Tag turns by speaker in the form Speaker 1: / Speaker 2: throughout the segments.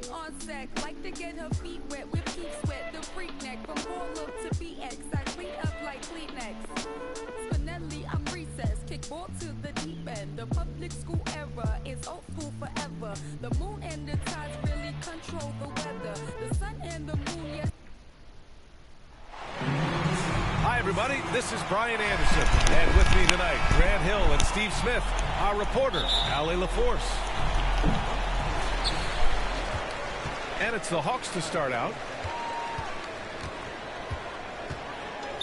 Speaker 1: thing on set. Like to get her feet wet with peak sweat. The freak neck from Harlem to BX. I clean up like Kleenex. Spinelli, I'm recess. Kickball to the deep end. The public school era is old school forever. The moon and the tides really control the weather. The sun and the moon, yes.
Speaker 2: Hi, everybody. This is Brian Anderson. And with me tonight, Grant Hill and Steve Smith, our reporter, Allie LaForce. And it's the Hawks to start out.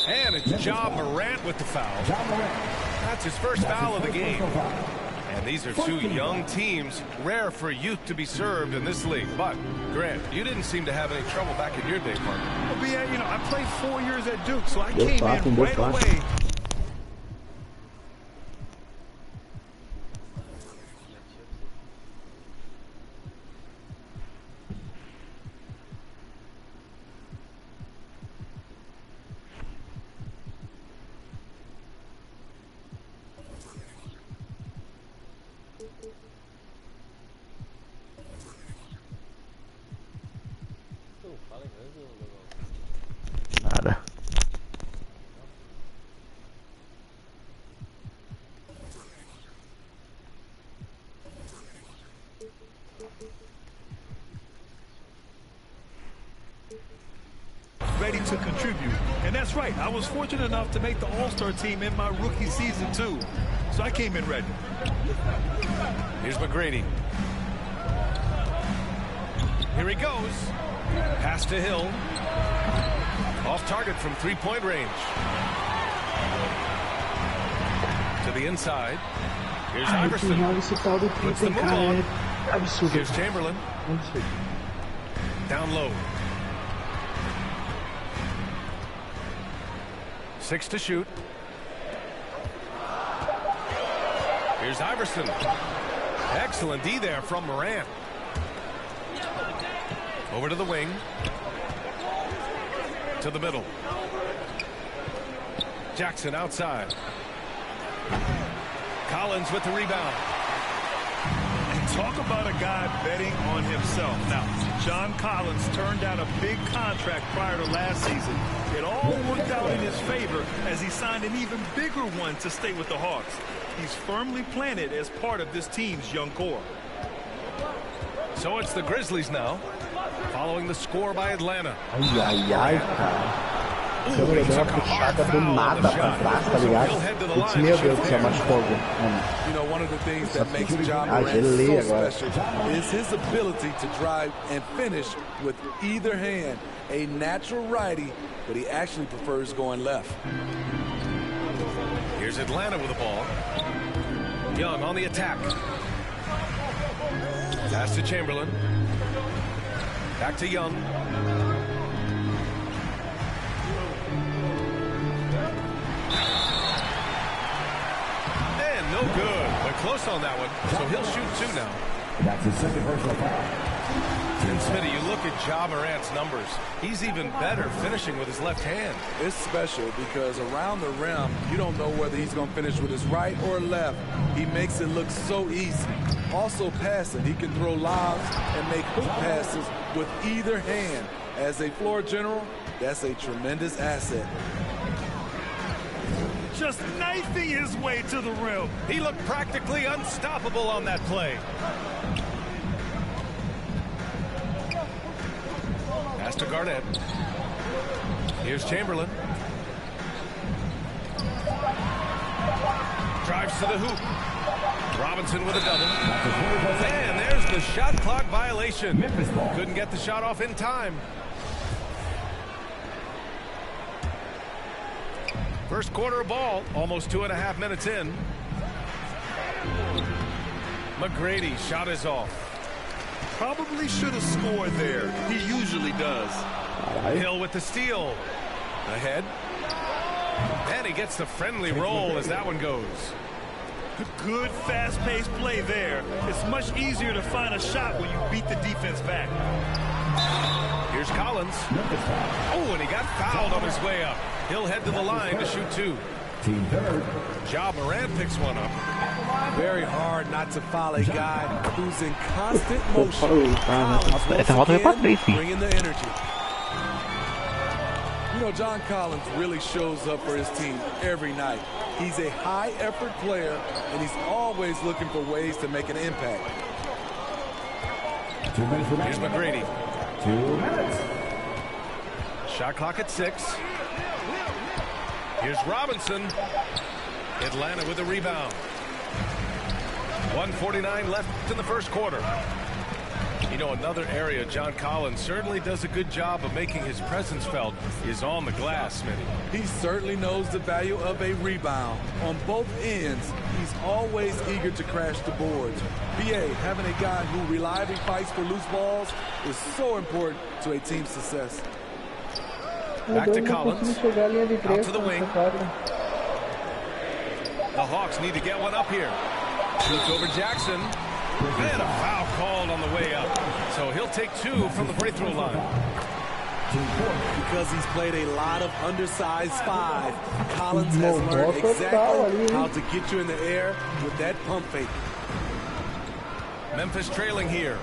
Speaker 2: And it's Ja Morant with the foul. That's his first foul of the game. And these are two young teams, rare for youth to be served in this league. But, Grant, you didn't seem to have any trouble back in your day, partner.
Speaker 3: Well, BA, you know, I played 4 years at Duke, so I came in right away.
Speaker 4: Nada.
Speaker 3: Ready to contribute. And that's right, I was fortunate enough to make the All-Star team in my rookie season too. So I came in ready.
Speaker 2: Here's McGrady. Here he goes. Pass to Hill. Off target from three-point range. To the inside. Here's Iverson. Puts the move on. Here's Chamberlain. Down low. 6 to shoot. Here's Iverson. Excellent D there from Morant. Over to the wing. To the middle. Jackson outside. Collins with the rebound.
Speaker 3: And talk about a guy betting on himself. Now, John Collins turned down a big contract prior to last season. It all worked out in his favor as he signed an even bigger one to stay with the Hawks. He's firmly planted as part of this team's young core.
Speaker 2: So it's the Grizzlies now, following the score by Atlanta.
Speaker 4: Ai, ai, ai, cara. A câmera deu uma puxada do nada pra trás, tá ligado? Putz, meu Deus do céu, machucou.
Speaker 5: You know, one of the things that makes Ja
Speaker 4: Ah,
Speaker 5: Morant
Speaker 4: gelei
Speaker 5: so
Speaker 4: agora.
Speaker 5: special is his ability to drive and finish with either hand. A natural righty, but he actually prefers going left.
Speaker 2: Here's Atlanta with the ball. Young on the attack. Pass to Chamberlain. Back to Young. And no good, but close on that one. So he'll shoot 2 now.
Speaker 6: That's his second personal foul.
Speaker 2: And Smitty, you look at Ja Morant's numbers. He's even better finishing with his left hand.
Speaker 5: It's special because around the rim, you don't know whether he's going to finish with his right or left. He makes it look so easy. Also passing, he can throw lobs and make hook passes with either hand. As a floor general, that's a tremendous asset.
Speaker 3: Just knifing his way to the rim.
Speaker 2: He looked practically unstoppable on that play. Pass to Garnett. Here's Chamberlain. Drives to the hoop. Robinson with a double. And there's the shot clock violation. Couldn't get the shot off in time. First quarter of ball, almost 2.5 minutes in. McGrady shot is off.
Speaker 3: Probably should have scored there. He usually does.
Speaker 2: Hill with the steal. Ahead. And he gets the friendly roll as that one goes.
Speaker 3: Good fast-paced play there. It's much easier to find a shot when you beat the defense back.
Speaker 2: Here's Collins. Oh, and he got fouled on his way up. He'll head to the line to shoot 2.
Speaker 6: Team third.
Speaker 2: Ja Morant picks one up.
Speaker 5: Very hard not to foul a guy who's in constant motion. Collins bringing the energy. You know, John Collins really shows up for his team every night. He's a high-effort player, and he's always looking for ways to make an impact.
Speaker 6: 2 minutes remaining.
Speaker 2: Here's McGrady.
Speaker 6: 2 minutes.
Speaker 2: Shot clock at 6. Here's Robinson. Atlanta with a rebound. 1:49 left in the first quarter. You know, another area John Collins certainly does a good job of making his presence felt is on the glass, Smitty.
Speaker 5: He certainly knows the value of a rebound. On both ends, he's always eager to crash the boards. BA, having a guy who reliably fights for loose balls is so important to a team's success.
Speaker 2: Back to Collins. Out to the wing. The Hawks need to get one up here. Shoots over Jackson. And a foul called on the way up. So he'll take 2 from the free throw line.
Speaker 5: Because he's played a lot of undersized 5, Collins has learned exactly how to get you in the air with that pump fake.
Speaker 2: Memphis trailing here.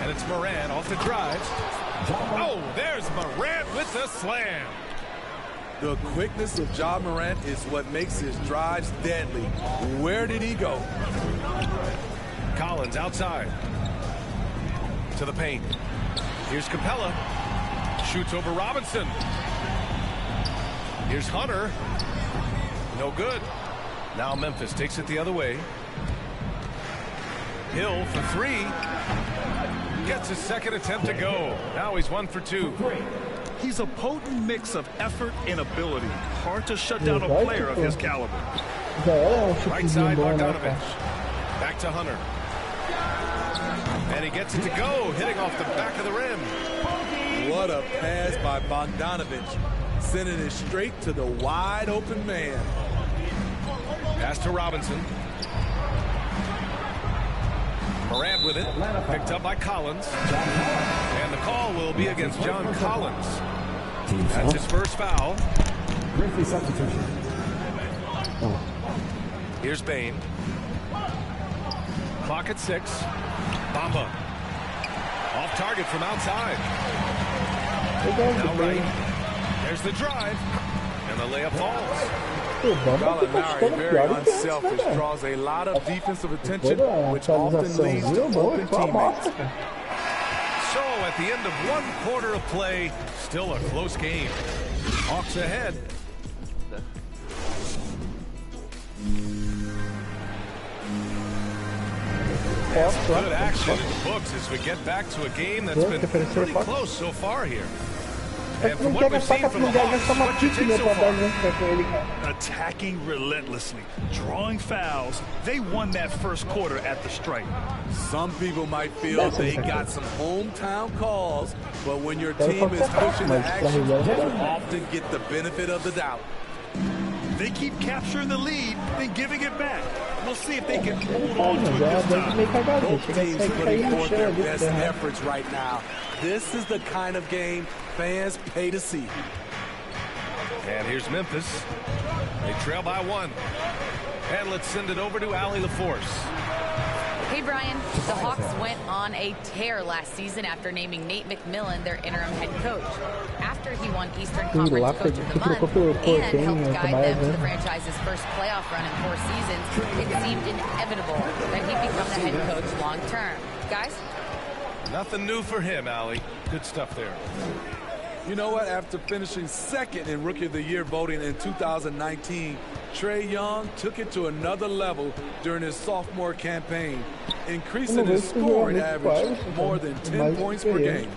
Speaker 2: And it's Morant off the drive. Oh, there's Morant with the slam.
Speaker 5: The quickness of Ja Morant is what makes his drives deadly. Where did he go?
Speaker 2: Collins outside. To the paint. Here's Capella. Shoots over Robinson. Here's Hunter. No good. Now Memphis takes it the other way. Hill for 3. Gets his second attempt to go. Now he's 1 for 2.
Speaker 3: He's a potent mix of effort and ability. Hard to shut down a player of his caliber.
Speaker 2: Right side, Bogdanovich. Back to Hunter. And he gets it to go, hitting off the back of the rim.
Speaker 5: What a pass by Bogdanovich. Sending it straight to the wide open man.
Speaker 2: Pass to Robinson. Morant with it. Picked up by Collins. And the call will be against John Collins. That's his first foul.
Speaker 6: Briefly substitution.
Speaker 2: Here's Bane. Clock at 6. Bamba. Off target from outside. Now right. There's the drive. And the layup falls.
Speaker 5: Gallinari, very unselfish, draws a lot of defensive attention, which often leads to open teammates.
Speaker 2: So at the end of 1 quarter of play, still a close game. Hawks ahead. Good action in the books as we get back to a game that's been pretty close so far here. And from what we've seen from the Hawks, what you take so far?
Speaker 3: Attacking relentlessly, drawing fouls. They won that first quarter at the stripe.
Speaker 5: Some people might feel they got some hometown calls, but when your team is pushing the action, you often get the benefit of the doubt.
Speaker 3: They keep capturing the lead, then giving it back. We'll see if they can hold on to it this time.
Speaker 5: Both teams putting forth their best efforts right now. This is the kind of game fans pay to see.
Speaker 2: And here's Memphis. They trail by 1. And let's send it over to Allie LaForce.
Speaker 7: Hey, Brian. The Hawks went on a tear last season after naming Nate McMillan their interim head coach. After he won Eastern Conference Coach of the Month and helped guide them to the franchise's first playoff run in 4 seasons, it seemed inevitable that he'd become the head coach long term. Guys?
Speaker 2: Nothing new for him, Allie. Good stuff there.
Speaker 5: You know what? After finishing second in Rookie of the Year voting in 2019, Trae Young took it to another level during his sophomore campaign, increasing his scoring average more than 10 points per game.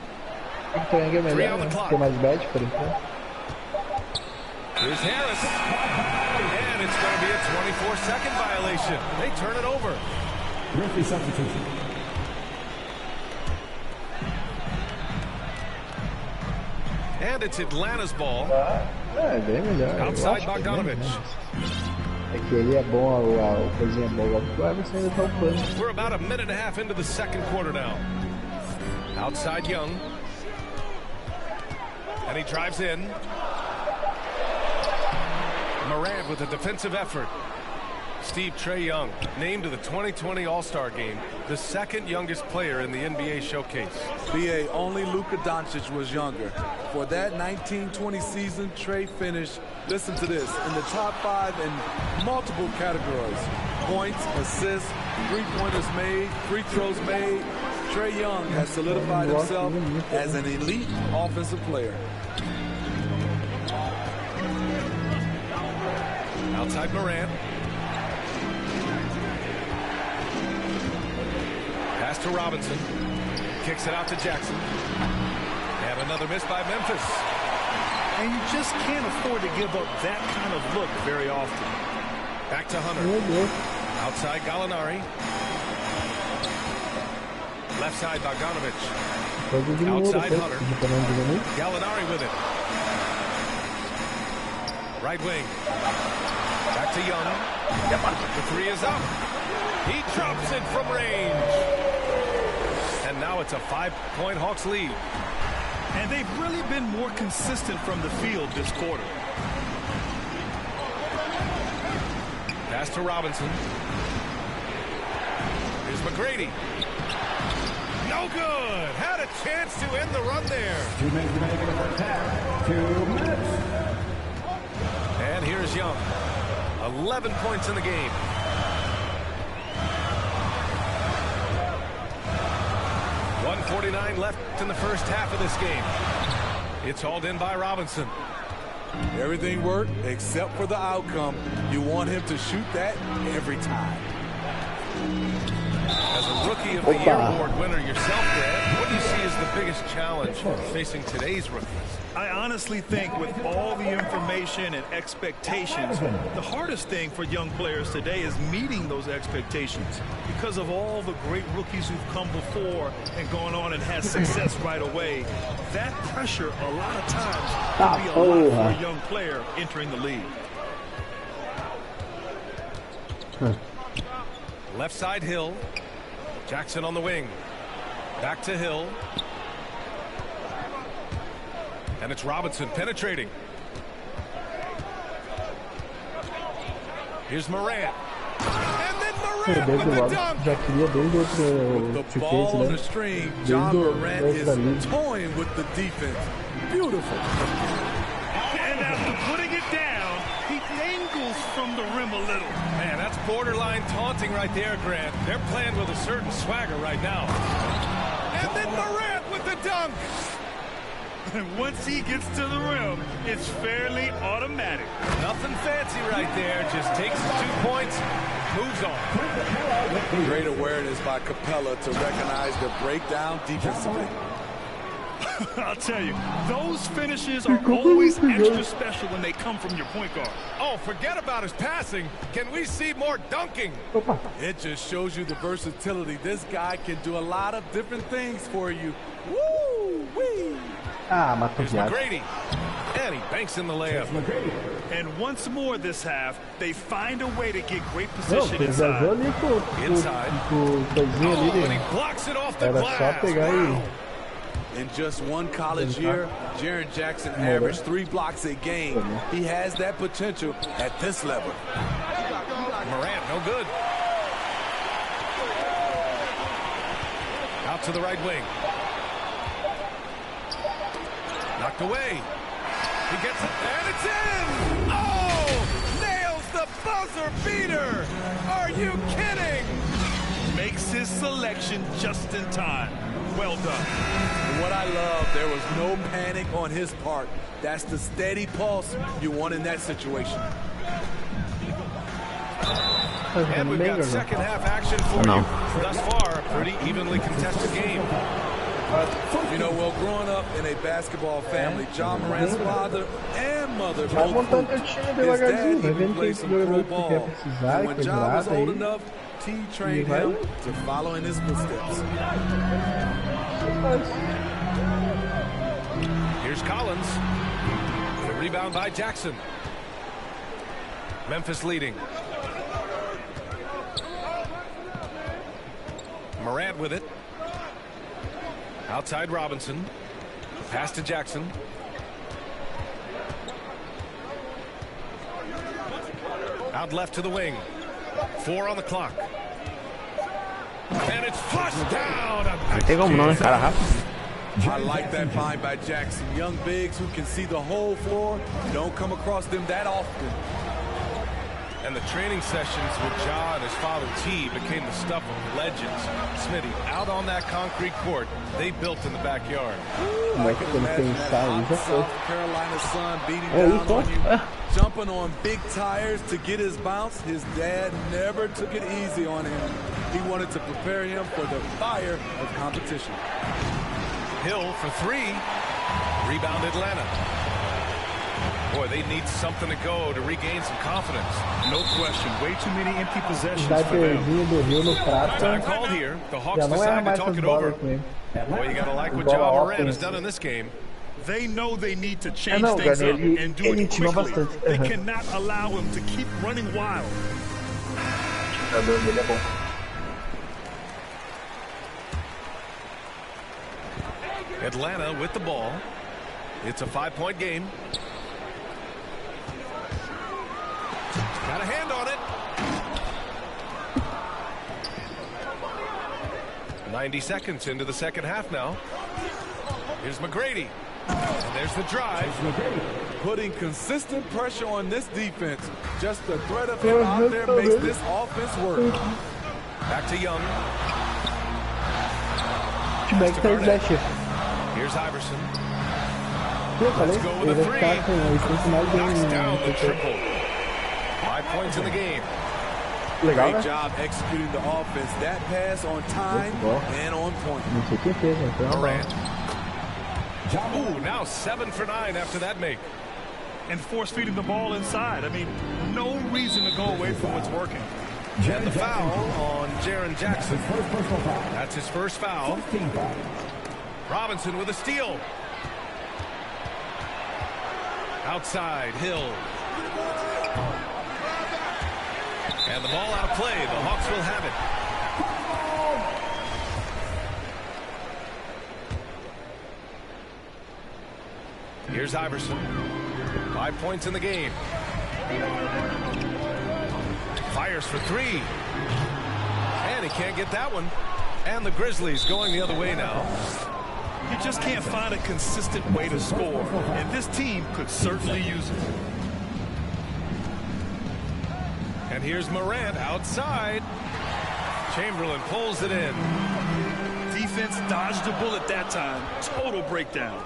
Speaker 2: 3 on the clock. Here's Harris. And it's going to be a 24-second violation. They turn it over.
Speaker 6: Briefly substitution.
Speaker 2: And it's Atlanta's ball. Outside Bogdanovich. We're about a minute and a half into the second quarter now. Outside Young. And he drives in. Morant with a defensive effort. Steve, Trae Young named to the 2020 All-Star game, the second youngest player in the NBA showcase.
Speaker 5: BA, only Luka Doncic was younger. For that 1920 season, Trae finished, listen to this, in the top 5 in multiple categories. Points, assists, three-pointers made, free throws made. Trae Young has solidified himself as an elite offensive player.
Speaker 2: Outside Morant. Pass to Robinson. Kicks it out to Jackson. And another miss by Memphis.
Speaker 3: And you just can't afford to give up that kind of look very often.
Speaker 2: Back to Hunter. Outside Gallinari. Left side Bogdanovic. Outside Hunter. Gallinari with it. Right wing. Back to Young. The three is up. He drops it from range. And now it's a 5-point Hawks lead.
Speaker 3: And they've really been more consistent from the field this quarter.
Speaker 2: Pass to Robinson. Here's McGrady. No good. Had a chance to end the run there.
Speaker 6: 2 minutes remaining in the first half. 2 minutes.
Speaker 2: And here's Young. 11 points in the game. .49 left in the first half of this game. It's hauled in by Robinson.
Speaker 5: Everything worked except for the outcome. You want him to shoot that every time.
Speaker 2: As a Rookie of the Year award winner yourself, Grant, what do you see as the biggest challenge facing today's rookies?
Speaker 3: I honestly think with all the information and expectations, the hardest thing for young players today is meeting those expectations. Because of all the great rookies who've come before and gone on and had success right away, that pressure a lot of times can be a lot for a young player entering the league.
Speaker 2: Left side Hill. Jackson on the wing. Back to Hill. And it's Robinson penetrating. Here's Morant. And then Morant with the dunk.
Speaker 5: With the ball on the string, John Morant is toying with the defense. Beautiful.
Speaker 3: And after putting it down, he angles from the rim a little.
Speaker 2: Man, that's borderline taunting right there, Grant. They're playing with a certain swagger right now. And then Morant with the dunk.
Speaker 3: And once he gets to the rim, it's fairly automatic.
Speaker 2: Nothing fancy right there. Just takes the 2 points, moves on.
Speaker 5: Great awareness by Capella to recognize the breakdown defensively.
Speaker 3: I'll tell you, those finishes are always extra special when they come from your point guard.
Speaker 2: Oh, forget about his passing. Can we see more dunking?
Speaker 5: It just shows you the versatility. This guy can do a lot of different things for you. Woo-wee!
Speaker 2: Here's McGrady. And he banks in the layup.
Speaker 3: And once more this half, they find a way to get great position inside.
Speaker 2: Inside. Oh, and he blocks it off the glass. Wow.
Speaker 5: In just one college year, Jaren Jackson averaged 3 blocks a game. He has that potential at this level.
Speaker 2: Morant, no good. Out to the right wing. Knocked away. He gets it, and it's in! Oh! Nails the buzzer beater! Are you kidding?
Speaker 3: Makes his selection just in time. Well done.
Speaker 5: And what I love, there was no panic on his part. That's the steady pulse you want in that situation.
Speaker 2: And we've got second half action for you. Thus far, a pretty evenly contested game.
Speaker 5: You know, well, growing up in a basketball family, John Morant's father and mother both hooped. His dad even played some pro ball. And when John was old enough, T trained him to follow in his footsteps.
Speaker 2: Here's Collins. The rebound by Jackson. Memphis leading. Morant with it. Outside Robinson. Pass to Jackson. Out left to the wing. 4 on the clock. And it's flushed down.
Speaker 4: Não tem como não, né? Cara rápido.
Speaker 5: I like that find by Jackson. Young bigs who can see the whole floor. Don't come across them that often.
Speaker 2: And the training sessions with Ja and his father T became the stuff of legends. Smitty, out on that concrete court they built in the backyard.
Speaker 4: Mas quando pensar aí já foi.
Speaker 5: South Carolina's son beating down on you, jumping on big tires to get his bounce. His dad never took it easy on him. He wanted to prepare him for the fire of competition.
Speaker 2: Hill for 3. Rebound Atlanta. Boy, they need something to go to regain some confidence.
Speaker 3: No question. Way too many empty possessions
Speaker 4: Vai
Speaker 3: for them.
Speaker 4: perdido do Rio no prato.
Speaker 2: Time called here. The Hawks
Speaker 4: Já não
Speaker 2: decide
Speaker 4: era
Speaker 2: to
Speaker 4: mais
Speaker 2: talk
Speaker 4: essas
Speaker 2: it over.
Speaker 4: bolas com ele.
Speaker 2: Boy, you gotta like what Ja Morant has done in this game.
Speaker 3: They know they need to change
Speaker 4: não,
Speaker 3: things
Speaker 4: Gani,
Speaker 3: up
Speaker 4: ele
Speaker 3: and do it
Speaker 4: intima
Speaker 3: quickly.
Speaker 4: bastante.
Speaker 3: They cannot allow him to keep running wild.
Speaker 4: O jogador dele é bom.
Speaker 2: Atlanta with the ball. It's a 5-point game. Got a hand on it. 90 seconds into the second half now. Here's McGrady. And there's the drive.
Speaker 5: Putting consistent pressure on this defense. Just the threat of him out there makes this offense work.
Speaker 2: Back to Young.
Speaker 4: Como é que tá o Slash?
Speaker 2: Here's Iverson.
Speaker 4: Eu falei,
Speaker 2: Let's go with
Speaker 4: ele
Speaker 2: a
Speaker 4: vai
Speaker 2: 3.
Speaker 4: ficar com isso mais
Speaker 2: Knocks down the
Speaker 4: bem.
Speaker 2: triple. 5 points in the game.
Speaker 4: Legal,
Speaker 5: Great
Speaker 4: né?
Speaker 5: job executing the offense. That pass on time and on point.
Speaker 4: Não sei quem fez, né? Foi uma bola.
Speaker 2: Morant. Ooh, now 7 for 9 after that make.
Speaker 3: And force feeding the ball inside. I mean, no reason to go away from what's working.
Speaker 2: And the foul on Jaren Jackson. That's his first foul. Robinson with a steal. Outside, Hill. And the ball out of play. The Hawks will have it. Here's Iverson. 5 points in the game. Fires for 3. And he can't get that one. And the Grizzlies going the other way now.
Speaker 3: You just can't find a consistent way to score. And this team could certainly use it.
Speaker 2: And here's Morant outside. Chamberlain pulls it in.
Speaker 3: Defense dodged a bullet that time. Total breakdown.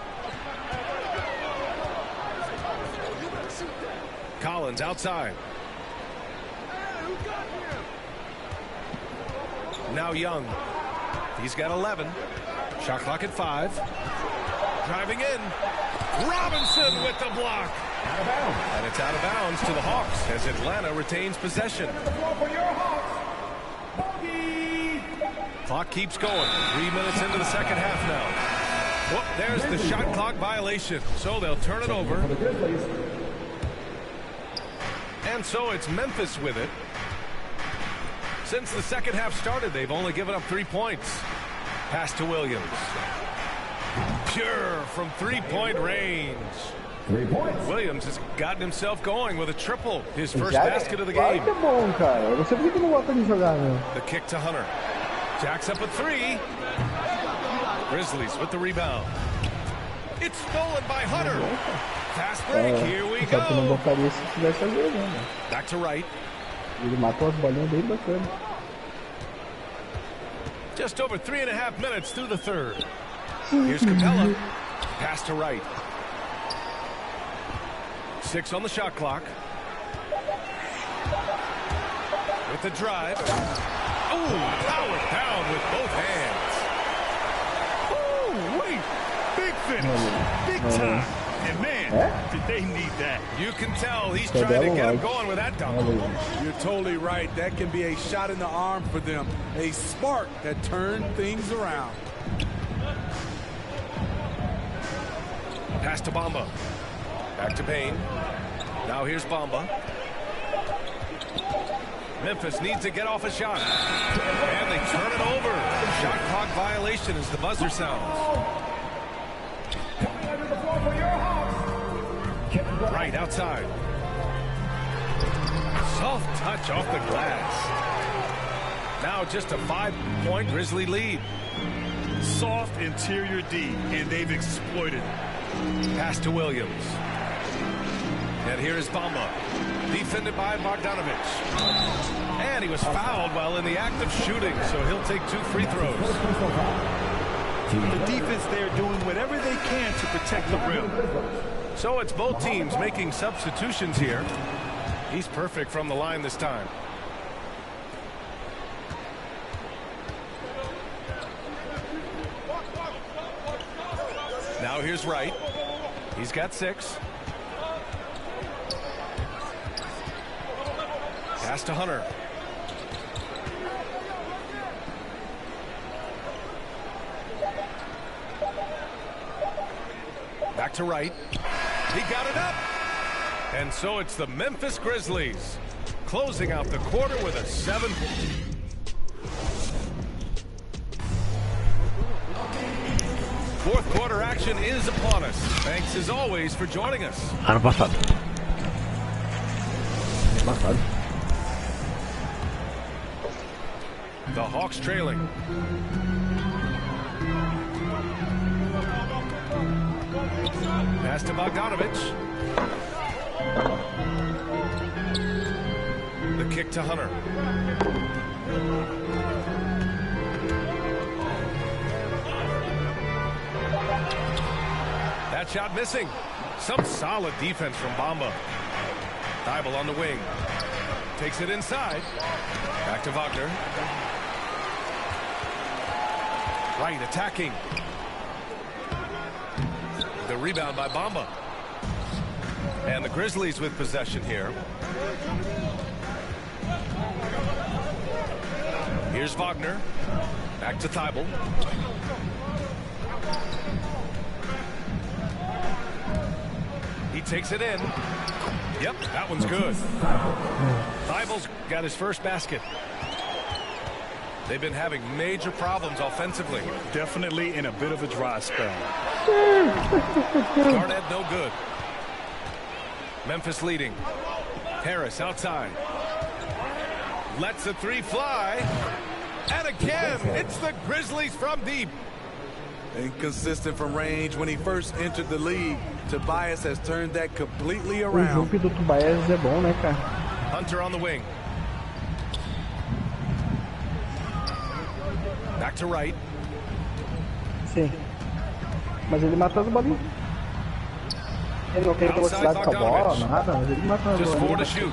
Speaker 2: Collins outside. Now Young. He's got 11. Shot clock at 5. Driving in. Robinson with the block. And it's out of bounds to the Hawks as Atlanta retains possession. Clock keeps going. 3 minutes into the second half now. Whoop, there's the shot clock violation. So they'll turn it over. And so it's Memphis with it. Since the second half started, they've only given up 3 points. Pass to Williams. Pure from three-point range.
Speaker 6: 3 points.
Speaker 2: Williams has gotten himself going with a triple. His first
Speaker 4: Já
Speaker 2: basket of the
Speaker 4: claro
Speaker 2: game.
Speaker 4: que é bom, cara. Eu não sei por que não gosta de jogar, meu.
Speaker 2: The kick to Hunter. Jacks up a 3. Grizzlies with the rebound. It's stolen by Hunter. Fast break. Here we
Speaker 4: Só que eu não
Speaker 2: go.
Speaker 4: botaria se tivesse alguém, né?
Speaker 2: Back to right.
Speaker 4: Ele matou as bolinhas bem bacana.
Speaker 2: Just over 3.5 minutes through the third. Here's Capella. Pass to right. 6 on the shot clock. With the drive. Ooh, powered down with both hands.
Speaker 3: Oh, wait. Big finish. Big time. And man, did they need that.
Speaker 2: You can tell he's trying to get him going with that dunk.
Speaker 5: You're totally right. That can be a shot in the arm for them. A spark that turned things around.
Speaker 2: Pass to Bamba. Back to Payne. Now here's Bamba. Memphis needs to get off a shot. And they turn it over. Shot clock violation as the buzzer sounds. Right outside. Soft touch off the glass. Now just a 5-point Grizzly lead.
Speaker 3: Soft interior D, and they've exploited it.
Speaker 2: Pass to Williams. And here is Bamba. Defended by Bogdanovic. And he was fouled while in the act of shooting, so he'll take 2 free throws.
Speaker 3: The defense there doing whatever they can to protect the rim.
Speaker 2: So it's both teams making substitutions here. He's perfect from the line this time. Now here's Wright. He's got 6. Pass to Hunter. Back to Wright. He got it up. And so it's the Memphis Grizzlies closing out the quarter with a 7. Fourth quarter action is upon us. Thanks as always for joining us.
Speaker 4: Ano passado.
Speaker 2: The Hawks trailing. Pass to Bogdanovic. The kick to Hunter. That shot missing. Some solid defense from Bamba. Thybulle on the wing. Takes it inside. Back to Wagner. Wright attacking. The rebound by Bamba. And the Grizzlies with possession here. Here's Wagner. Back to Thybulle. He takes it in. Yep, that one's good. Thybulle's got his first basket. They've been having major problems offensively.
Speaker 3: Definitely in a bit of a dry spell.
Speaker 2: Garnett no good. Memphis leading. Harris outside. Lets the 3 fly. And again, it's the Grizzlies from deep.
Speaker 5: Inconsistent from range when he first entered the league. Tobias has turned that completely around.
Speaker 4: O jogo do Tobias é bom, né, cara?
Speaker 2: Hunter on the wing. Back to Wright.
Speaker 4: Sim. Mas ele mata as bolinhas. Ele não tem velocidade com a bola, nada, mas ele mata as
Speaker 2: Just 4 to
Speaker 4: bolinhas.
Speaker 2: shoot.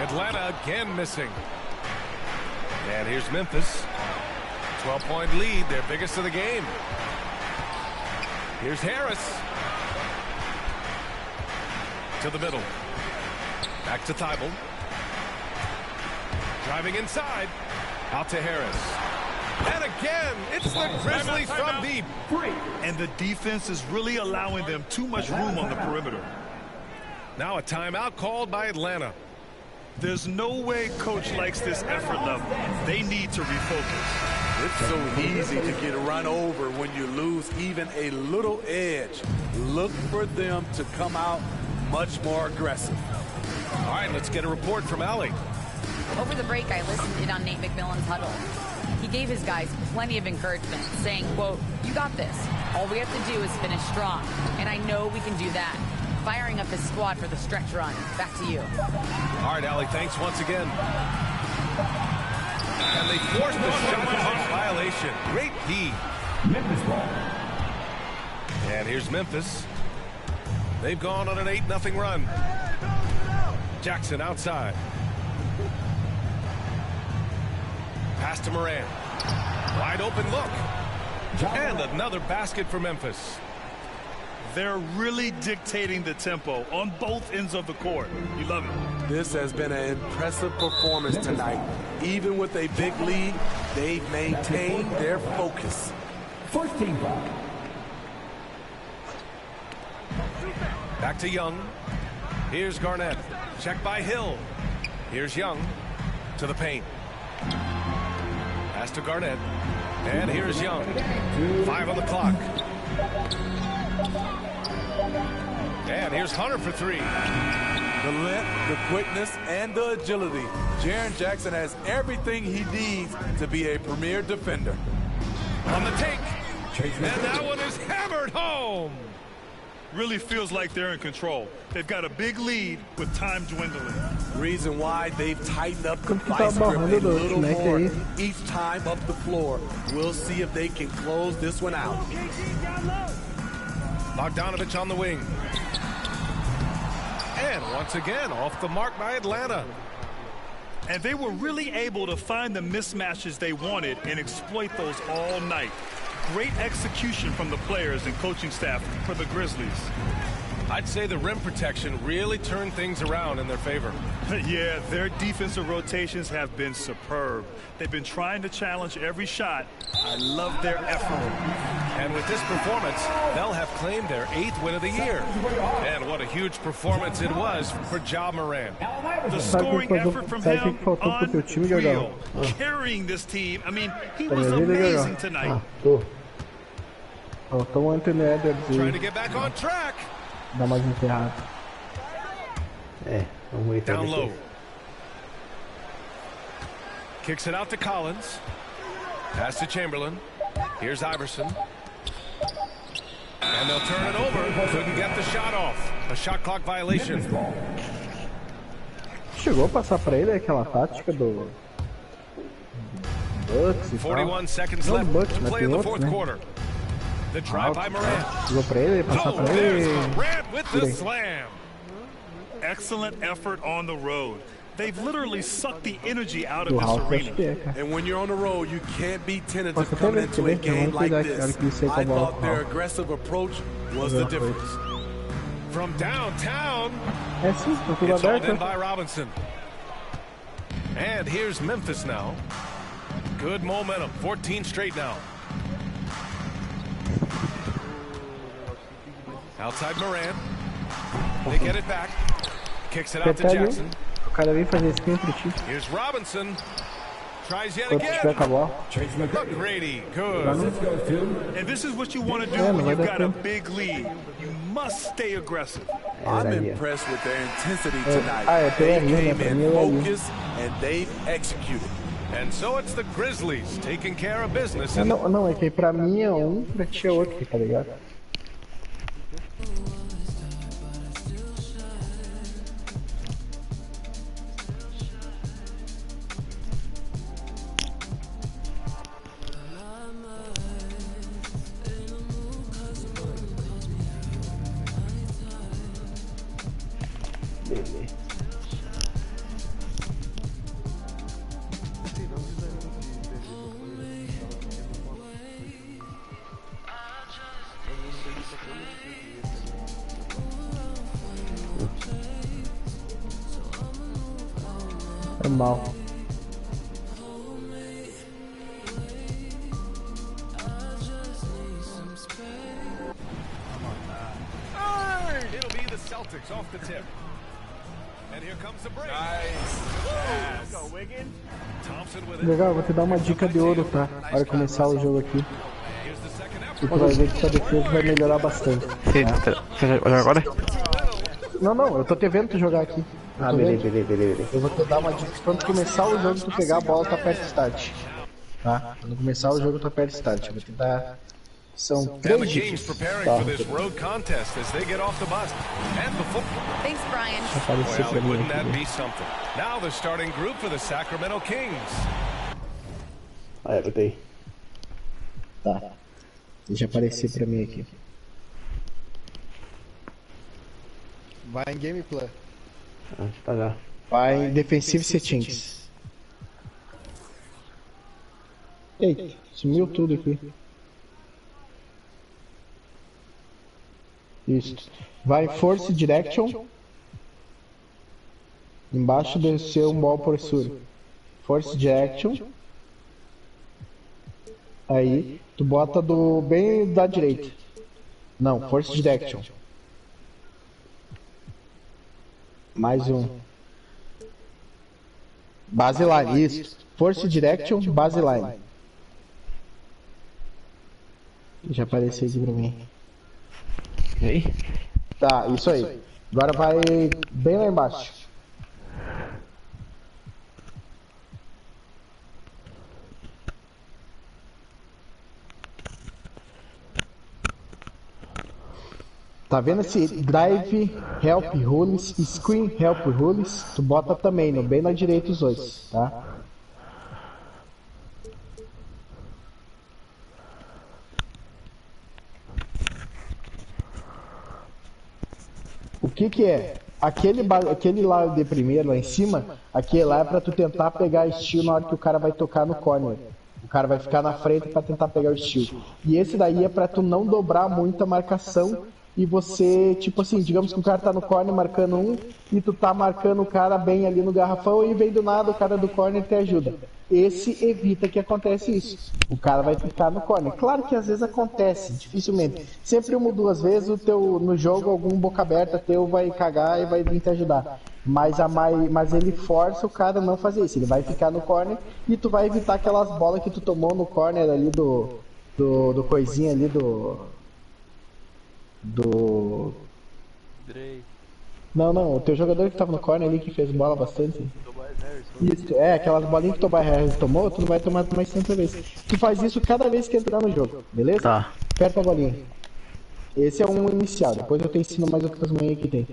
Speaker 2: Atlanta again missing. And here's Memphis. 12-point lead, their biggest of the game. Here's Harris. To the middle. Back to Thybulle. Driving inside. Out to Harris. And again, it's the Grizzlies from deep.
Speaker 3: And the defense is really allowing them too much room on the perimeter.
Speaker 2: Now a timeout called by Atlanta.
Speaker 3: There's no way coach likes this effort level. They need to refocus.
Speaker 5: It's so easy to get run over when you lose even a little edge. Look for them to come out much more aggressive.
Speaker 2: All right, let's get a report from Allie.
Speaker 7: Over the break, I listened in on Nate McMillan's huddle. He gave his guys plenty of encouragement, saying, quote, "You got this. All we have to do is finish strong. And I know we can do that." Firing up his squad for the stretch run. Back to you.
Speaker 2: All right, Allie, thanks once again. And they forced the shot clock violation. Great D. And here's Memphis. They've gone on an 8-0 run. Jackson outside. Pass to Morant. Wide open look. And another basket for Memphis.
Speaker 3: They're really dictating the tempo on both ends of the court. You love it.
Speaker 5: This has been an impressive performance tonight. Even with a big lead, they've maintained their focus.
Speaker 6: 14 ball.
Speaker 2: Back to Young. Here's Garnett. Check by Hill. Here's Young to the paint. Pass to Garnett. And here's Young. 5 on the clock. And here's Hunter for 3.
Speaker 5: The length, the quickness, and the agility. Jaren Jackson has everything he needs to be a premier defender.
Speaker 2: On the take. And that one is hammered home.
Speaker 3: Really feels like they're in control. They've got a big lead with time dwindling.
Speaker 5: Reason why they've tightened up the vice grip a little more each time up the floor. We'll see if they can close this one out.
Speaker 2: Bogdanovich on the wing. And once again, off the mark by Atlanta.
Speaker 3: And they were really able to find the mismatches they wanted and exploit those all night. Great execution from the players and coaching staff for the Grizzlies.
Speaker 2: I'd say the rim protection really turned things around in their favor.
Speaker 3: Yeah, their defensive rotations have been superb. They've been trying to challenge every shot. I love their effort.
Speaker 2: And with this performance, they'll have claimed their 8th win of the year. And what a huge performance it was for Ja Morant.
Speaker 3: The scoring effort from him, unreal. Carrying this team. I mean, he was amazing tonight.
Speaker 2: Trying to get back on track.
Speaker 4: Dá mais enterrado.
Speaker 6: Vamos ver.
Speaker 2: Down low. Kicks it out to Collins. Pass to Chamberlain. Here's Iverson. And they'll turn it over. Couldn't get the shot off. A shot clock violation.
Speaker 4: Chegou a passar pra ele aquela tática do Bucks e
Speaker 2: 41 seconds left to play in the fourth quarter. The drive by Morant.
Speaker 4: Chegou pra ele, passar pra ele.
Speaker 2: There's Morant with the slam.
Speaker 3: Excellent effort on the road. They've literally sucked the energy out of this arena.
Speaker 5: And when you're on the road, you can't be tentative coming into a game like this. I thought their aggressive approach was the difference.
Speaker 2: From downtown,
Speaker 4: It's
Speaker 2: hauled in by Robinson. And here's Memphis now. Good momentum, 14 straight now. Outside Morant. They get it back. Kicks it out to Jackson.
Speaker 4: O cara vem fazer spin pro time.
Speaker 2: Here's Robinson. Tries yet
Speaker 4: Quando tiver com a
Speaker 2: again.
Speaker 4: bola.
Speaker 2: McGrady, good.
Speaker 3: And this is what you want to do when you've got a big lead. You must stay aggressive.
Speaker 5: I'm impressed with their intensity tonight. They came in focused and they've executed.
Speaker 2: And so it's the Grizzlies taking care of business.
Speaker 4: Não, é que pra mim é um, pra ti é outro, tá ligado? É mal.
Speaker 2: It'll be the Celtics off the tip. And here comes the break.
Speaker 5: Nice.
Speaker 2: Go Wiggins. Thompson with it.
Speaker 4: Legal, vou te dar uma dica de ouro, tá? Na hora de começar o jogo aqui.
Speaker 2: Here's the second
Speaker 4: E
Speaker 2: effort.
Speaker 4: tu vai ver que sua defesa vai melhorar bastante.
Speaker 6: Agora?
Speaker 4: Não, eu tô te vendo tu jogar aqui.
Speaker 6: Ah, beleza.
Speaker 4: Eu vou te dar uma dica. Quando começar o jogo, tu pegar a bola, tu aperta start. Tá? Quando começar o jogo, tu aperta start. Eu vou te dar... São
Speaker 2: And the
Speaker 4: 3
Speaker 2: Kings
Speaker 4: dicas.
Speaker 2: preparing
Speaker 4: Tá?
Speaker 2: for this road contest as they get off the bus. And before...
Speaker 7: Thanks, Brian.
Speaker 4: Aparecer
Speaker 2: Well,
Speaker 4: pra mim
Speaker 2: wouldn't that
Speaker 4: aqui.
Speaker 2: be something? Now the starting group for the Sacramento Kings.
Speaker 6: Botei.
Speaker 4: Tá. Deixa aparecer pra mim aqui.
Speaker 8: Vai em gameplay.
Speaker 6: Tá já.
Speaker 4: Vai em Defensive Settings. Eita, sumiu tudo aqui. Isso. Vai em Force Direction. Embaixo do seu ball pressure. Force Direction. Aí, tu bota do bem da direita. Não, Force Direction. Mais um. Baseline, isso. Force Direction, Baseline. Já apareceu aqui pra mim.
Speaker 6: E aí?
Speaker 4: Tá, isso aí. Agora vai bem lá embaixo. Tá vendo esse drive, help rules, screen help rules? Tu bota também, no bem na direita os dois, tá? O que é? Aquele lá de primeiro, lá em cima, aquele lá é pra tu tentar pegar estilo na hora que o cara vai tocar no corner. O cara vai ficar na frente pra tentar pegar o estilo. E esse daí é pra tu não dobrar muito a marcação e você, tipo assim, digamos que o cara tá no corner marcando um e tu tá marcando o cara bem ali no garrafão e vem do nada o cara do corner te ajuda. Esse evita que acontece isso. O cara vai ficar no corner. Claro que às vezes acontece, dificilmente. Sempre uma ou duas vezes no jogo algum boca aberta teu vai cagar e vai vir te ajudar. Mas ele força o cara a não fazer isso. Ele vai ficar no corner e tu vai evitar aquelas bolas que tu tomou no corner ali do coisinha ali do... Não, o teu jogador que tava no corner ali que fez bola bastante. Isso, aquelas bolinhas que o Tobias Harris tomou, tu não vai tomar mais sempre vez. Tu faz isso cada vez que entrar no jogo, beleza?
Speaker 6: Tá.
Speaker 4: Aperta a bolinha. Esse é um inicial, depois eu te ensino mais outras manhãs que tem.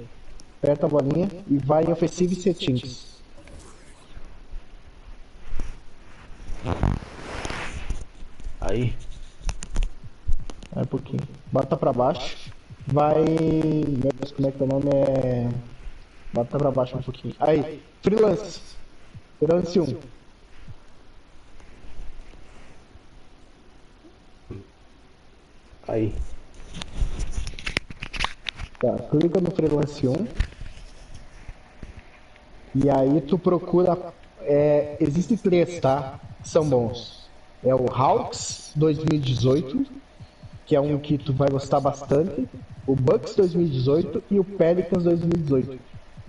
Speaker 4: Aperta a bolinha e vai em Offensive Settings.
Speaker 6: Aí.
Speaker 4: Vai um pouquinho. Bota pra baixo. Vai... Meu Deus, como é que o nome é... Bota pra baixo um pouquinho. Aí, Freelance. Freelance 1.
Speaker 6: Aí.
Speaker 4: Tá, clica no Freelance 1. E aí tu procura... Existem 3, tá? Que são bons. É o Hawks 2018, que é um que tu vai gostar bastante. O Bucks 2018 e o Pelicans 2018.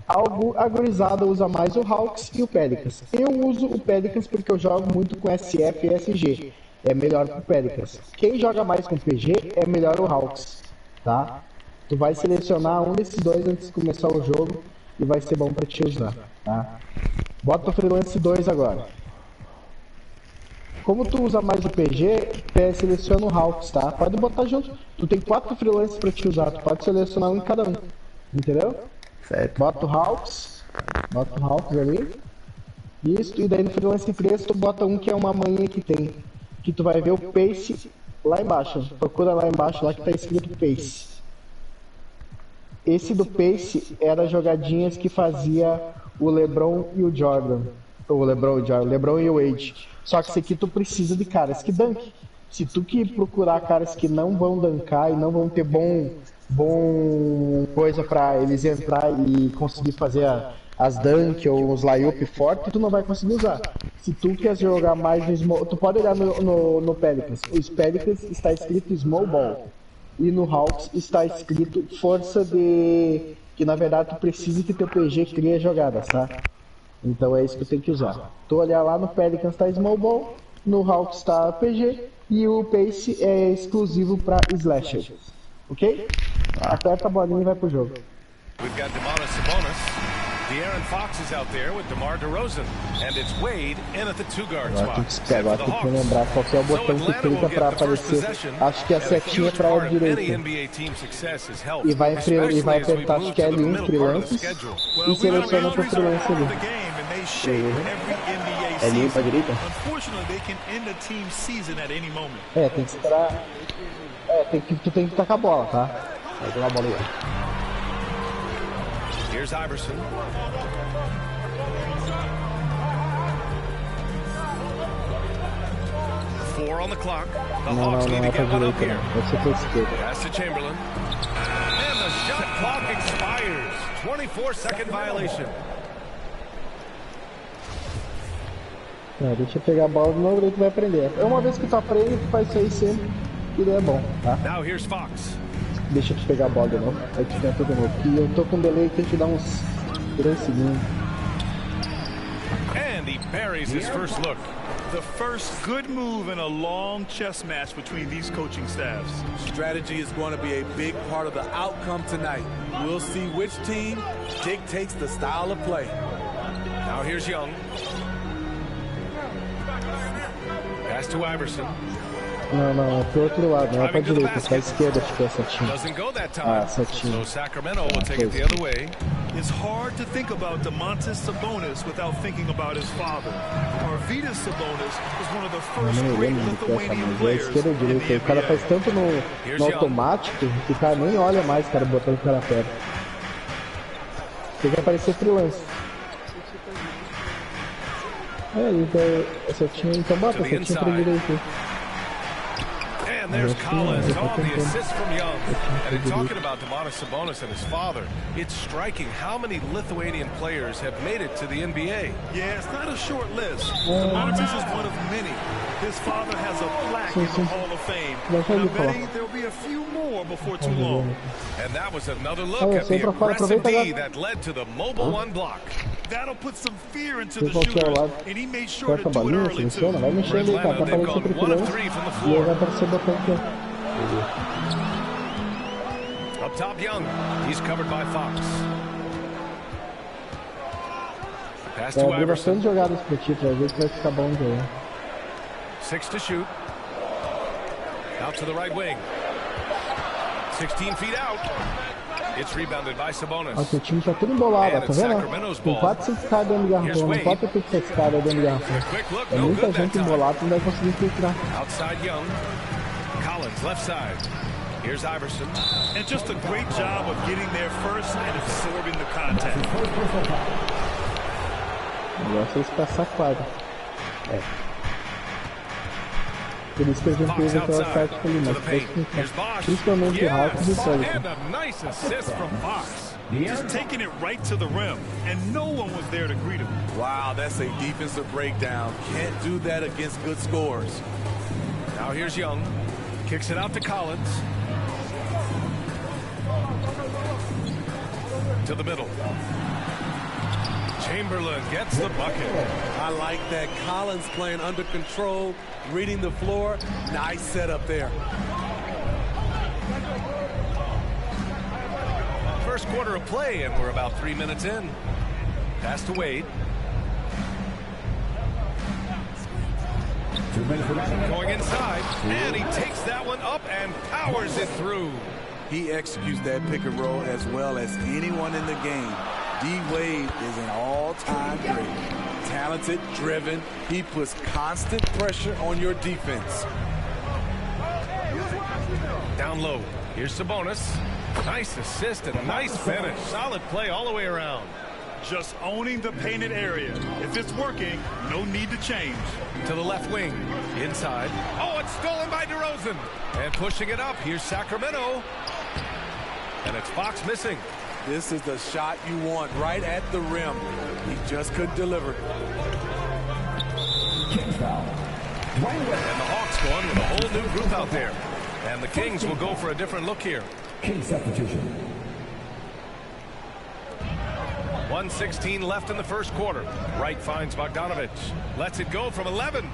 Speaker 4: A gurizada usa mais o Hawks e o Pelicans. Eu uso o Pelicans porque eu jogo muito com SF e SG. É melhor que o Pelicans. Quem joga mais com PG é melhor o Hawks, tá? Tu vai selecionar um desses dois antes de começar o jogo e vai ser bom pra te usar, tá? Bota o Freelance 2 agora. Como tu usa mais o PG, seleciona o Hawks, tá? Pode botar junto. Tu tem 4 freelances pra te usar, tu pode selecionar um em cada um. Entendeu?
Speaker 6: Certo.
Speaker 4: Bota o Hawks ali. Isso, e daí no freelance 3 tu bota um que é uma manha que tem. Que tu vai ver o Pace lá embaixo. Procura lá embaixo, lá que tá escrito Pace. Esse do Pace era jogadinhas que fazia o LeBron e o Jordan. O LeBron e o Wade. Só que esse aqui tu precisa de caras que dunk. Se tu que procurar caras que não vão dunkar e não vão ter bom coisa pra eles entrar e conseguir fazer as dunk ou os layup forte, tu não vai conseguir usar. Se tu quer jogar mais no small, tu pode olhar no Pelicans. Os Pelicans está escrito small ball. E no Hawks está escrito força de... Que na verdade tu precisa que teu PG crie jogadas, tá? Então é isso que eu tenho que usar. Tu olhar lá no Pelicans tá Small Ball, no Hawks tá PG e o Pace é exclusivo para Slasher. Ok? Aperta a bolinha e vai pro jogo.
Speaker 2: We've got Domantas Sabonis. De'Aaron Fox is out there with DeMar DeRozan. And it's Wade in at the two-guard spot.
Speaker 4: Agora tem que lembrar qual que é o botão que clica para aparecer. Acho que a setinha para a direita. E vai apertar, acho que é L1 freelances e seleciona pro freelance ali.
Speaker 6: L1 pra direita?
Speaker 4: Tem que esperar. Tu tem que tacar a bola, tá?
Speaker 6: Vai jogar a bola aí, ó.
Speaker 2: Here's Iverson. Four on the clock. The Hawks need to get one up here. Pass to Chamberlain. And the shot clock expires. 24-second violation.
Speaker 4: Deixa eu pegar a bola de novo, daí tu vai aprender. É uma vez que tu aprende, tu faz isso aí sempre, e daí é bom, tá?
Speaker 2: Now here's Fox.
Speaker 4: Deixa eu te pegar a bola de novo, aí tu tenta de novo. Que eu tô com um delay que te dá uns 3 segundos.
Speaker 2: And he buries his first look.
Speaker 3: The first good move in a long chess match between these coaching staffs.
Speaker 5: Strategy is going to be a big part of the outcome tonight. We'll see which team dictates the style of play.
Speaker 2: Now here's Young. Pass to Iverson.
Speaker 4: Não, é pro outro lado, não é pra direita, é pra esquerda ficou essa tinha.
Speaker 2: Doesn't go that time.
Speaker 4: So
Speaker 2: Sacramento will take it the other way.
Speaker 3: It's hard to think about Domantas Sabonis without thinking about his father. Arvydas Sabonis was one of the first great Lithuanian players.
Speaker 4: Esquerda ou direita, o cara faz tanto no automático que o cara nem olha mais, cara, botando o cara perto. Tem que aparecer freelance. Essa tinha, então bota essa tinha pra direita.
Speaker 2: And there's Collins on the assist from Young. And in talking about Domantas Sabonis and his father, it's striking how many Lithuanian players have made it to the NBA.
Speaker 3: Yeah, it's not a short list. Domantas is one of many. His father has a plaque in the Hall of Fame. I'm betting there'll be a few more before too long.
Speaker 2: And that was another look at the aggressive D that led to the mobile one block.
Speaker 3: That'll put some fear into the shooters, and he made sure to do it early too.
Speaker 4: Vai mexer ali, cara, tá aparecendo pro freelance. E ele vai aparecer botando aqui.
Speaker 2: Up top, Young. He's covered by Fox. Pass to
Speaker 4: Iverson. Bastante jogadas pro título, às vezes vai ficar bom de jogar.
Speaker 2: 6 to shoot. Out to the right wing. 16 feet out. It's rebounded by Sabonis.
Speaker 4: Nossa, o time tá tudo embolado, tá vendo? Tem 4, 5 caras dentro de garrafão, não pode ter 6 caras dentro de garrafão. É muita gente embolada, não vai conseguir filtrar.
Speaker 2: Outside Young. Collins, left side. Here's Iverson.
Speaker 3: And just a great job of getting there first and absorbing the contact.
Speaker 4: O negócio é eles passar a quadra. Por isso que a gente fez aquela tática ali, mas principalmente o Hawks e o Sullivan.
Speaker 2: And a nice assist from Fox.
Speaker 3: Just taking it right to the rim, and no one was there to greet him.
Speaker 5: Wow, that's a defensive breakdown. Can't do that against good scores.
Speaker 2: Now here's Young. Kicks it out to Collins. To the middle. Chamberlain gets the bucket.
Speaker 5: I like that. Collins playing under control, reading the floor. Nice setup there.
Speaker 2: First quarter of play, and we're about 3 minutes in. Pass to Wade. Going inside, and he takes that one up and powers it through.
Speaker 5: He executes that pick and roll as well as anyone in the game. D-Wade is an all-time great. Talented, driven. He puts constant pressure on your defense.
Speaker 2: Down low. Here's Sabonis. Nice assist and nice finish. Solid play all the way around.
Speaker 3: Just owning the painted area. If it's working, no need to change.
Speaker 2: To the left wing. Inside. Oh, it's stolen by DeRozan. And pushing it up. Here's Sacramento. And it's Fox missing.
Speaker 5: This is the shot you want right at the rim. He just couldn't deliver.
Speaker 2: And the Hawks going with a whole new group out there. And the Kings will go for a different look here.
Speaker 9: King substitution.
Speaker 2: 1:16 left in the first quarter. Wright finds Bogdanovic. Lets it go from 11.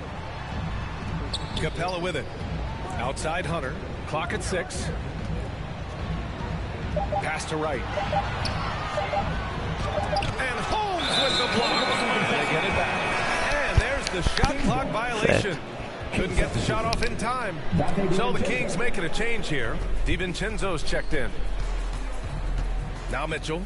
Speaker 2: Capella with it. Outside Hunter. Clock at 6. Pass to Wright. And Holmes with the block. They get it back. And there's the shot clock violation. Couldn't get the shot off in time. So the Kings making a change here. DiVincenzo's checked in. Now Mitchell.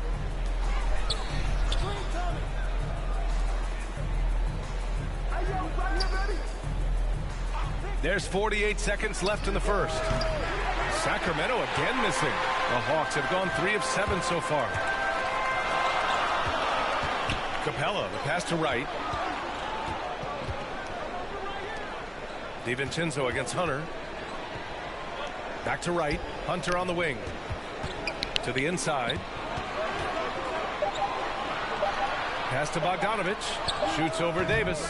Speaker 2: There's 48 seconds left in the first. Sacramento again missing. The Hawks have gone 3 of 7 so far. Capella, the pass to Wright. DiVincenzo against Hunter. Back to Wright. Hunter on the wing. To the inside. Pass to Bogdanovic. Shoots over Davis.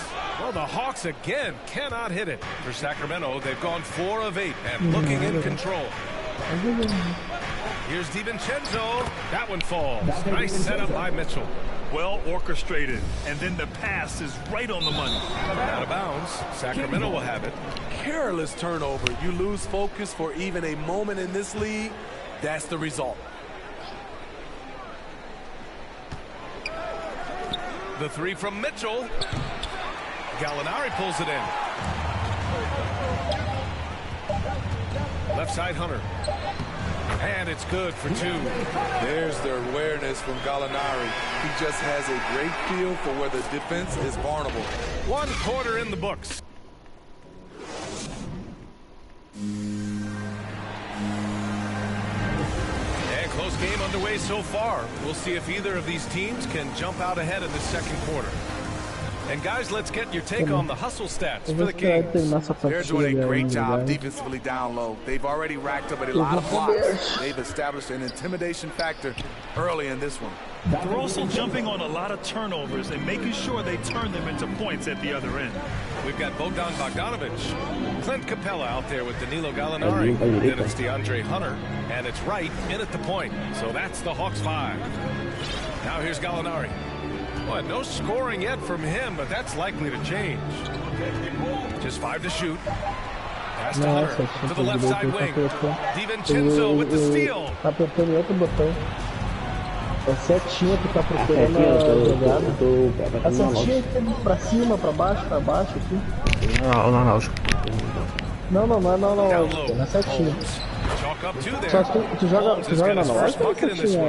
Speaker 2: Well, the Hawks again cannot hit it. For Sacramento, they've gone 4 of 8 and looking in control. Here's DiVincenzo. That one falls. Nice setup by Mitchell.
Speaker 3: well orchestrated, and then the pass is right on the money.
Speaker 2: Out of bounds. Sacramento will have it.
Speaker 5: Careless turnover. You lose focus for even a moment in this league. That's the result.
Speaker 2: The three from Mitchell. Gallinari pulls it in. Left side Hunter. And it's good for two.
Speaker 5: There's the awareness from Gallinari. He just has a great feel for where the defense is vulnerable.
Speaker 2: 1 quarter in the books. And close game underway so far. We'll see if either of these teams can jump out ahead in the second quarter. And guys, let's get your take on the hustle stats for the Kings.
Speaker 5: They're doing a great job defensively down low. They've already racked up a lot of blocks. They've established an intimidation factor early in this one.
Speaker 3: They're also jumping on a lot of turnovers and making sure they turn them into points at the other end.
Speaker 2: We've got Bogdan Bogdanovic, Clint Capella out there with Danilo Gallinari. Then it's DeAndre Hunter, and it's Wright in at the point. So that's the Hawks 5. Now here's Gallinari. Well, no scoring yet from him, but that's likely to change. Just 5 to shoot. Pass to Hunter to the left side wing. DiVincenzo with the steal.
Speaker 4: Tá apertando outro botão. É setinha que tá procurando a jogada. A setinha que pra cima, pra baixo aqui. Não, não é analógico, é setinha. Só que tu joga na analógica ou setinha?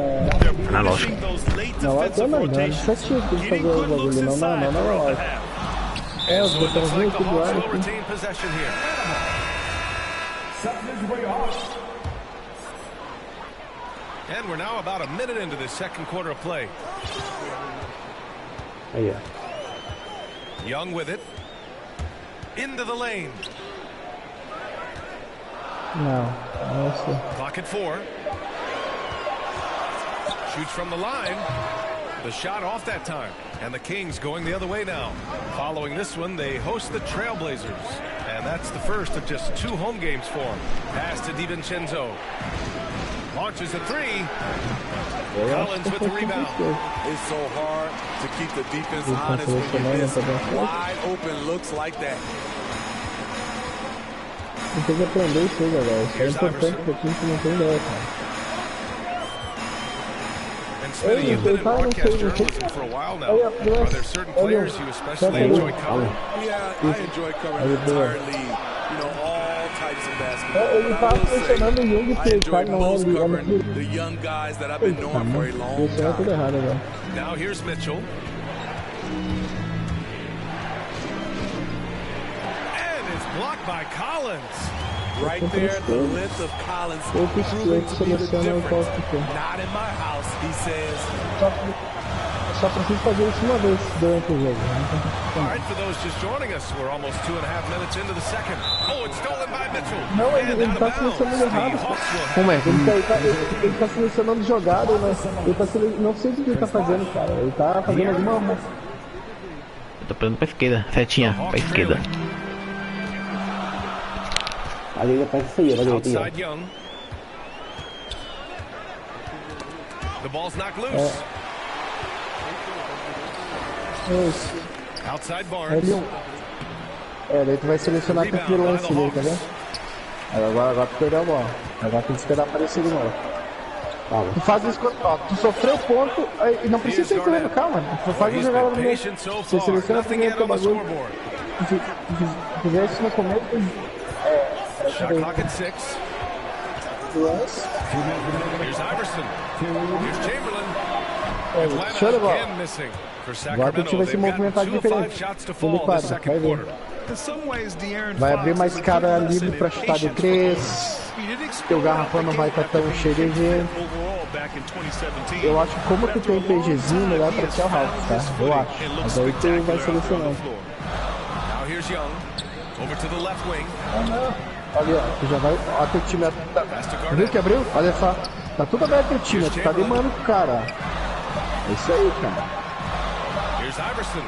Speaker 6: Analógico.
Speaker 4: Analógico não, é setinha que tem que fazer o bagulho, não na analógico. É, os botãozinhos aqui do lado aqui.
Speaker 2: And we're now about a minute into the second quarter of play.
Speaker 6: Yeah.
Speaker 2: Young with it. Into the lane.
Speaker 4: No.
Speaker 2: Clock at 4. Shoots from the line. The shot off that time. And the Kings going the other way now. Following this one, they host the Trailblazers. And that's the first of just 2 home games for them. Pass to DiVincenzo. Launches a 3. Collins with the rebound.
Speaker 5: It's so hard to keep the defense honest when you miss wide open looks like that.
Speaker 4: Tem que aprender isso aí, galera. Isso é importante pra time que não tem ideia, cara.
Speaker 2: And Smitty, you've been in broadcast journalism for a while now. Are there certain players you especially enjoy covering?
Speaker 5: Yeah, I enjoy covering the entire league. You know, all types of basketball.
Speaker 4: Ele tá funcionando o Young
Speaker 5: I enjoy
Speaker 4: não é
Speaker 5: most
Speaker 4: ali.
Speaker 5: covering the young guys that I've been knowing for a long
Speaker 4: Isso é tudo
Speaker 5: time.
Speaker 4: errado, velho.
Speaker 2: Now here's Mitchell. And it's blocked by Collins.
Speaker 5: Right there, the length of Collins proving to be the difference. Not in my house, he says.
Speaker 4: Só preciso fazer isso uma vez durante o jogo.
Speaker 2: All right, for those just joining us, we're almost 2.5 minutes into the second. Oh, it's stolen by Mitchell.
Speaker 4: Não,
Speaker 2: And
Speaker 4: ele
Speaker 2: out
Speaker 4: tá
Speaker 2: of bounds.
Speaker 4: selecionando errado.
Speaker 2: The Hawks will have
Speaker 6: Como é?
Speaker 4: Ele tá selecionando jogada, não sei o que ele tá fazendo, cara. Ele tá fazendo alguma...
Speaker 6: Eu tô pegando pra esquerda, setinha, pra esquerda. Ali ele faz isso aí, vai direitinho.
Speaker 2: outside Young. The ball's knocked loose. Outside Barnes.
Speaker 4: Daí tu vai selecionar com aquele lance dele, tá vendo? Agora tu perdeu a bola. Agora tem que esperar aparecer de novo. Tu faz isso quando tu sofreu ponto, e não precisa ser correndo, calma. Tu faz a jogada no meio. Você seleciona primeiro teu bagulho. Tu fizer isso no começo.
Speaker 2: Shot clock at 6. Here's Iverson. Here's Chamberlain.
Speaker 4: Show de bola.
Speaker 2: Again missing for
Speaker 4: Agora a gente vai se movimentar diferente. Ele quadra, vai ver. Vai abrir mais cara livre pra chutar de 3. Teu garrafão não vai estar tão cheio de gente. Eu acho que como tu tem PGzinho, melhor pra ser o Hawks, tá? Eu acho. Mas aí tu vai selecionando.
Speaker 2: Now here's Young. Over to the left wing.
Speaker 4: Olha, tu já vai. Olha teu time. Viu que abriu? Olha só. Tá tudo aberto teu time. Tu tá demando pro cara. É isso aí, cara.
Speaker 2: Here's Iverson.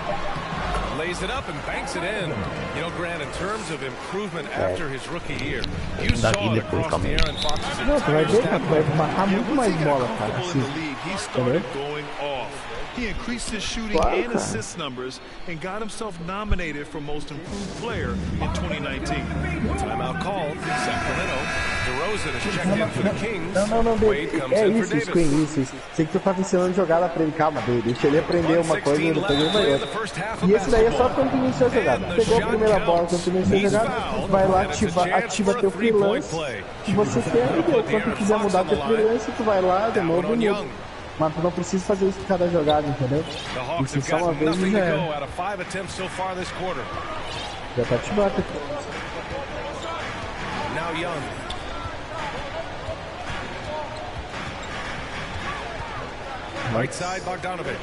Speaker 2: Lays it up and banks it in. You know, Grant, in terms of improvement after his rookie year, you saw it across the Aaron Fox's
Speaker 4: Não, tu vai
Speaker 2: entire
Speaker 4: ver, cara. Tu vai marcar muito mais bola, cara. Assim.
Speaker 3: He started going off. He increased his shooting and assist numbers and got himself nominated for Most Improved Player in 2019.
Speaker 2: Timeout called. Sacramento. DeRozan is checked in for the Kings.
Speaker 4: Não,
Speaker 2: Wade comes in for Davis.
Speaker 4: Screen, isso. Sei que tu tava ensinando jogada pra ele. Calma, deixa ele aprender uma coisa e depois ele vai outra. E esse daí é só quando tu iniciou a jogada. Pegou a primeira bola, quando tu iniciou a jogada, vai lá, ativa teu freelance que você quer e deu. Quando tu quiser mudar teu freelance, tu vai lá de novo e muda. Mas tu não precisa fazer isso por cada jogada, entendeu? Isso só uma vez e já é. Já tá ativado.
Speaker 2: Now Young. Right side, Bogdanovich.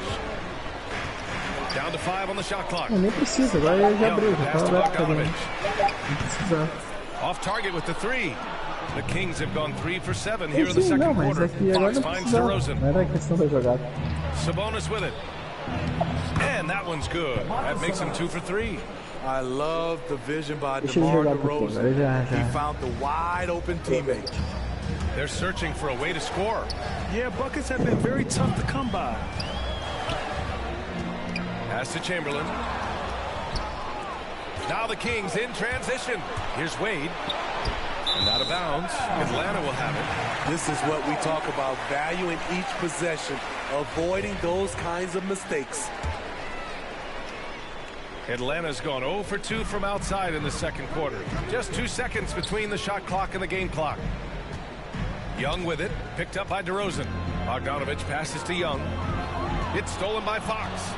Speaker 2: Down to 5 on the shot clock.
Speaker 4: Nem precisa, agora ele já abriu. Já tá aberto também. Não precisa.
Speaker 2: Off target with the 3. The Kings have gone 3 for 7 here in the second quarter. Fox finds DeRozan.
Speaker 4: Não era questão da jogada.
Speaker 2: Sabonis with it. And that one's good. That makes him 2 for 3.
Speaker 5: I love the vision by DeMar DeRozan. He found the wide open teammate.
Speaker 2: They're searching for a way to score.
Speaker 3: Yeah, buckets have been very tough to come by.
Speaker 2: Pass to Chamberlain. Now the Kings in transition. Here's Wade. And out of bounds. Atlanta will have it.
Speaker 5: This is what we talk about, valuing each possession, avoiding those kinds of mistakes.
Speaker 2: Atlanta's gone 0 for 2 from outside in the second quarter. Just 2 seconds between the shot clock and the game clock. Young with it, picked up by DeRozan. Bogdanovich passes to Young. It's stolen by Fox.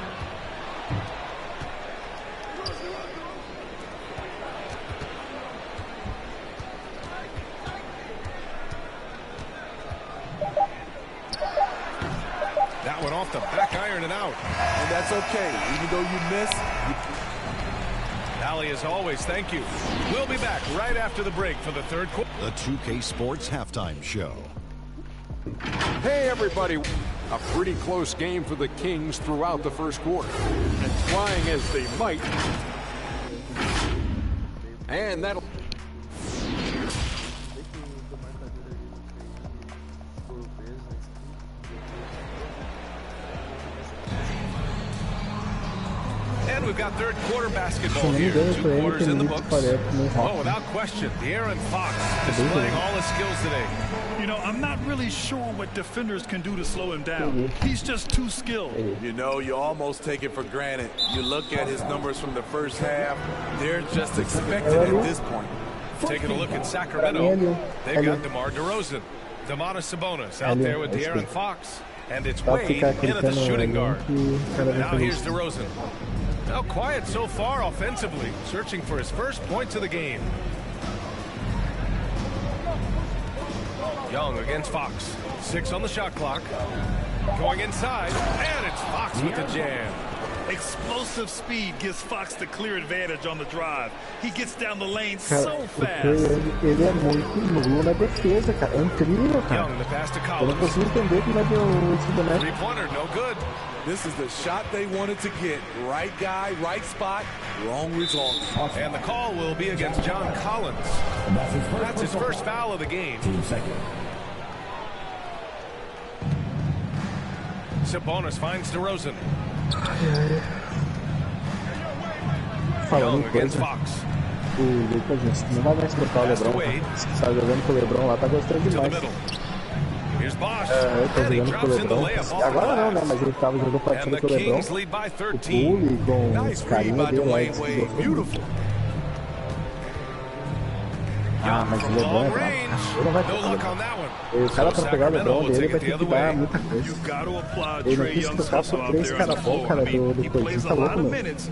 Speaker 2: That one off the back iron and out.
Speaker 5: And that's okay. Even though you miss,
Speaker 2: Allie, as always, thank you. We'll be back right after the break for the third quarter.
Speaker 9: The 2K Sports Halftime Show.
Speaker 10: Hey, everybody. A pretty close game for the Kings throughout the first quarter. And trying as they might. And that'll...
Speaker 2: And we've got third quarter basketball here. 2 quarters in the books. Oh, without question, De'Aaron Fox displaying all his skills today.
Speaker 3: You know, I'm not really sure what defenders can do to slow him down. He's just too skilled.
Speaker 5: You know, you almost take it for granted. You look at his numbers from the first half, they're just expected at this point.
Speaker 2: Taking a look at Sacramento, they've got DeMar DeRozan, Domantas Sabonis out there with De'Aaron Fox, and it's Wade in at the shooting guard. Now here's DeRozan. Now quiet so far offensively, searching for his first points of the game. Young against Fox. 6 on the shot clock. Going inside, and it's Fox with the jam.
Speaker 3: Explosive speed gives Fox the clear advantage on the drive. He gets down the lane so fast.
Speaker 4: Ele é muito nulo na defesa, cara. É incrível, cara.
Speaker 2: Young, the pass to
Speaker 4: Eu
Speaker 2: Collins.
Speaker 4: não consigo entender que vai ter um
Speaker 2: Three-pointer, no good.
Speaker 5: This is the shot they wanted to get. Right guy, right spot, wrong result.
Speaker 2: And the call will be against John Collins. That's his first foul of the game. Sabonis finds DeRozan. Young against Fox.
Speaker 4: O Lucas disse que não vai mais trocar o LeBron. Se tá jogando com o LeBron lá, tá gostando demais.
Speaker 2: Here's Bosh.
Speaker 4: Eu tô jogando com o LeBron. Agora não, né? Mas ele tava jogando partida com o LeBron. O Pule com os carinhas dele lá. Ah, mas o LeBron é bravo. Ele não vai trocar. O cara pra pegar o LeBron dele vai ter que dar muita coisa. Ele não quis trocar por 3 caras bons, cara, do Coisinho, tá louco, meu.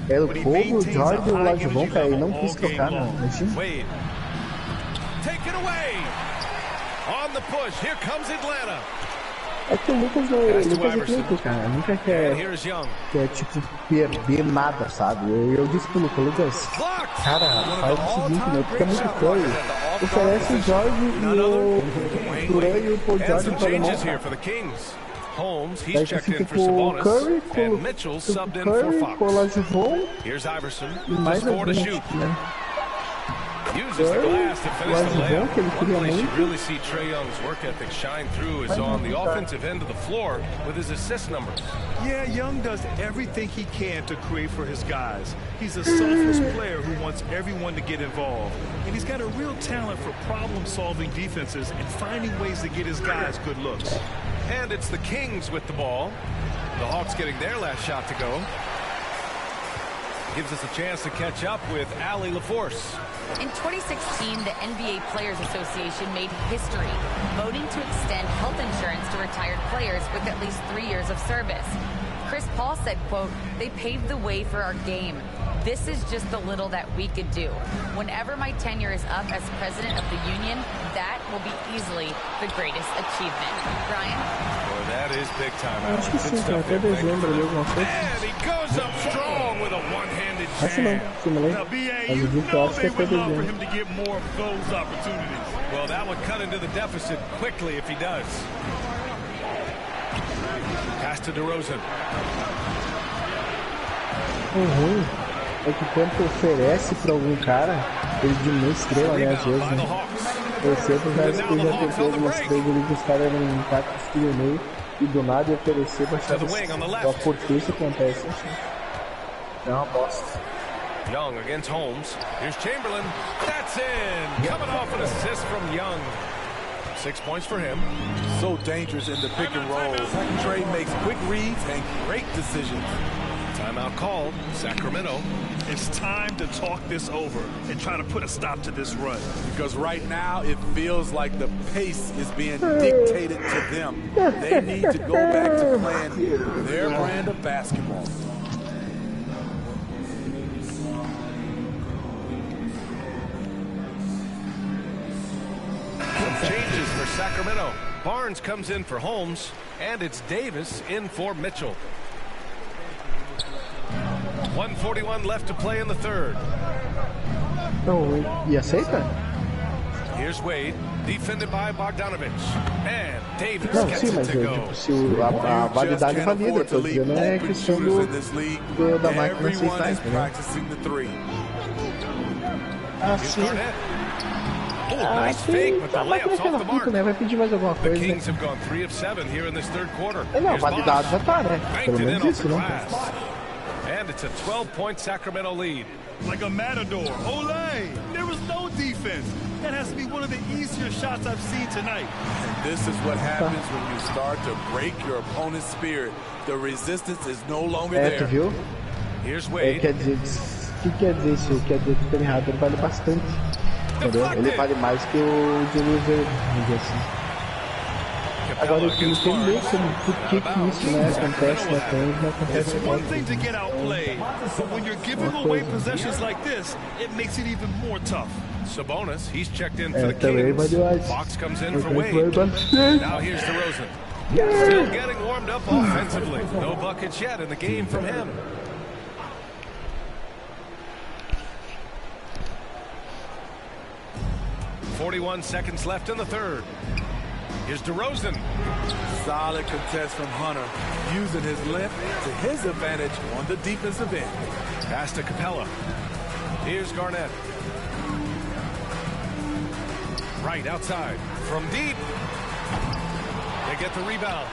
Speaker 4: É o Kobo, o George e o Lajivon, cara, ele não quis trocar no time.
Speaker 2: Take it away. On the push, here comes Atlanta.
Speaker 4: É que o Lucas é crítico, cara. Nunca quer tipo, perder nada, sabe? Eu disse pro Lucas, cara, faz o seguinte, meu, porque é muito feio. Oferece o Jorge e o Duran e o Paul George para o nosso. Daí você fica com o Curry, com o Lajivon e mais alguém, né?
Speaker 2: Uses the glass to finish the layup. One place you really see Trae Young's work ethic shine through is on the offensive end of the floor with his assist numbers.
Speaker 3: Yeah, Young does everything he can to create for his guys. He's a selfless player who wants everyone to get involved. And he's got a real talent for problem-solving defenses and finding ways to get his guys good looks.
Speaker 2: And it's the Kings with the ball. The Hawks getting their last shot to go. Gives us a chance to catch up with Allie LaForce.
Speaker 7: In 2016, the NBA Players Association made history, voting to extend health insurance to retired players with at least 3 years of service. Chris Paul said, quote, "They paved the way for our game. This is just the little that we could do. Whenever my tenure is up as president of the union, that will be easily the greatest achievement." Brian?
Speaker 2: Boy, that is big time.
Speaker 4: Acho que sim, cara. Até dezembro ali, alguma coisa.
Speaker 2: And he goes up strong with a one-handed
Speaker 4: Acho não,
Speaker 2: jam.
Speaker 4: simulei.
Speaker 3: Now, BA,
Speaker 4: Mas
Speaker 3: you
Speaker 4: o Vitor
Speaker 3: know
Speaker 4: acho que
Speaker 3: they
Speaker 4: é até
Speaker 3: would love for
Speaker 4: dezembro.
Speaker 3: him to get more of those opportunities.
Speaker 2: Well, that would cut into the deficit quickly if he does. Pass to DeRozan.
Speaker 4: O ruim é que quando tu oferece pra algum cara, ele diminui estrela, né, às vezes, né? Eu sempre já tentei algumas vezes ali que os caras eram um cara que estilo meio e do nada ia oferecer pra achar só por que isso acontece. É uma bosta.
Speaker 2: Young against Holmes. Here's Chamberlain. That's in. Coming off an assist from Young. 6 points for him.
Speaker 5: So dangerous in the pick and roll. Trae makes quick reads and great decisions.
Speaker 2: Timeout called. Sacramento.
Speaker 3: It's time to talk this over and try to put a stop to this run.
Speaker 5: Because right now it feels like the pace is being dictated to them. They need to go back to playing their brand of basketball.
Speaker 2: Changes for Sacramento. Barnes comes in for Holmes, and it's Davis in for Mitchell. 1:41 left to play in the third.
Speaker 4: Não, e aceita?
Speaker 2: Here's Wade, defended by Bogdanovich. And Davis
Speaker 4: Não,
Speaker 2: gets
Speaker 4: sim,
Speaker 2: it
Speaker 4: mas
Speaker 2: to
Speaker 4: eu,
Speaker 2: go.
Speaker 4: tipo, se a validade valida, tô dizendo é questão da máquina aceitar, entendeu? Ah, sim.
Speaker 2: Oh, nice fake, but the layup's off the mark.
Speaker 4: Né? Vai pedir mais alguma
Speaker 2: The
Speaker 4: coisa,
Speaker 2: Kings
Speaker 4: né?
Speaker 2: have gone 3 of 7 here in this third quarter.
Speaker 4: Não, validado já tá, né? Pelo
Speaker 2: Banked it in
Speaker 4: menos
Speaker 2: off
Speaker 4: isso,
Speaker 2: the
Speaker 4: né?
Speaker 2: glass. And it's a 12-point Sacramento lead.
Speaker 3: Like a matador. Olé! There was no defense. That has to be one of the easier shots I've seen tonight.
Speaker 5: And this is what happens when you start to break your opponent's spirit. The resistance is no longer
Speaker 4: É, tu
Speaker 5: there.
Speaker 4: viu?
Speaker 2: Here's
Speaker 4: É,
Speaker 2: Wade.
Speaker 4: quer dizer, o que quer dizer isso? Quer dizer que o Penny Hardaway vale bastante. Entendeu? Ele vale mais que o Julius Randle, vamos dizer assim. Agora eu queria entender por que isso, né, acontece na frente, não acontece
Speaker 3: It's
Speaker 4: na
Speaker 3: one thing to get outplayed, but when you're giving away possessions like this, it makes it even more tough.
Speaker 2: Sabonis, he's checked in for the
Speaker 4: também vai de
Speaker 2: Kings.
Speaker 4: White.
Speaker 2: Fox comes in
Speaker 4: Eu
Speaker 2: for
Speaker 4: tenho que
Speaker 2: Wade.
Speaker 4: ver bastante.
Speaker 2: Now here's DeRozan. Still getting warmed up offensively. No buckets yet in the game from him. .41 seconds left in the third. Here's DeRozan.
Speaker 5: Solid contest from Hunter, using his length to his advantage on the defensive end.
Speaker 2: Pass to Capella. Here's Garnett. Right outside. From deep. They get the rebound.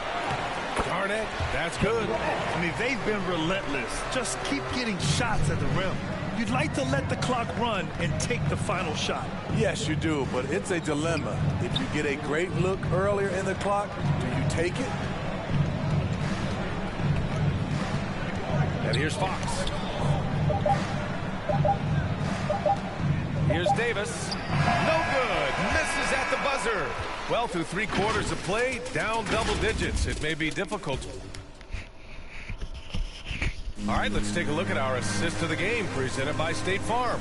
Speaker 2: Garnett, that's good.
Speaker 3: I mean, they've been relentless. Just keep getting shots at the rim. You'd like to let the clock run and take the final shot.
Speaker 5: Yes, you do, but it's a dilemma. If you get a great look earlier in the clock, do you take it?
Speaker 2: And here's Fox. Here's Davis. No good. Misses at the buzzer. Well, through 3 quarters of play, down double digits. It may be difficult. All right, let's take a look at our assist of the game presented by State Farm.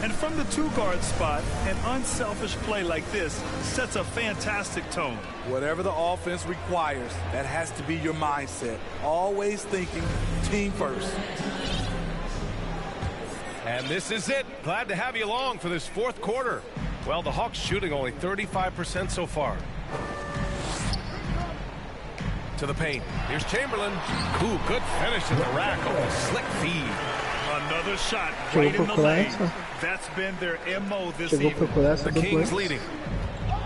Speaker 3: And from the 2-guard spot, an unselfish play like this sets a fantastic tone.
Speaker 5: Whatever the offense requires, that has to be your mindset. Always thinking team first.
Speaker 2: And this is it. Glad to have you along for this fourth quarter. Well, the Hawks shooting only 35% so far. To the paint. Here's Chamberlain. Ooh, good finish at the rack on a slick feed.
Speaker 3: Another shot right in the lane. That's been their MO this evening.
Speaker 2: The Kings leading.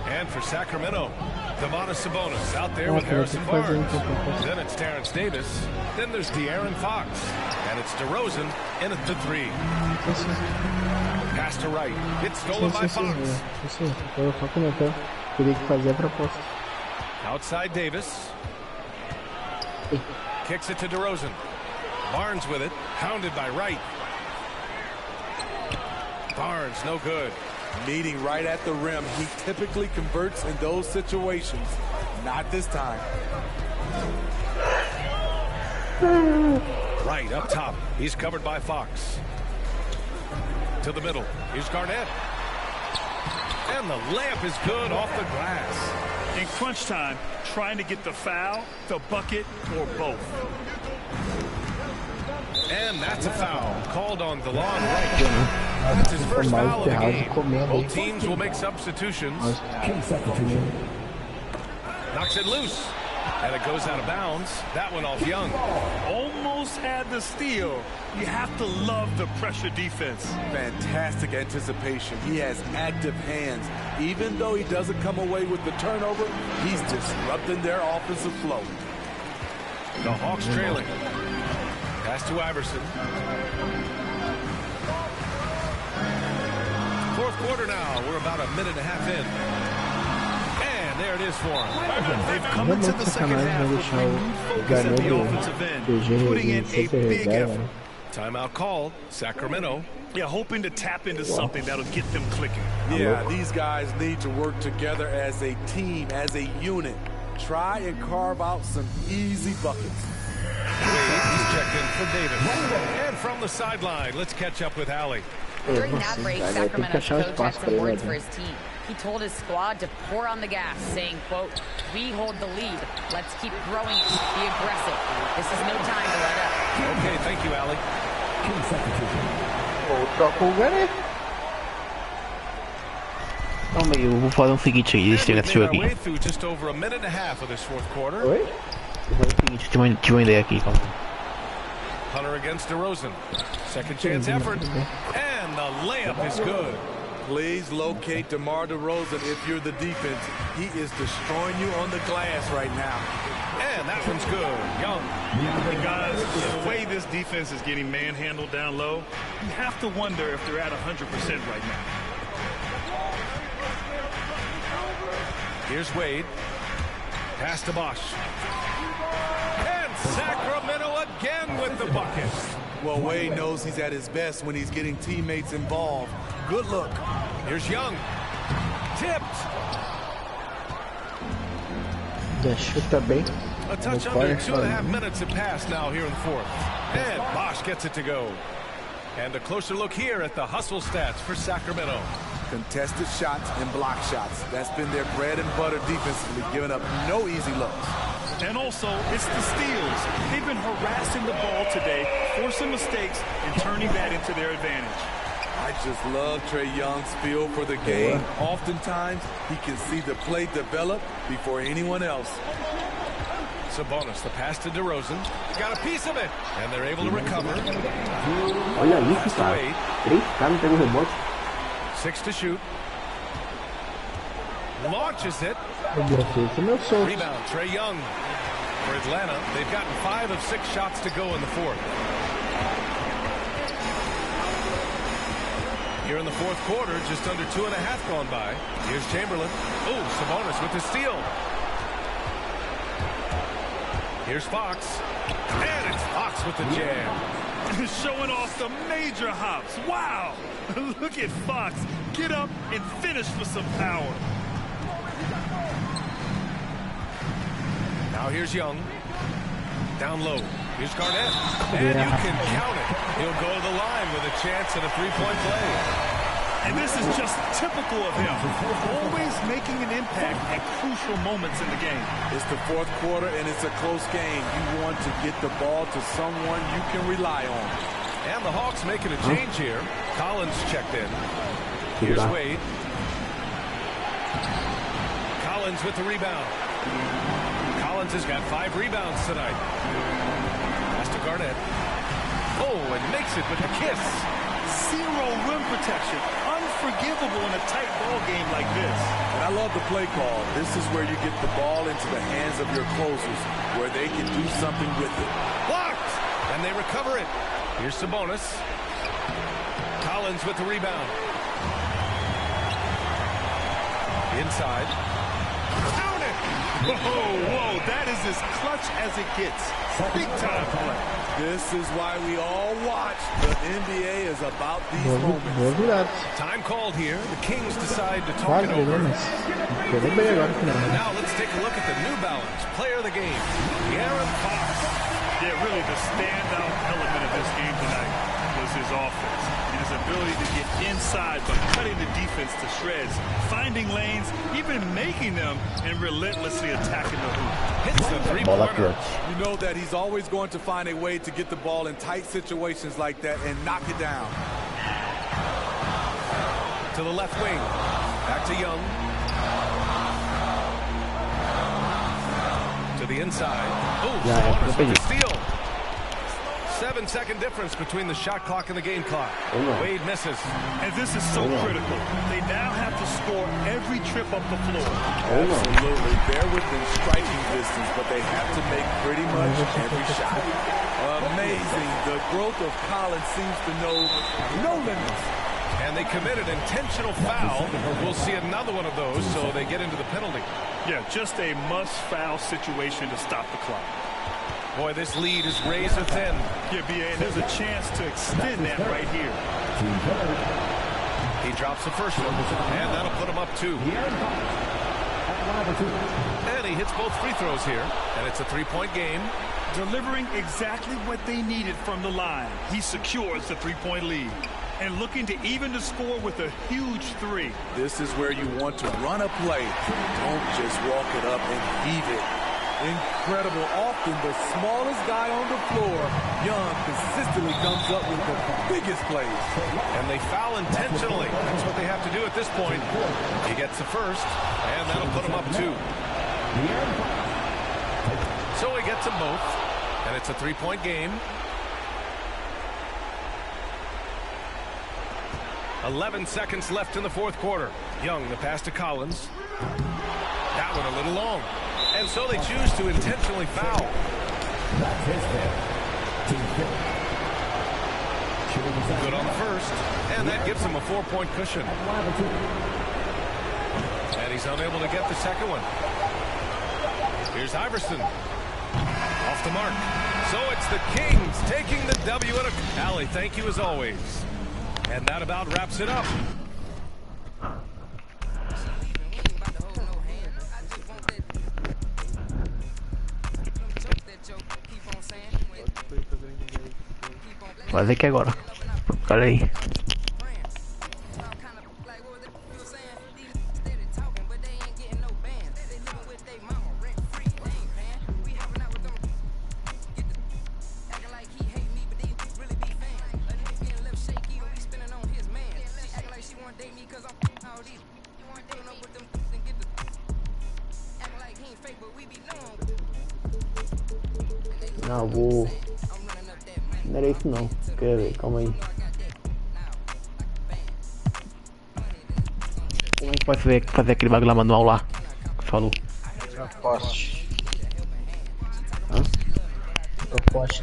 Speaker 2: And for Sacramento, Domantas Sabonis out there with Harrison Barnes. Then it's Terrence Davis. Then there's De'Aaron Fox. And it's DeRozan in at the 3. Pass to right. It's stolen by Fox. Outside Davis. Kicks it to DeRozan. Barnes with it. Hounded by Wright. Barnes, no good.
Speaker 5: Meeting right at the rim. He typically converts in those situations. Not this time.
Speaker 2: Right up top. He's covered by Fox. To the middle. Here's Garnett. And the layup is good off the glass.
Speaker 3: In crunch time, trying to get the foul, the bucket, or both.
Speaker 2: And that's a foul called on DeLon Wright. That's his first foul of the game. Both teams will make substitutions. Knocks it loose. And it goes out of bounds. That one off Young.
Speaker 3: Almost had the steal. You have to love the pressure defense.
Speaker 5: Fantastic anticipation. He has active hands. Even though he doesn't come away with the turnover, he's disrupting their offensive flow.
Speaker 2: The Hawks trailing. Pass to Iverson. Fourth quarter now. We're about a minute and a half in. And there it is for him.
Speaker 3: They've come into the second half with renewed focus at the offensive end, putting in a big effort.
Speaker 2: Timeout called. Sacramento.
Speaker 3: Yeah, hoping to tap into something that'll get them clicking.
Speaker 5: Yeah, these guys need to work together as a team, as a unit. Try and carve out some easy buckets.
Speaker 2: Wade, he's checked in for Davis. And from the sideline, let's catch up with Allie.
Speaker 7: During that break, Sacramento's coach had some words for his team. He told his squad to pour on the gas, saying, quote, "We hold the lead. Let's keep growing it. Be aggressive. This is no time to let up."
Speaker 2: Okay, thank you, Allie.
Speaker 6: Calma aí, eu vou fazer seguinte aí, esse negócio aqui.
Speaker 2: Way through just over a minute and a half of this fourth quarter.
Speaker 6: Oi? Eu vou fazer o seguinte, tive uma ideia aqui, calma.
Speaker 2: Hunter against DeRozan. Second chance effort. And the layup is good.
Speaker 5: Please locate DeMar DeRozan if you're the defense. He is destroying you on the glass right now.
Speaker 2: And that one's good. Young.
Speaker 3: And guys, the way this defense is getting manhandled down low, you have to wonder if they're at 100% right now.
Speaker 2: Here's Wade. Pass to Bosch. And Sacramento again with the bucket.
Speaker 5: Well, Wade knows he's at his best when he's getting teammates involved. Good look.
Speaker 2: Here's Young. Tipped.
Speaker 4: Chuta bem.
Speaker 2: A touch under 2.5 minutes have passed now here in the fourth. And Bosch gets it to go. And a closer look here at the hustle stats for Sacramento.
Speaker 5: Contested shots and block shots. That's been their bread and butter defensively, giving up no easy looks.
Speaker 3: And also, it's the steals. They've been harassing the ball today, forcing mistakes, and turning that into their advantage.
Speaker 5: I just love Trae Young's feel for the game. Oftentimes, he can see the play develop before anyone else.
Speaker 2: Sabonis, the pass to DeRozan. Got a piece of it. And they're able to recover.
Speaker 11: Olha isso, cara. 3 caras pegam rebote.
Speaker 2: 6 to shoot. Launches it. Rebound, Trae Young. For Atlanta, they've gotten 5 of 6 shots to go in the fourth. Here in the fourth quarter, just under 2.5 gone by. Here's Chamberlain. Oh, Sabonis with the steal. Here's Fox. And it's Fox with the jam.
Speaker 3: Showing off the major hops. Wow. Look at Fox. Get up and finish with some power.
Speaker 2: Now here's Young. Down low. Here's Garnett. And you can count it. He'll go to the line with a chance at a three-point play.
Speaker 3: And this is just typical of him. Always making an impact at crucial moments in the game.
Speaker 5: It's the fourth quarter and it's a close game. You want to get the ball to someone you can rely on.
Speaker 2: And the Hawks making a change here. Collins checked in. Here's Wade. Collins with the rebound. Collins has got 5 rebounds tonight. Pass to Garnett. Oh, and makes it with the kiss.
Speaker 3: Zero rim protection. Unforgivable in a tight ball game like this.
Speaker 5: And I love the play call. This is where you get the ball into the hands of your closers, where they can do something with it.
Speaker 2: Blocked! And they recover it. Here's Sabonis. Collins with the rebound. Inside. Down it!
Speaker 3: Whoa, that is as clutch as it gets. Big time play.
Speaker 5: This is why we all watch. The NBA is about these moments.
Speaker 2: Time called here. The Kings decide to talk it over. And now let's take a look at the New Balance player of the game, De'Aaron Fox.
Speaker 3: Yeah, really the standout element of this game tonight was his offense. And his ability to get inside by cutting the defense to shreds, finding lanes, even making them, and relentlessly attacking the hoop.
Speaker 2: Hits the three-pointer.
Speaker 5: You know that he's always going to find a way to get the ball in tight situations like that and knock it down.
Speaker 2: To the left wing. Back to Young. To the inside. Oh, Sabonis with the steal. 7-second difference between the shot clock and the game clock. Wade misses.
Speaker 3: And this is so critical. They now have to score every trip up the floor.
Speaker 5: Absolutely. They're within striking distance, but they have to make pretty much every shot. Amazing. The growth of Collins seems to know no limits.
Speaker 2: And they committed intentional foul. We'll see another one of those, so they get into the penalty.
Speaker 3: Yeah, just a must-foul situation to stop the clock.
Speaker 2: Boy, this lead is razor thin.
Speaker 3: Yeah, B.A., there's a chance to extend that right here.
Speaker 2: He drops the first one, and that'll put him up 2. And he hits both free throws here, and it's a 3-point game.
Speaker 3: Delivering exactly what they needed from the line. He secures the 3-point lead. And looking to even the score with a huge 3.
Speaker 5: This is where you want to run a play. Don't just walk it up and heave it. Incredible. Often the smallest guy on the floor, Young consistently comes up with the biggest plays.
Speaker 2: And they foul intentionally. That's what they have to do at this point. He gets the first, and that'll put him up 2. So he gets them both, and it's a 3-point game. 11 seconds left in the fourth quarter. Young, the pass to Collins. That one a little long. And so they choose to intentionally foul. Good on the first. And that gives him a 4-point cushion. And he's unable to get the second one. Here's Iverson. Off the mark. So it's the Kings taking the W. Allie, thank you as always. And that about wraps it up.
Speaker 6: Fazer que agora. Olha aí. Não, vou... Não era isso não. Quer ver, calma aí. Como é que pode fazer aquele bagulho lá manual lá? Que falou.
Speaker 4: Poste.
Speaker 6: Hã?
Speaker 4: Eu poste.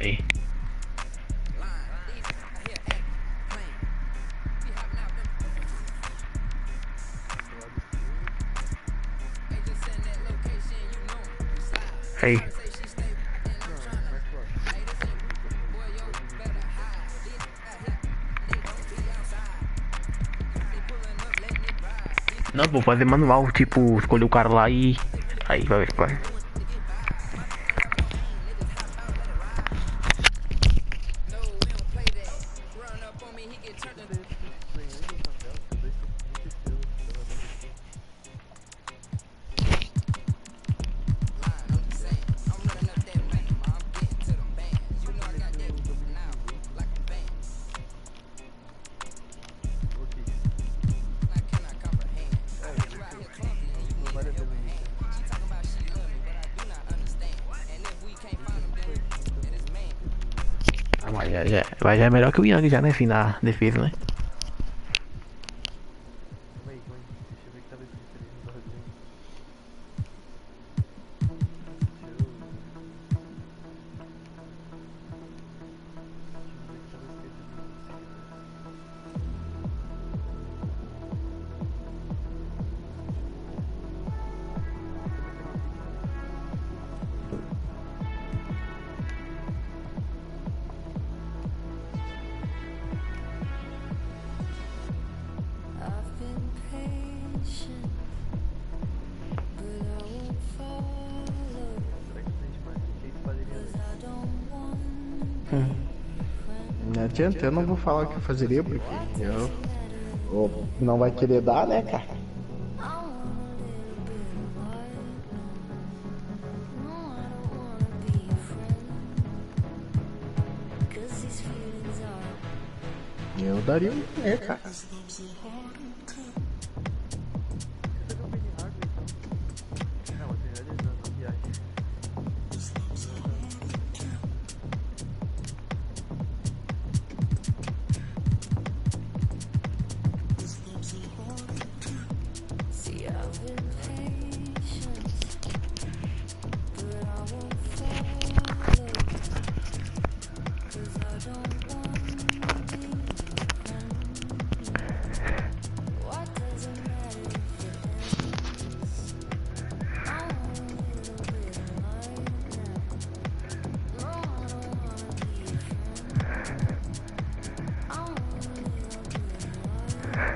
Speaker 6: Aí. Aí. Não, vou fazer manual, tipo, escolher o cara lá e... Aí vai ver, vai. já é melhor que o Young já, né? Assim, na defesa, né?
Speaker 4: Não adianta, eu não vou falar o que eu fazeria, porque não vai querer dar, né, cara? Eu daria um cara.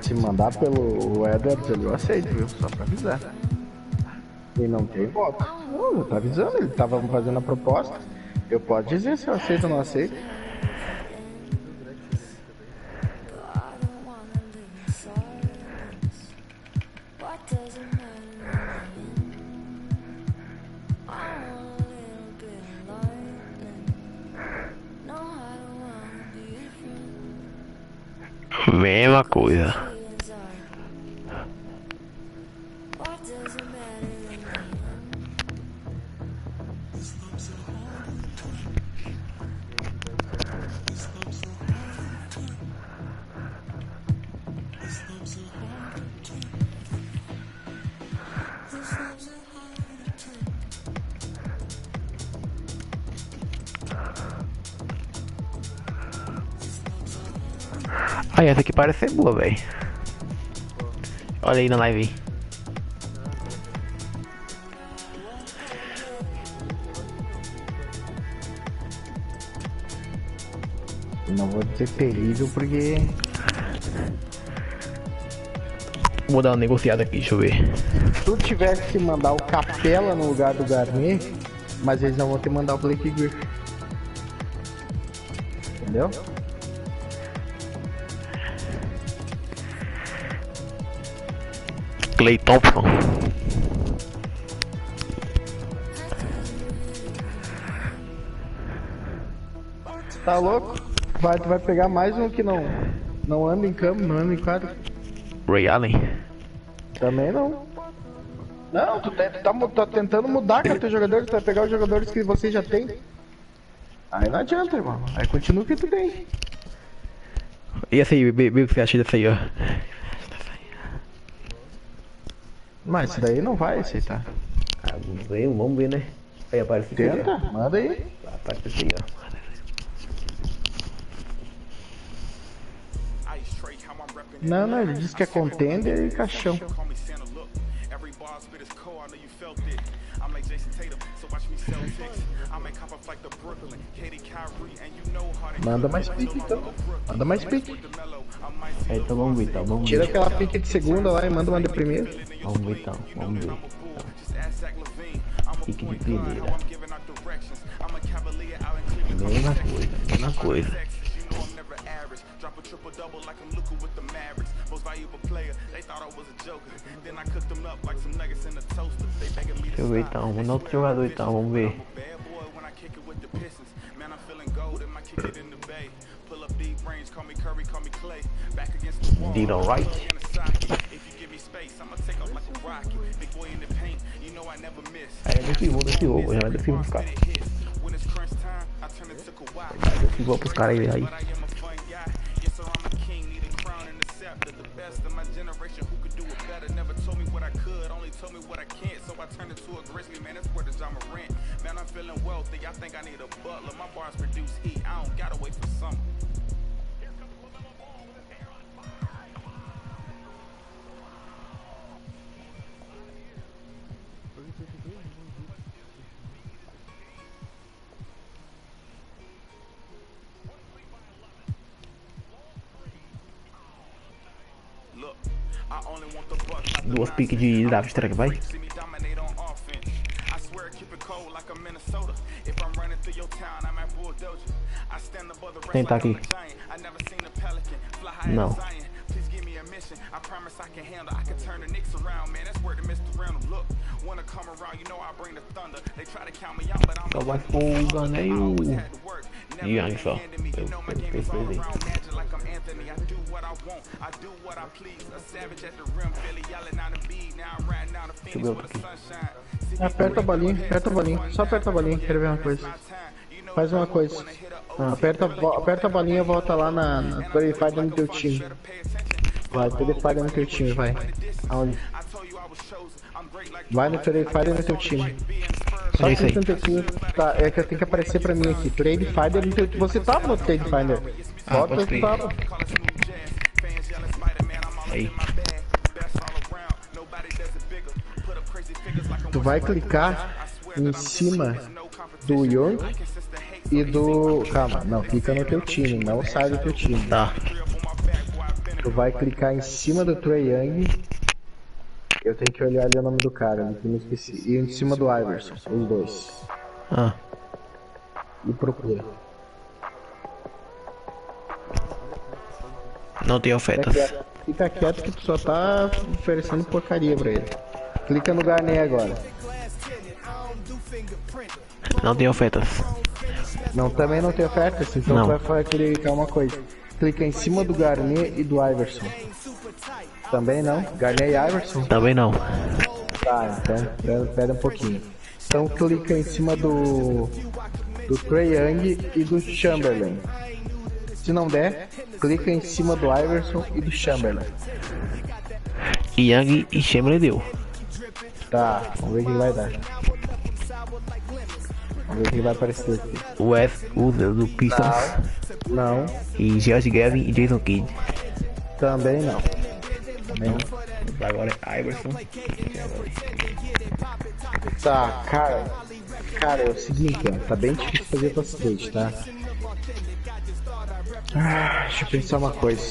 Speaker 4: Se mandar pelo Edwards ali, eu aceito, viu? Só pra avisar. E não tem voto. Não, tá avisando, ele tava fazendo a proposta. Eu posso dizer se eu aceito ou não aceito.
Speaker 6: Mesma coisa. Ai, essa aqui parece ser boa, velho. Olha aí na live.
Speaker 4: Não vou dizer terrível porque...
Speaker 6: Vou dar uma negociada aqui, deixa eu ver.
Speaker 4: Se tu tivesse que mandar o Capela no lugar do Garnet, mas eles não vão ter que mandar o Blake Griffin. Entendeu?
Speaker 6: Klay Thompson.
Speaker 4: Tá louco? Tu vai pegar mais um que não anda em campo, não anda em quadro.
Speaker 6: Ray Allen.
Speaker 4: Também não. Não, tu tá tentando mudar com o teu jogador, tu vai pegar os jogadores que você já tem. Aí não adianta, irmão. Aí continua o que tu tem.
Speaker 6: E essa aí, vê o que você acha dessa aí, ó.
Speaker 4: Mas isso daí não vai aceitar.
Speaker 6: Ah, vamos ver, né? Aí aparece aqui.
Speaker 4: Tenta, manda aí.
Speaker 6: Aparece aqui, ó.
Speaker 4: Não, ele disse que é contender e caixão. Manda mais pique então. Manda mais pique.
Speaker 6: Então vamos ver, então.
Speaker 4: Tira aquela pique de segunda lá e manda uma de primeira.
Speaker 6: Vamos ver então, vamos ver. Pique de primeira. Mesma coisa. Deixa eu ver então, vamos dar outro jogador então, vamos ver. Dylan Wright. Aí é definiu, já vai definir os caras. Vou pros caras aí. Duas piques de draft, será que vai? Tentar aqui. Não. Só vai folga, né? E o Young só. Deixa eu ver outro aqui.
Speaker 4: Aperta a bolinha, só aperta a bolinha, quero ver uma coisa. Faz uma coisa. Aperta a bolinha e volta lá na Verified no teu time. Vai, Verified no teu time, vai. Aonde? Vai no Verified no teu time. Só clica no teu time. Tá, é que tem que aparecer pra mim aqui. Trade Finder no teu time. Você tava no Trade Finder. Bota que tava.
Speaker 6: Aí.
Speaker 4: Tu vai clicar em cima do Young e do... Calma, não, clica no teu time, não sai do teu time.
Speaker 6: Tá.
Speaker 4: Tu vai clicar em cima do Trae Young. Eu tenho que olhar ali o nome do cara, que eu me esqueci. E em cima do Iverson, os dois. E procura.
Speaker 6: Não tem ofertas.
Speaker 4: Fica quieto que tu só tá oferecendo porcaria pra ele. Clica no Garnet agora.
Speaker 6: Não tem ofertas.
Speaker 4: Não, também não tem ofertas, então
Speaker 6: não.
Speaker 4: Tu vai clicar uma coisa. Clica em cima do Garnet e do Iverson. Também não? Garnet e Iverson?
Speaker 6: Também não.
Speaker 4: Tá, então pera um pouquinho. Então clica em cima do Trae Young e do Chamberlain. Se não der, clica em cima do Iverson e do Chamberlain.
Speaker 6: Young e Chamberlain deu.
Speaker 4: Tá, vamos ver o que vai dar. Vamos ver o que vai aparecer aqui.
Speaker 6: O Wes do Pistons.
Speaker 4: Não.
Speaker 6: E George Gavin e Jason Kidd.
Speaker 4: Também não. Também não.
Speaker 6: Agora é Iverson.
Speaker 4: Tá, cara. Cara, é o seguinte, ó. Tá bem difícil fazer tua trade, tá? Deixa eu pensar uma coisa.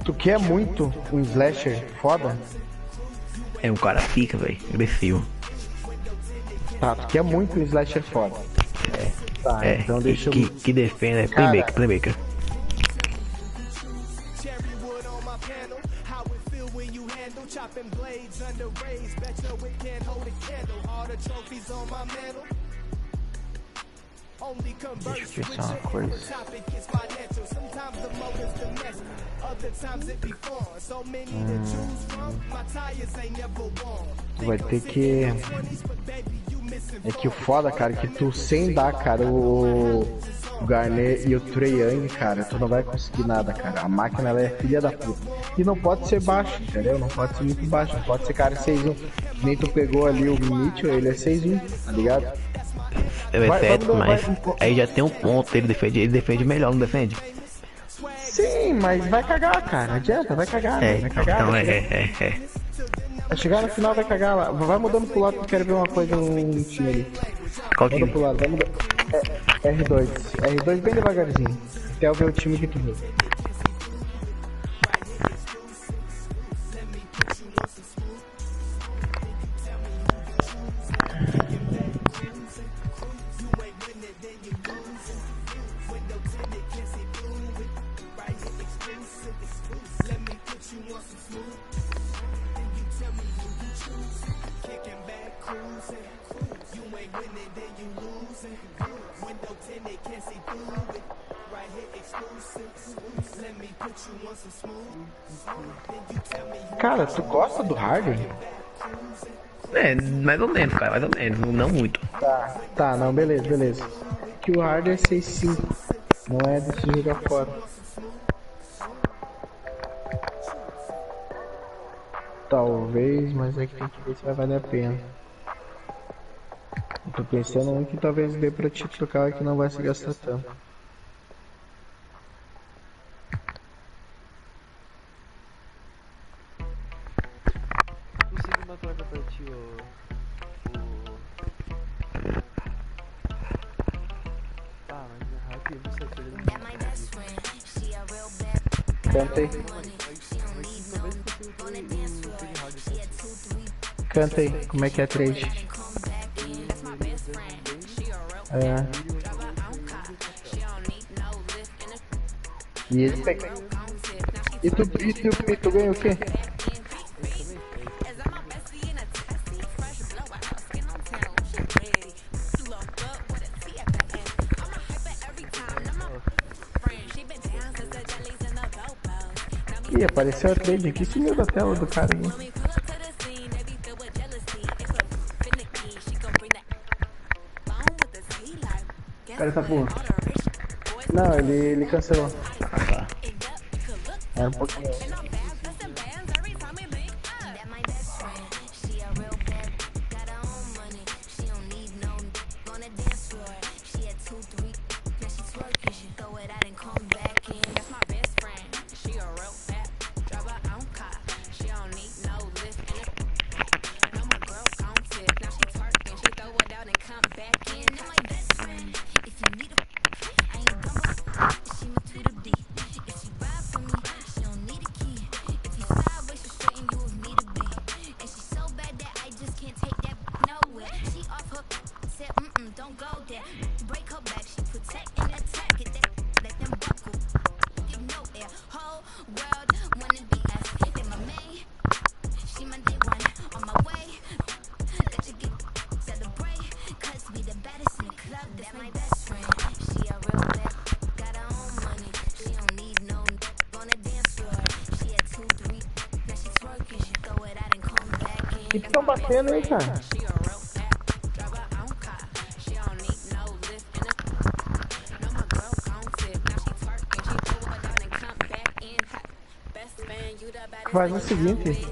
Speaker 4: Tu quer muito um slasher foda?
Speaker 6: É um cara pica, velho. Agressivo.
Speaker 4: Tá, tu quer muito um slasher foda. Tá, então deixa eu...
Speaker 6: Que defenda, é playmaker.
Speaker 4: Deixa eu pensar uma coisa. Vai ter que... É que o foda, cara, que tu sem dar, cara, o Garnet e o Trae Young, cara, tu não vai conseguir nada, cara. A máquina, ela é filha da puta. E não pode ser baixo, entendeu? Não pode ser muito baixo, não pode ser cara 6-1. Nem tu pegou ali o Mitchell, ele é 6-1, tá ligado?
Speaker 6: É certo, mas aí já tem um ponto, ele defende melhor, não defende?
Speaker 4: Sim, mas vai cagar, cara, não adianta, vai cagar, vai cagar.
Speaker 6: Então
Speaker 4: Vai chegar no final, vai cagar lá. Vai mudando pro lado que eu quero ver uma coisa no time ali.
Speaker 6: Qual time?
Speaker 4: Muda pro lado, vai mudar. R2. R2 bem devagarzinho. Até eu ver o time que tu vê. Cara, tu gosta do Harden?
Speaker 6: É, mais ou menos, cara, mais ou menos, não muito.
Speaker 4: Tá, não, beleza. Que o Harden é 6'5", não é de se jogar fora. Talvez, mas é que tem que ver se vai valer a pena. Eu tô pensando um que talvez dê pra te trocar que não vai se gastar tanto.
Speaker 8: Consegui uma troca pra ti, Ah, mas é rápido, você perdeu.
Speaker 4: Canta aí, como é que é trade? E ele pega. E tu ganha o quê? Ih, apareceu a trade aqui, sumiu da tela do cara aí.
Speaker 6: Cara, essa porra.
Speaker 4: Não, ele cancelou. Era um pouquinho. O que estão batendo aí, cara? Faz o seguinte,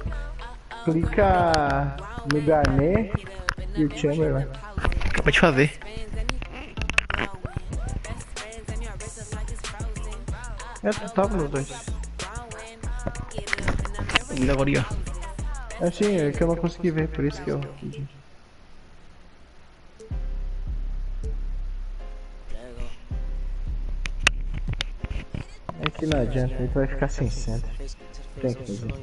Speaker 4: clica no Garnet e o Chamberlain.
Speaker 6: Acabei de fazer.
Speaker 4: Tu tava nos dois.
Speaker 6: E agora, ó.
Speaker 4: Assim, é que eu não consegui ver, por isso que eu pedi. É que não adianta, aí tu vai ficar sem centro. Tem que fazer.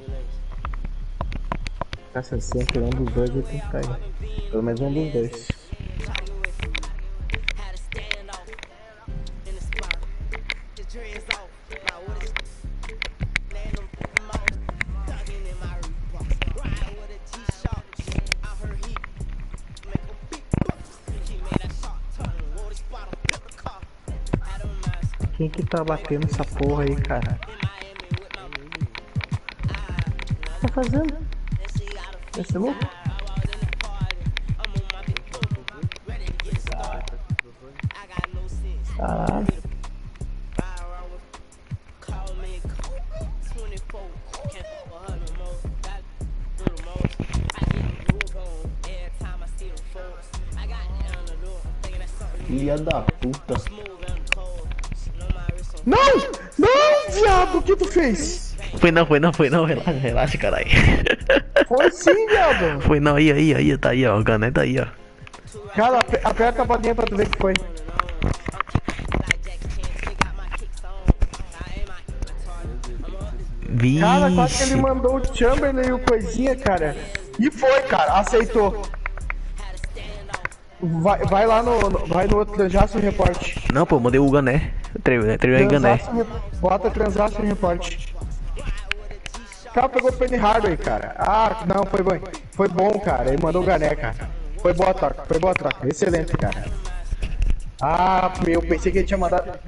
Speaker 4: Ficar sem centro, um dos dois eu tenho que cair. Pelo menos um dos dois. Quem que tá batendo essa porra aí, cara? O que tá fazendo? Vai ser louco? Caralho.
Speaker 6: Filha da puta.
Speaker 4: Não! Não, viado! O que tu fez?
Speaker 6: Foi não, relaxa, caralho.
Speaker 4: Foi sim, viado!
Speaker 6: Foi não, aí, tá aí, ó, o Gané tá aí, ó.
Speaker 4: Cara, aperta a bolinha pra tu ver que foi.
Speaker 6: Vixe.
Speaker 4: Cara, quase que ele mandou o Chamberlain e o coisinha, cara. E foi, cara, aceitou. Vai lá vai no outro Transaço e reporte.
Speaker 6: Não, pô, mandei o Gané. Treinei Gané.
Speaker 4: Bota Transaço e reporte. O cara pegou o Penny Hardaway, cara. Ah, não, foi bom. Foi bom, cara. Ele mandou o Gané, cara. Foi boa troca, Excelente, cara. Ah, meu, pensei que ele tinha mandado.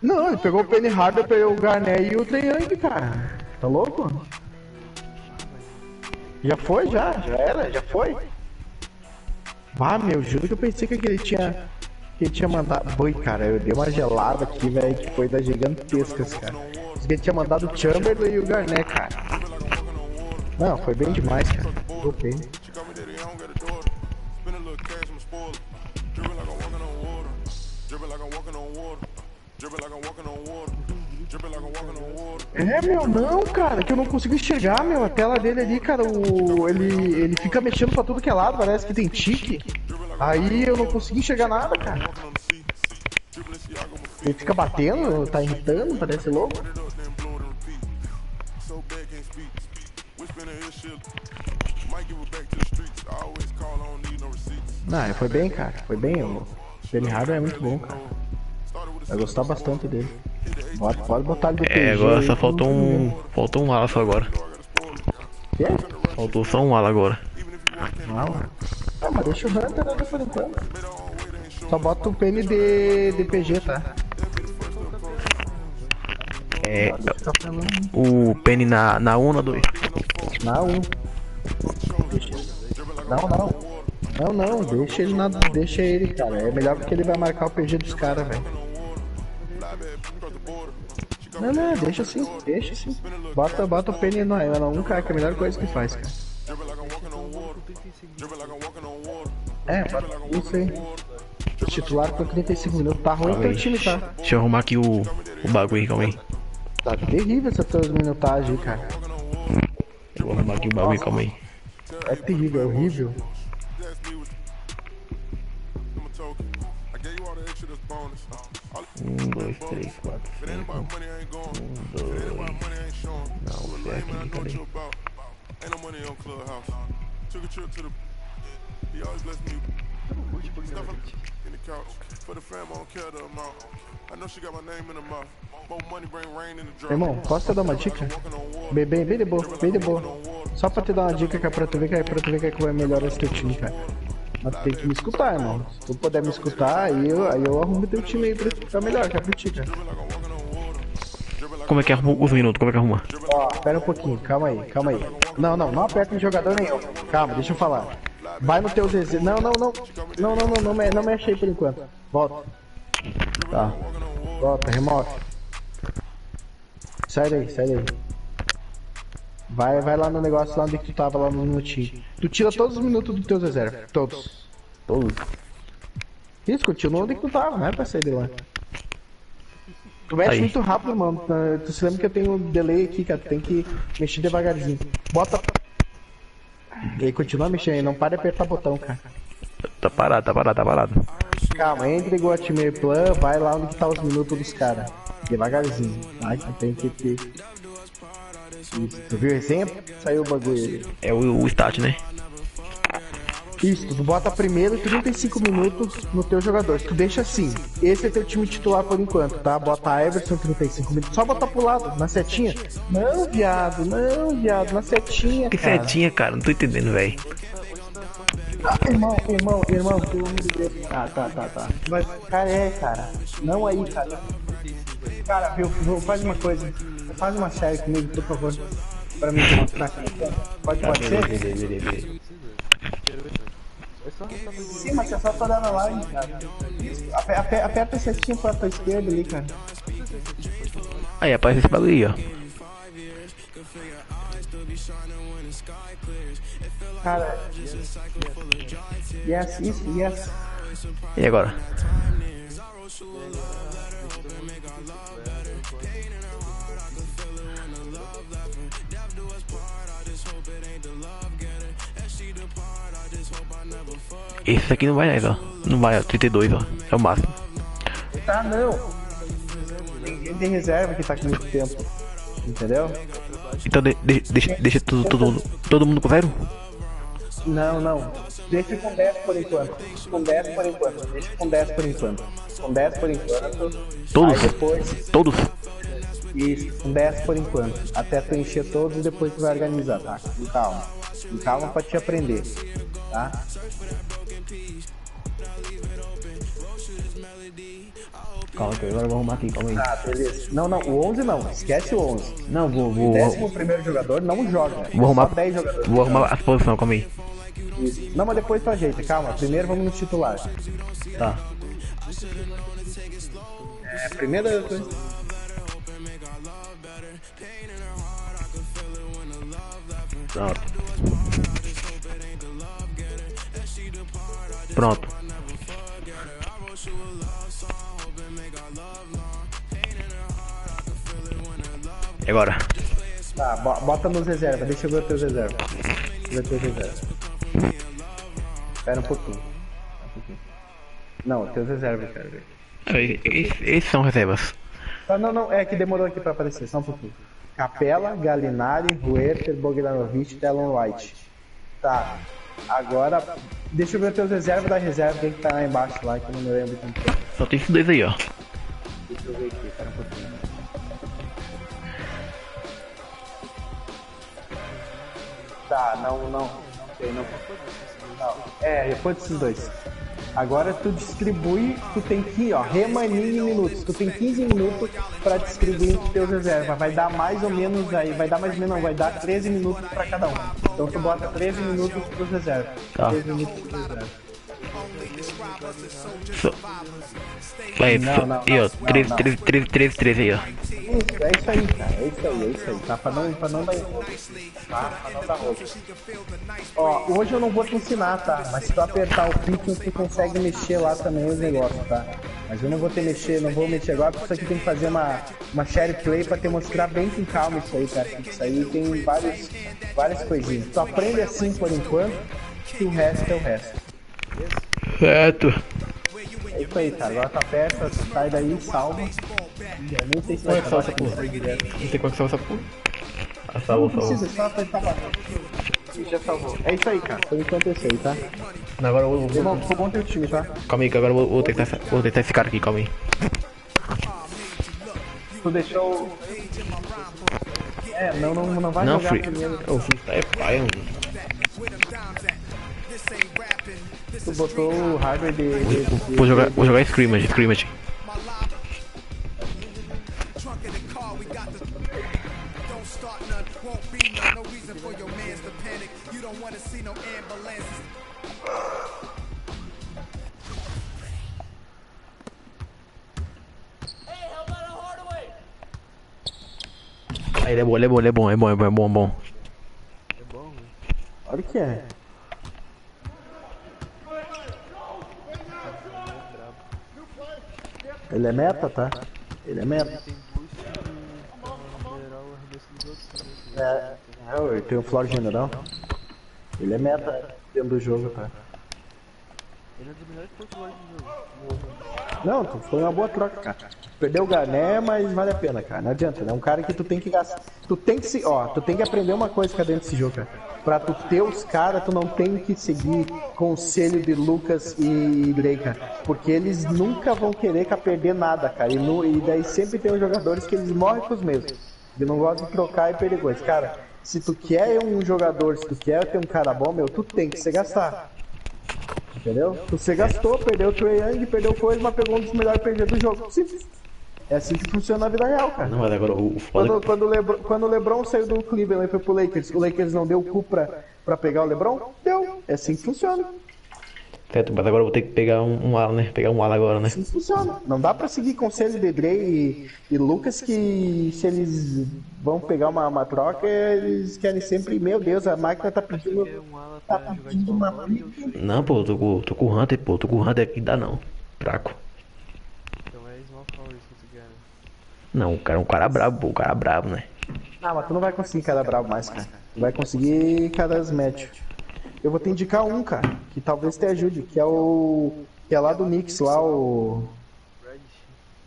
Speaker 4: Não, ele pegou o Penny Hardaway, pegou o Garnett e o Trae Young, cara. Tá louco? Já foi, já era, já foi. Ah, meu, juro que eu pensei que ele tinha mandado... Boi, cara, eu dei uma gelada aqui, velho, que foi das gigantescas, cara. Ele tinha mandado o Chamberlain e o Garnett, cara. Não, foi bem demais, cara. Voltei. É, meu, não, cara, que eu não consigo enxergar, meu, a tela dele ali, cara, ele fica mexendo pra tudo que é lado, parece que tem tique. Aí eu não consigo enxergar nada, cara. Ele fica batendo, tá irritando, parece louco. Não, foi bem, cara, foi bem, o Penny Hardaway é muito bom, cara. Vai gostar bastante dele. Pode botar ele do PG.
Speaker 12: Agora só faltou um ala só agora.
Speaker 4: Quê?
Speaker 12: Faltou só um ala agora.
Speaker 4: Ah, mas deixa o Hunter ali por enquanto. Só bota o Penny de PG, tá?
Speaker 12: O Penny na 1 ou na 2?
Speaker 4: Na 1. Não, deixa ele, cara. É melhor porque ele vai marcar o PG dos caras, velho. Não, deixa assim. Bota o Penny na 1, cara, que é a melhor coisa que faz, cara. Isso aí. O titular com 35 minutos. Tá ruim teu time, tá?
Speaker 12: Deixa eu arrumar aqui o bagulho, calma aí.
Speaker 4: Tá terrível essa tua minutagem, cara.
Speaker 12: Eu vou arrumar aqui o bagulho, calma aí.
Speaker 4: É terrível, é horrível.
Speaker 12: Um, dois, três, quatro, cinco. Um, dois. Não, foi aqui, cadê?
Speaker 4: Irmão, posso te dar uma dica? Bem de boa. Só pra te dar uma dica que é pra tu ver que vai melhorar esse teu time, cara. Mas tem que me escutar, irmão. Se tu puder me escutar, aí eu arrumo teu time aí pra ficar melhor, que é pra ti, cara.
Speaker 12: Como é que arruma os minutos? Como é que arruma?
Speaker 4: Ó, espera um pouquinho, calma aí. Não aperta em jogador nenhum. Calma, deixa eu falar. Vai no teu ZZ. Não mexe aí por enquanto. Volta. Tá. Volta, remove. Sai daí. Vai lá no negócio lá onde que tu tava, lá no time. Tu tira todos os minutos do teu reserva. Todos. Isso, continua onde que tu tava, não é pra sair de lá. Tu mexe muito rápido, mano. Tu se lembra que eu tenho um delay aqui, cara. Tu tem que mexer devagarzinho. Bota. E aí continua mexendo aí, não para de apertar botão, cara.
Speaker 12: Tá parado.
Speaker 4: Calma, entra igual a Team Plan, vai lá onde que tá os minutos dos caras. Devagarzinho. Vai, tem que ter. Isso. Tu viu o exemplo? Saiu o bagulho aí.
Speaker 12: É o stat, né?
Speaker 4: Isso, tu bota primeiro 35 minutos no teu jogador. Tu deixa assim. Esse é teu time titular por enquanto, tá? Bota Everson 35 minutos. Só botar pro lado, na setinha. Não, viado, na setinha.
Speaker 12: Que cara. Setinha, cara? Não tô entendendo, velho.
Speaker 4: Irmão, pelo amor de Deus. Tá. Mas, cara. Não aí, cara. Cara, viu, faz uma coisa. Faz uma série comigo, por favor. Pra mim mostrar aqui. Pode ser? Sim, mas é só pra dar na live, cara. Aperta a setinha pra tua esquerda ali, cara.
Speaker 12: Aí aparece esse bagulho aí, ó.
Speaker 4: Cara, yes.
Speaker 12: E agora? Esse aqui não vai mais, ó. Não vai, ó. 32, ó. É o máximo.
Speaker 4: Tá, não. Ninguém tem reserva que tá com muito tempo. Entendeu?
Speaker 12: Então deixa todo mundo com 0?
Speaker 4: Não. Deixa com 10 por enquanto. Deixa com 10 por enquanto.
Speaker 12: Todos?
Speaker 4: Aí depois...
Speaker 12: Todos?
Speaker 4: Isso, com 10 por enquanto. Até tu encher todos e depois tu vai organizar, tá? Com calma pra te aprender, tá?
Speaker 6: Calma que agora eu vou arrumar aqui, calma aí.
Speaker 4: Ah, beleza. Não, o 11 não. Esquece o 11.
Speaker 6: Não, vou...
Speaker 4: O 11º jogador não joga.
Speaker 6: Vou arrumar,
Speaker 4: só 10 jogadores.
Speaker 6: vou arrumar as posições, calma aí.
Speaker 4: Isso. Não, mas depois tu ajeita, calma. Primeiro vamos no titular.
Speaker 6: Tá.
Speaker 4: Primeira coisa.
Speaker 6: Pronto. Pronto. E agora?
Speaker 4: Tá, bota nos reservas. Deixa eu ver os teus reservas. Deixa eu ver os teus reservas. Espera um pouquinho. Não, teus reservas, quero ver.
Speaker 6: Esses são reservas.
Speaker 4: Ah, não, é que demorou aqui pra aparecer, só um pouquinho. Capela, Gallinari, Huerter, Bogdanovic, Delon White. Tá, agora deixa eu ver teus reservas da reserva, quem que tá lá embaixo lá, que eu não me lembro como que é.
Speaker 6: Só tem esses dois aí, ó.
Speaker 4: Deixa eu ver aqui, espera um pouquinho. Tá, não sei, não. É, depois desses dois. Agora tu distribui, tu tem que, ó, remaninho em minutos. Tu tem 15 minutos pra distribuir entre teus reservas. Vai dar mais ou menos aí, vai dar 13 minutos pra cada um. Então tu bota 13 minutos pros reservas.
Speaker 6: Tá.
Speaker 4: 13 minutos pros reservas.
Speaker 6: Aí, ó, 13 aí, ó.
Speaker 4: Isso, é isso aí, cara. É isso aí. Tá? Pra não dar erro. Tá? Pra não dar roupa. Ó, hoje eu não vou te ensinar, tá? Mas se tu apertar o pique, tu consegue mexer lá também os negócios, tá? Mas eu não vou vou mexer agora, porque isso aqui tem que fazer uma share play pra te mostrar bem com calma isso aí, cara. Isso aí tem várias coisinhas. Tu aprende assim por enquanto, que o resto é o resto.
Speaker 6: Certo.
Speaker 4: É isso aí, cara. Agora tá perto, sai daí, salva. Eu nem sei se vai salvar essa porra.
Speaker 6: Não sei como é que salva essa porra. Ah,
Speaker 4: Não precisa, só apertar pra já salvou. É isso aí, cara. Por enquanto é isso aí, tá?
Speaker 6: Não, agora eu vou...
Speaker 4: Ficou bom teu time, tá?
Speaker 6: Calma aí, que agora eu vou tentar esse cara aqui, calma aí.
Speaker 4: Tu deixou... É, não vai
Speaker 6: não,
Speaker 4: jogar
Speaker 6: free.
Speaker 4: primeiro.
Speaker 6: O free é pai, mano.
Speaker 4: Tu botou o hardware de...
Speaker 6: Vou jogar scrimmage. Ele é bom.
Speaker 8: É bom,
Speaker 4: Olha o que é. Ele é meta, tá? Ele é meta. Ele tem o floor general. Ele é meta dentro do jogo, tá?
Speaker 8: Ele é um dos melhores pontuadores do jogo.
Speaker 4: Não, foi uma boa troca, cara. Perdeu o Garné, mas vale a pena, cara. Não adianta, né? Um cara que tu tem que gastar. Tu tem que aprender uma coisa cá dentro desse jogo, cara. Pra tu ter os caras, tu não tem que seguir conselho de Lucas e Drake, cara. Porque eles nunca vão querer perder nada, cara. E daí sempre tem os jogadores que eles morrem com os mesmos. Eles não gostam de trocar e perder coisa. Cara, se tu quer um jogador, se tu quer ter um cara bom, meu, tu tem que se gastar. Entendeu? Você gastou, perdeu o Trae Young, perdeu coisa, mas pegou um dos melhores perdedores do jogo. Simples. É assim que funciona na vida real, cara.
Speaker 6: Não, mas agora o foda...
Speaker 4: Quando o LeBron saiu do Cleveland e foi pro Lakers, o Lakers não deu o cu pra pegar o LeBron? Deu. É assim que funciona.
Speaker 6: Certo, mas agora eu vou ter que pegar um ala, né? Pegar um ala agora, né?
Speaker 4: Assim que funciona. Não dá pra seguir conselho de Dre e Lucas, que se eles vão pegar uma troca, eles querem sempre, meu Deus, a máquina tá pedindo uma briga.
Speaker 6: Não, pô, tô com o Hunter, pô. Tô com o Hunter aqui, dá não. Fraco.
Speaker 8: Então é small power se você quer.
Speaker 6: Não, o cara é um cara brabo, pô. O cara é brabo, né?
Speaker 4: Não, mas tu não vai conseguir cara brabo mais, cara. Tu vai conseguir caras médios. Eu vou te indicar um, cara, que talvez te ajude, que é lá do Knicks, lá o...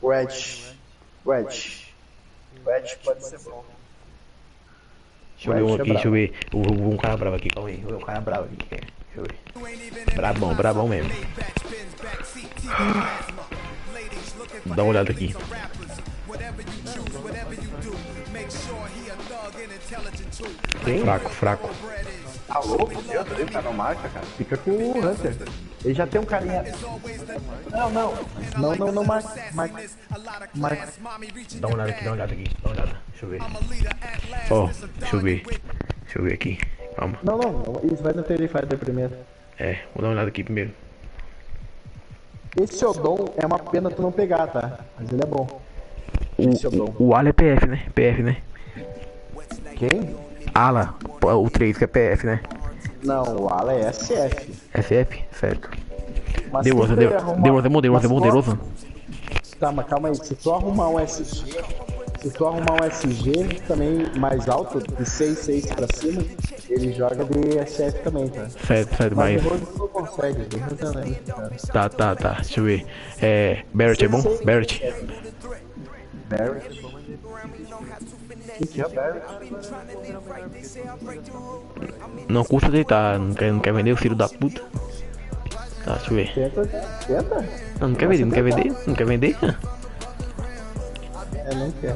Speaker 4: Red pode ser bom.
Speaker 6: Deixa eu ver um aqui, deixa eu ver. Um cara bravo aqui, calma aí. Vou ver um cara bravo aqui. Deixa eu ver. Brabão mesmo. Dá uma olhada aqui.
Speaker 4: Quem?
Speaker 6: Fraco.
Speaker 4: Tá louco? Meu Deus, tá não marca, cara. Fica com o Hunter. Ele já tem um carinha. Não, Marcos.
Speaker 6: Dá uma olhada aqui, dá uma olhada aqui. Dá uma olhada. Deixa eu ver. Ó, deixa eu ver. Deixa eu ver aqui. Calma.
Speaker 4: Não. Isso vai no Terrifier primeiro.
Speaker 6: É, vou dar uma olhada aqui primeiro.
Speaker 4: Esse Odon é uma pena tu não pegar, tá? Mas ele é bom.
Speaker 6: O Ala é PF, né? PF, né?
Speaker 4: Quem?
Speaker 6: Ala, o 3 que é PF, né?
Speaker 4: Não, o Ala é SF.
Speaker 6: SF? Certo.
Speaker 4: Mas
Speaker 6: DeRozan é bom.
Speaker 4: Tá, mas calma aí. Se tu arrumar um SG também mais alto, de 6 pra cima, ele joga de SF também, tá?
Speaker 6: Certo, mas...
Speaker 4: Mas o não consegue, cara.
Speaker 6: Tá. Deixa eu ver. Barrett é bom? Barrett.
Speaker 4: O que é Barrett?
Speaker 6: Não custa deitar, não quer vender o filho da puta. Tá, deixa eu ver.
Speaker 4: Tenta?
Speaker 6: Não quer vender. Não quer vender?
Speaker 4: Não quer.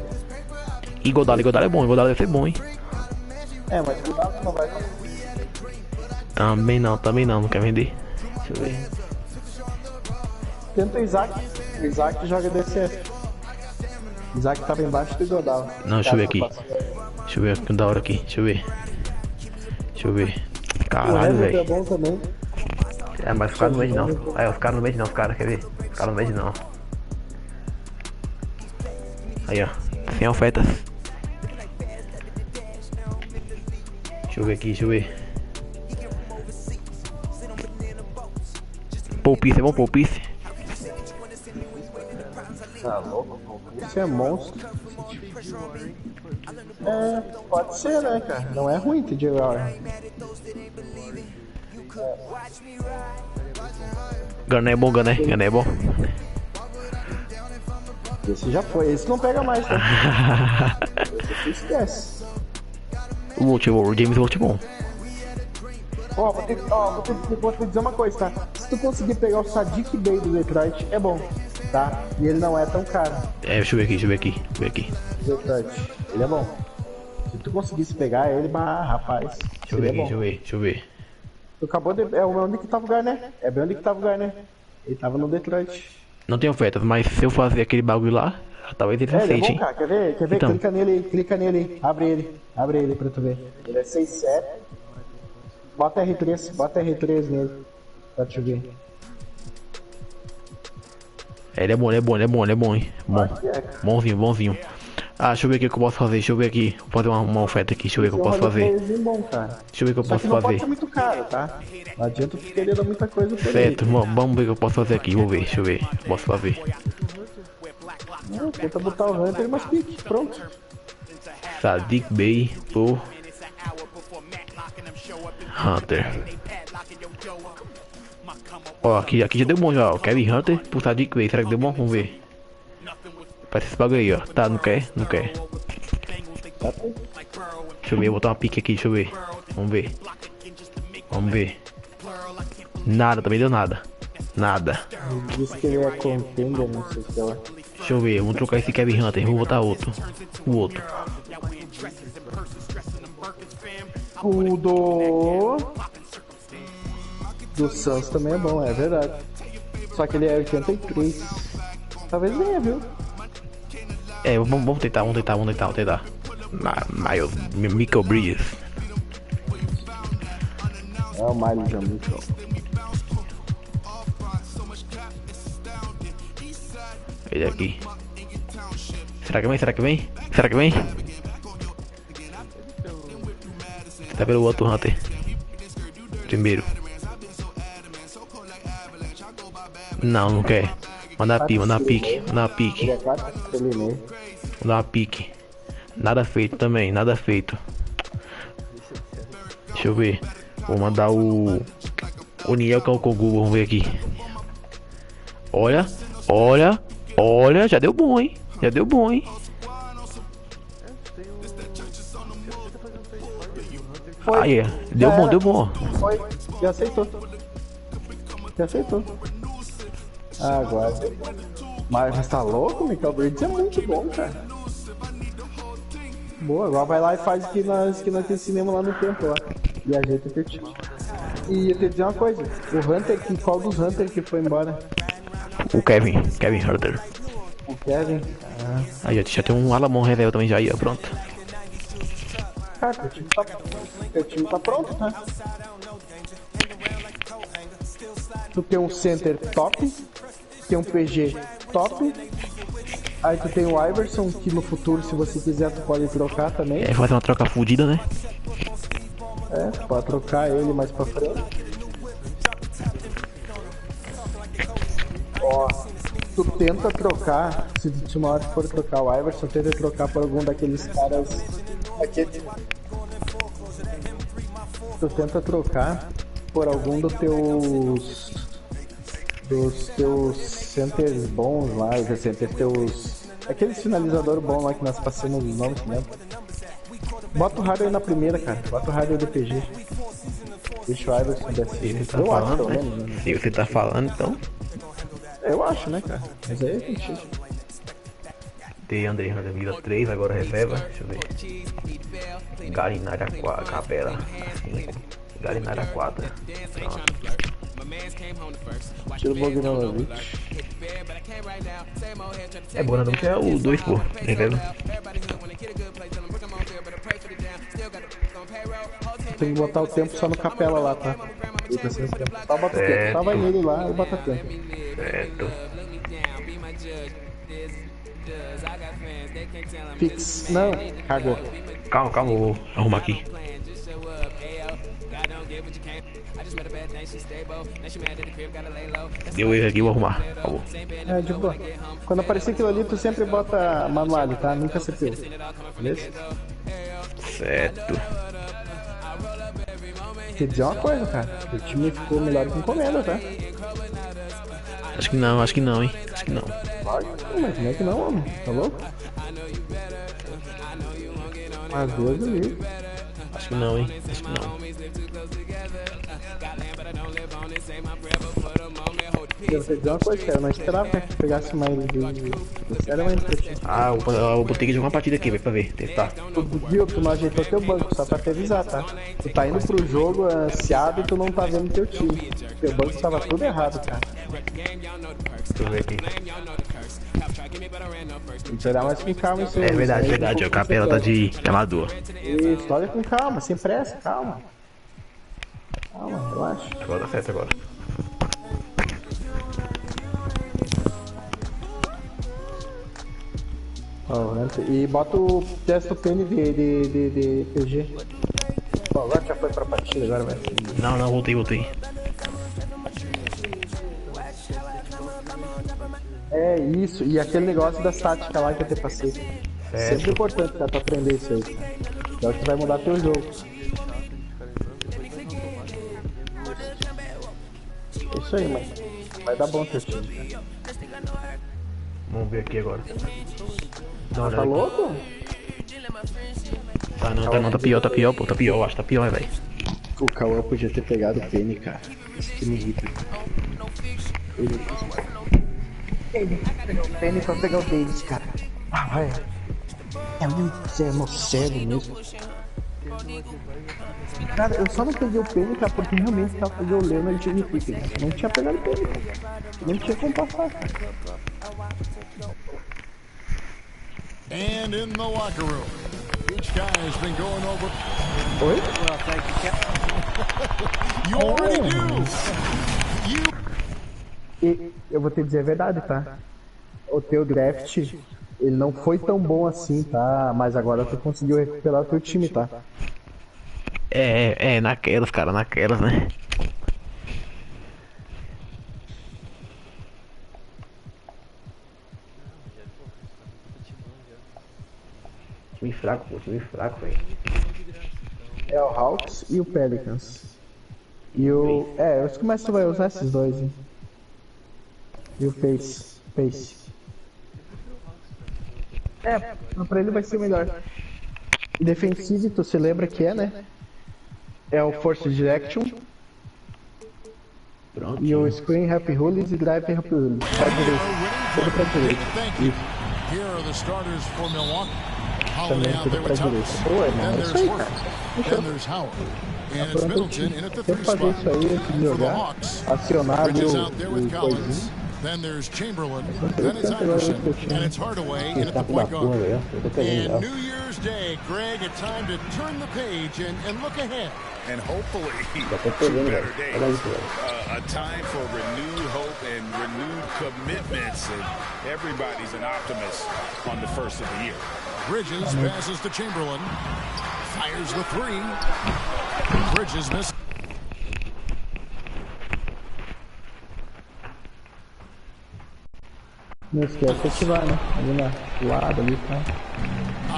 Speaker 6: E Godala é bom, Godala deve ser bom, hein?
Speaker 4: Mas Godala não vai.
Speaker 6: Também não quer vender. Deixa eu ver.
Speaker 4: Tenta o Isaac. O Isaac joga DCF. O Isaac tava embaixo do Godala.
Speaker 6: Não, deixa eu ver aqui. Deixa eu ver que da hora aqui. Deixa eu ver. Caralho, velho.
Speaker 4: É bom também.
Speaker 6: Mas os caras não vendem não. Os caras não vendem não, quer ver? Os caras não vendem não. Aí, ó. Sem ofertas. Deixa eu ver aqui, Poupice, é bom Poupice?
Speaker 4: Tá louco, Poupice é monstro. Pode ser, né, cara? Não é ruim, TJ Warren.
Speaker 6: Gunner é bom.
Speaker 4: Esse já foi, esse não pega mais, tá? Esse esquece.
Speaker 6: O James Volt é bom.
Speaker 4: Vou te dizer uma coisa, tá? Se tu conseguir pegar o Sadiq Bey do Detroit, é bom, tá? E ele não é tão caro.
Speaker 6: Deixa eu ver aqui.
Speaker 4: Detroit, ele é bom. Se tu conseguisse pegar ele, rapaz.
Speaker 6: Deixa eu ver.
Speaker 4: Tu acabou de... É onde que tava o Garner? É bem onde que tava o Garner. Ele tava no Detroit.
Speaker 6: Não tem ofertas, mas se eu fazer aquele bagulho lá, talvez ele aceite,
Speaker 4: ele é bom,
Speaker 6: hein?
Speaker 4: cara. Quer ver? Então. Clica nele. Abre ele pra tu ver. Ele é 6-7. Bota R3 nele. Pra te ver.
Speaker 6: Ele é bom, hein? Bonzinho. Deixa eu ver o que eu posso fazer. Vou fazer uma oferta aqui. Deixa eu ver o que eu posso fazer.
Speaker 4: Bom, cara.
Speaker 6: Deixa eu ver o que eu posso
Speaker 4: não
Speaker 6: fazer.
Speaker 4: Pode ser muito caro, tá? Não adianta tu querer dar muita coisa por
Speaker 6: certo,
Speaker 4: ele.
Speaker 6: Vamos ver o que eu posso fazer aqui. Deixa eu ver o que eu posso fazer.
Speaker 4: Tenta botar o Hunter e umas piques. Pronto.
Speaker 6: Sadiq Bey por Hunter. Aqui já deu bom já. Kevin Hunter por Sadiq Bey. Será que deu bom? Vamos ver. Parece esse bagulho aí, ó. Tá, não quer? Deixa eu ver, vou botar uma pique aqui, deixa eu ver. Vamos ver. Nada, também deu nada.
Speaker 4: Disse que ele é contender, não sei o que ela.
Speaker 6: Deixa eu ver, vamos trocar esse Kevin Hunter, vou botar outro. O outro.
Speaker 4: O do Suns também é bom, é verdade. Só que ele é 83. Talvez venha, viu?
Speaker 6: Vamos tentar. Michael Bridges.
Speaker 4: É o Miles já muito bom.
Speaker 6: Ele aqui. Será que vem? Tá pelo outro Hunter. Primeiro. Não quer. Manda pique. Vou dar uma pique. Nada feito também, Deixa eu ver. Vou mandar o Niel Kalkogu, vamos ver aqui. Olha. Já deu bom, hein? Aí, deu bom.
Speaker 4: Foi, já aceitou. Agora. Mas tá louco, Michael Bridges é muito bom, cara. Boa, agora vai lá e faz aqui nós que cinema lá no tempo lá. E ajeita o teu time. E eu te dizer uma coisa, o Hunter, qual dos Hunter que foi embora?
Speaker 6: O Kevin Hunter.
Speaker 4: O Kevin? Ah.
Speaker 6: Aí, ó, já tem um Alamon reserva também já aí, ó, pronto.
Speaker 4: Cara, teu time tá pronto, tá? Tu tem um center top, tem um PG top, aí tu tem o Iverson, que no futuro, se você quiser, tu pode trocar também.
Speaker 6: É, fazer uma troca fudida, né?
Speaker 4: É, tu pode trocar ele mais pra frente. Ó, tu tenta trocar, se uma hora for trocar o Iverson, tenta trocar por algum daqueles caras. Tu tenta trocar por algum dos teus centers bons lá, aqueles finalizadores bons lá que nós passamos os nomes, né? Bota o Harder na primeira, cara. Bota o Harder do PG. Deixa o Iverson descer.
Speaker 6: Tá falando, né? Se você tá falando, então.
Speaker 4: Eu acho, né, cara? Mas aí a gente.
Speaker 6: Tem André Hunter vida 3, agora reserva. Deixa eu ver. Galinara 4, Capela 5. Galinara 4. Pronto.
Speaker 4: Tira o Bogdanovic.
Speaker 6: É bom, não que é o 2, pô. Reserva.
Speaker 4: Tem que botar o tempo só no Capela lá, tá? Só bota o tempo. Só vai nele lá e bota tempo.
Speaker 6: Certo.
Speaker 4: Fix. Não, cagou.
Speaker 6: Calma, vou arrumar aqui. Deu erro aqui, vou arrumar. Acabou.
Speaker 4: É, de boa. Quando aparecer aquilo ali, tu sempre bota manual, tá? Nunca CPU. Beleza?
Speaker 6: Certo.
Speaker 4: Quer dizer uma coisa, cara. O time ficou melhor que encomenda, tá?
Speaker 6: Acho que não, hein? Acho que não.
Speaker 4: Mas como é que não, homem? Tá louco? Mas Deus do livro.
Speaker 6: Acho que não, hein? Acho que não.
Speaker 4: Eu vou dizer uma coisa, cara. Eu não esperava que pegasse mais sinceramente pra ti.
Speaker 6: Ah, eu vou ter que jogar uma partida aqui, vai pra ver, testar.
Speaker 4: Tu viu, tu não ajeitou teu banco, só pra te avisar, tá? Tu tá indo pro jogo ansiado e tu não tá vendo teu time. Teu banco tava tudo errado, cara.
Speaker 6: Deixa eu ver aqui.
Speaker 4: Tem que olhar mais com calma isso aí.
Speaker 6: É verdade, o Capela tá de amador.
Speaker 4: Isso, olha com calma, sem pressa, calma. Calma, relaxa.
Speaker 6: Agora tá certo agora.
Speaker 4: E bota o teste do PN de PG. Ó, agora já foi pra partida, agora vai.
Speaker 6: Não, voltei.
Speaker 4: É isso, e aquele negócio da estática lá que eu te passei. É sempre importante, cara, pra aprender isso aí. É o que vai mudar teu jogo. É isso aí, mano. Vai dar bom teu time.
Speaker 6: Vamos ver aqui agora.
Speaker 4: Não, tá louco?
Speaker 6: Tá pior, pô. Tá pior, acho. Tá pior, velho.
Speaker 4: O Cauã podia ter pegado o Penny, cara. Isso que me irrita. Ele pegou o Penny pra pegar o Davis, cara. Ah, vai. É muito cego mesmo. Cara, eu só não peguei o Penny, cara, porque realmente tava pegando o Leonard e o Pippen. Não tinha pegado o Penny, cara. Não tinha como passar, cara.
Speaker 9: And in the locker room, each guy has been going over.
Speaker 4: Oi?
Speaker 9: Well, thank you, Captain. You already do.
Speaker 4: E eu vou te dizer a verdade, tá? O teu draft, ele não foi tão bom assim, tá? Mas agora tu conseguiu recuperar o teu time, tá?
Speaker 6: Naquelas, cara, né? Time fraco, velho.
Speaker 4: É o Hawks e o Pelicans. E o... eu acho que mais tu vai usar esses dois, hein? E o Pace. Pra ele vai ser o melhor. Defensive, tu se lembra que é, né? É o Force Direction.
Speaker 6: Pronto.
Speaker 4: E o Screen Happy Rules e Drive Happy Rules. Pra direita. Tudo pra direita. Isso.
Speaker 9: Here are the starters for Milwaukee.
Speaker 4: Também tudo pra direita. Boa, irmão. É isso aí, cara.
Speaker 9: And there's Howard. And it's Middleton in at the 3 spot
Speaker 4: fazer isso aí antes de
Speaker 9: for the
Speaker 4: jogar,
Speaker 9: Hawks.
Speaker 4: acionar ali
Speaker 9: Bridges
Speaker 4: o
Speaker 9: out there with
Speaker 4: coisinho.
Speaker 9: Collins. Then there's Chamberlain. Then it's Iverson. And it's Hardaway in at the point guard. And New Year's Day, Greg, a time to turn the page and look ahead.
Speaker 3: And hopefully, 2 better days. A time for renewed hope and renewed commitments. And everybody's an optimist on the first of the year.
Speaker 9: Bridges passes to Chamberlain. Fires the 3. Bridges misses.
Speaker 4: Não esquece de ativar, né? Ali na lado ali, tá?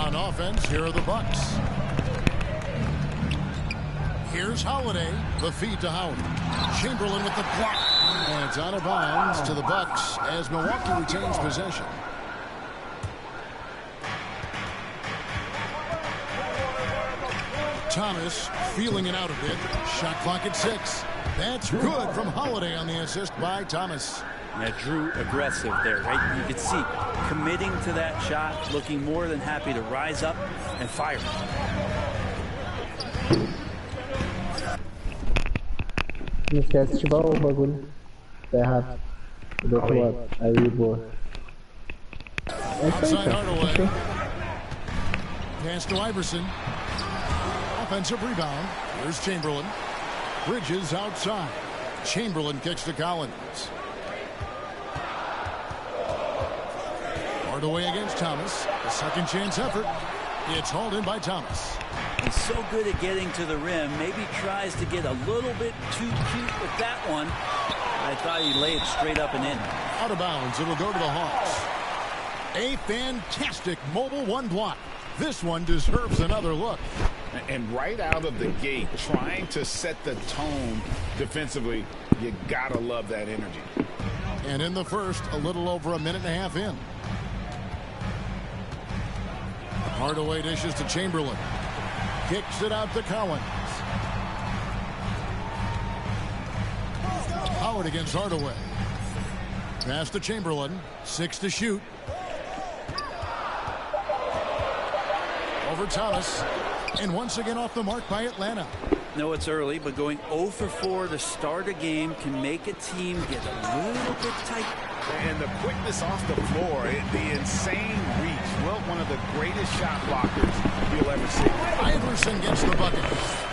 Speaker 9: On offense, here are the Bucks. Here's Holiday, the feed to Howard. Chamberlain with the block. And it's out of bounds to the Bucks as Milwaukee retains possession. Thomas feeling it out a bit. Shot clock at 6. That's good from Holiday on the assist by Thomas.
Speaker 13: Now, Drew aggressive there, right? You could see committing to that shot, looking more than happy to rise up and fire.
Speaker 4: Não esquece de ativar o bagulho. Tá errado. Do outro lado. Aí, boa. É isso aí, cara.
Speaker 9: Pass to Iverson. Offensive rebound. Here's Chamberlain. Bridges outside. Chamberlain kicks to Collins. Hardaway against Thomas. A second chance effort. It's hauled in by Thomas.
Speaker 13: He's so good at getting to the rim. Maybe tries to get a little bit too cute with that one. I thought he laid it straight up and in.
Speaker 9: Out of bounds. It'll go to the Hawks. A fantastic mobile 1 block. This one deserves another look.
Speaker 3: And right out of the gate, trying to set the tone defensively, you gotta love that energy.
Speaker 9: And in the first, a little over a minute and a half in. Hardaway dishes to Chamberlain. Kicks it out to Collins. Howard against Hardaway. Pass to Chamberlain. 6 to shoot. Over Thomas. And once again off the mark by Atlanta.
Speaker 13: No, it's early, but going 0 for 4 to start a game can make a team get a little bit tight.
Speaker 3: And the quickness off the floor, the insane reach. Well, one of the greatest shot blockers you'll ever see.
Speaker 9: Iverson gets the bucket.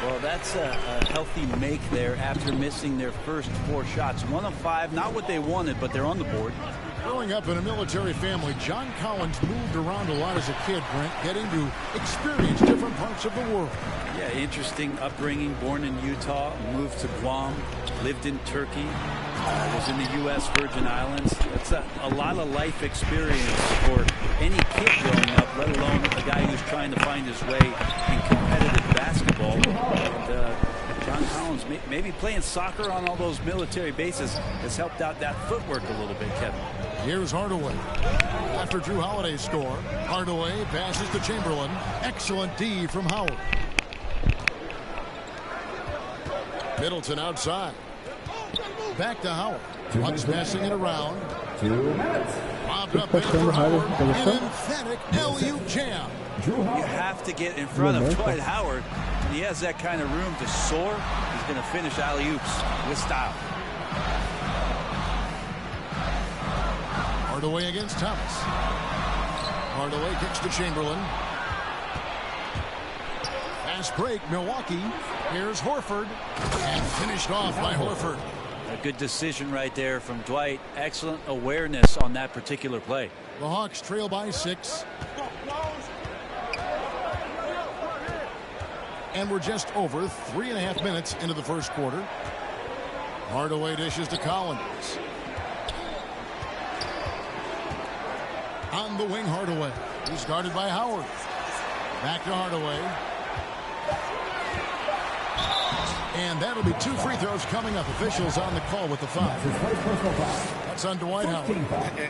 Speaker 13: Well, that's a healthy make there after missing their first 4 shots. 1 of 5, not what they wanted, but they're on the board.
Speaker 9: Growing up in a military family, John Collins moved around a lot as a kid, Brent, getting to experience different parts of the world.
Speaker 13: Yeah, interesting upbringing. Born in Utah, moved to Guam, lived in Turkey, was in the U.S. Virgin Islands. That's a lot of life experience for any kid growing up, let alone a guy who's trying to find his way in competitive basketball. And, John Collins, maybe playing soccer on all those military bases has helped out that footwork a little bit, Kevin.
Speaker 9: Here's Hardaway. After Drew Holiday's score, Hardaway passes to Chamberlain. Excellent D from Howard. Middleton outside. Back to Howard. Bucks passing it around. Bobbed up there for Howard. An emphatic LU jam.
Speaker 13: You have to get in front of Dwight Howard. When he has that kind of room to soar, he's going to finish alley-oops with style.
Speaker 9: Hardaway against Thomas. Hardaway kicks to Chamberlain. Fast break, Milwaukee. Here's Horford. And finished off by Horford.
Speaker 13: A good decision right there from Dwight. Excellent awareness on that particular play.
Speaker 9: The Hawks trail by 6. And we're just over 3.5 minutes into the first quarter. Hardaway dishes to Collins. On the wing, Hardaway. He's guarded by Howard. Back to Hardaway. And that'll be 2 free throws coming up. Officials on the call with the 5. That's on Dwight Howard.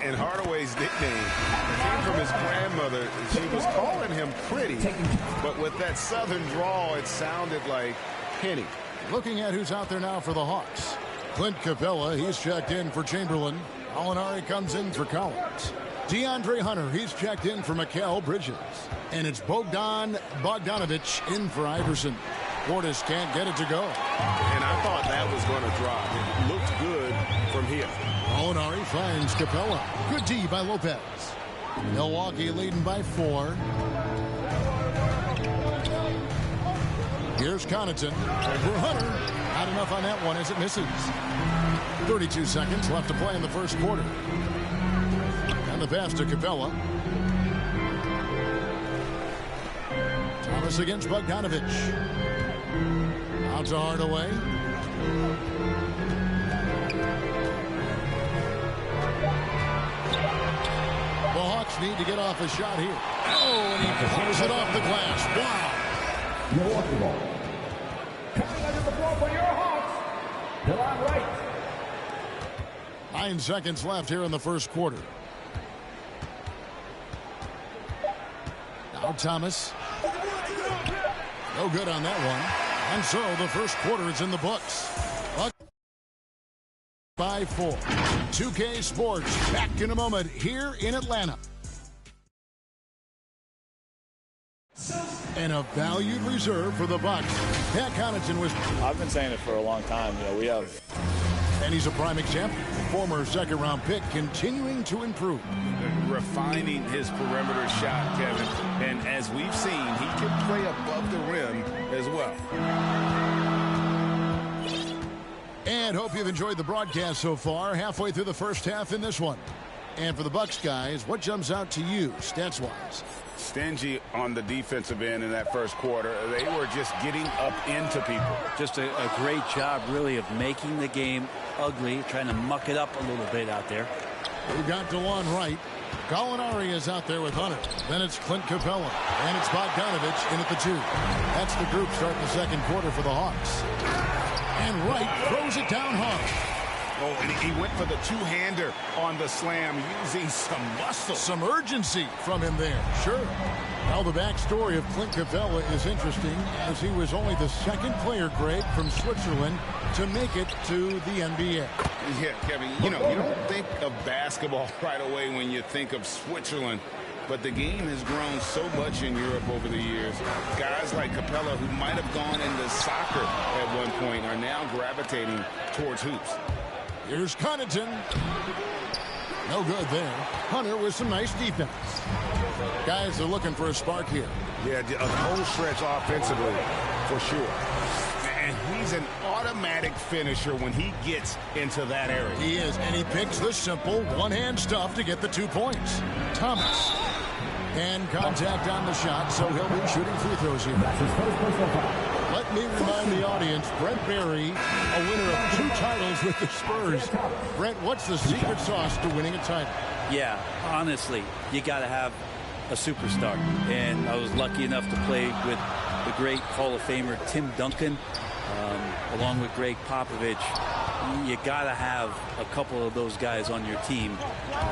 Speaker 3: And Hardaway's nickname came from his grandmother. She was calling him pretty, but with that southern drawl, it sounded like Penny.
Speaker 9: Looking at who's out there now for the Hawks. Clint Capella, he's checked in for Chamberlain. Alinari comes in for Collins. DeAndre Hunter, he's checked in for Mikal Bridges. And it's Bogdan Bogdanovic in for Iverson. Portis can't get it to go.
Speaker 12: And I thought that was going to drop. It looked good from here.
Speaker 9: Molinari finds Capella. Good D by Lopez. Milwaukee leading by 4. Here's Connaughton for Hunter. Not enough on that one as it misses. 32 seconds left to play in the first quarter. And the pass to Capella. Thomas against Bogdanovich. Out to Hardaway. The Hawks need to get off a shot here. Oh, and he pulls it off the glass. Wow.
Speaker 14: Milwaukee ball. Coming under the floor for your Hawks. Delon Wright.
Speaker 9: 9 seconds left here in the first quarter. Now Thomas. No good on that one. And so the first quarter is in the books. Bucks by 4. 2K Sports back in a moment here in Atlanta. And a valued reserve for the Bucks. Pat Connaughton was...
Speaker 15: I've been saying it for a long time. You know, we have...
Speaker 9: And he's a prime example. Former second-round pick continuing to improve.
Speaker 16: Refining his perimeter shot, Kevin. And as we've seen, he can play above the rim as well.
Speaker 9: And hope you've enjoyed the broadcast so far. Halfway through the first half in this one. And for the Bucks guys, what jumps out to you stats-wise?
Speaker 16: Stingy on the defensive end in that first quarter. They were just getting up into people.
Speaker 13: Just a great job, really, of making the game ugly, trying to muck it up a little bit out there.
Speaker 9: We got DeLon Wright. Gallinari is out there with Hunter. Then it's Clint Capella. And it's Bogdanovich in at the 2. That's the group starting the second quarter for the Hawks. And Wright throws it down hard.
Speaker 16: Oh, and he went for the two-hander on the slam, using some muscle.
Speaker 9: Some urgency from him there, sure. Now the backstory of Clint Capella is interesting, as he was only the second player, Greg, from Switzerland to make it to the NBA.
Speaker 16: Yeah, Kevin, you know, you don't think of basketball right away when you think of Switzerland. But the game has grown so much in Europe over the years. Guys like Capella, who might have gone into soccer at one point, are now gravitating towards hoops.
Speaker 9: Here's Connaughton. No good there. Hunter with some nice defense. Guys are looking for a spark here.
Speaker 16: Yeah, a whole stretch offensively, for sure. And he's an automatic finisher when he gets into that area.
Speaker 9: He is, and he picks the simple one-hand stuff to get the 2 points. Thomas. And contact on the shot, so he'll be shooting free throws here. Let me remind the audience, Brent Barry, a winner of 2 titles with the Spurs. Brent, what's the secret sauce to winning a title?
Speaker 13: Yeah, honestly, you got to have a superstar. And I was lucky enough to play with the great Hall of Famer Tim Duncan, along with Greg Popovich. You got to have a couple of those guys on your team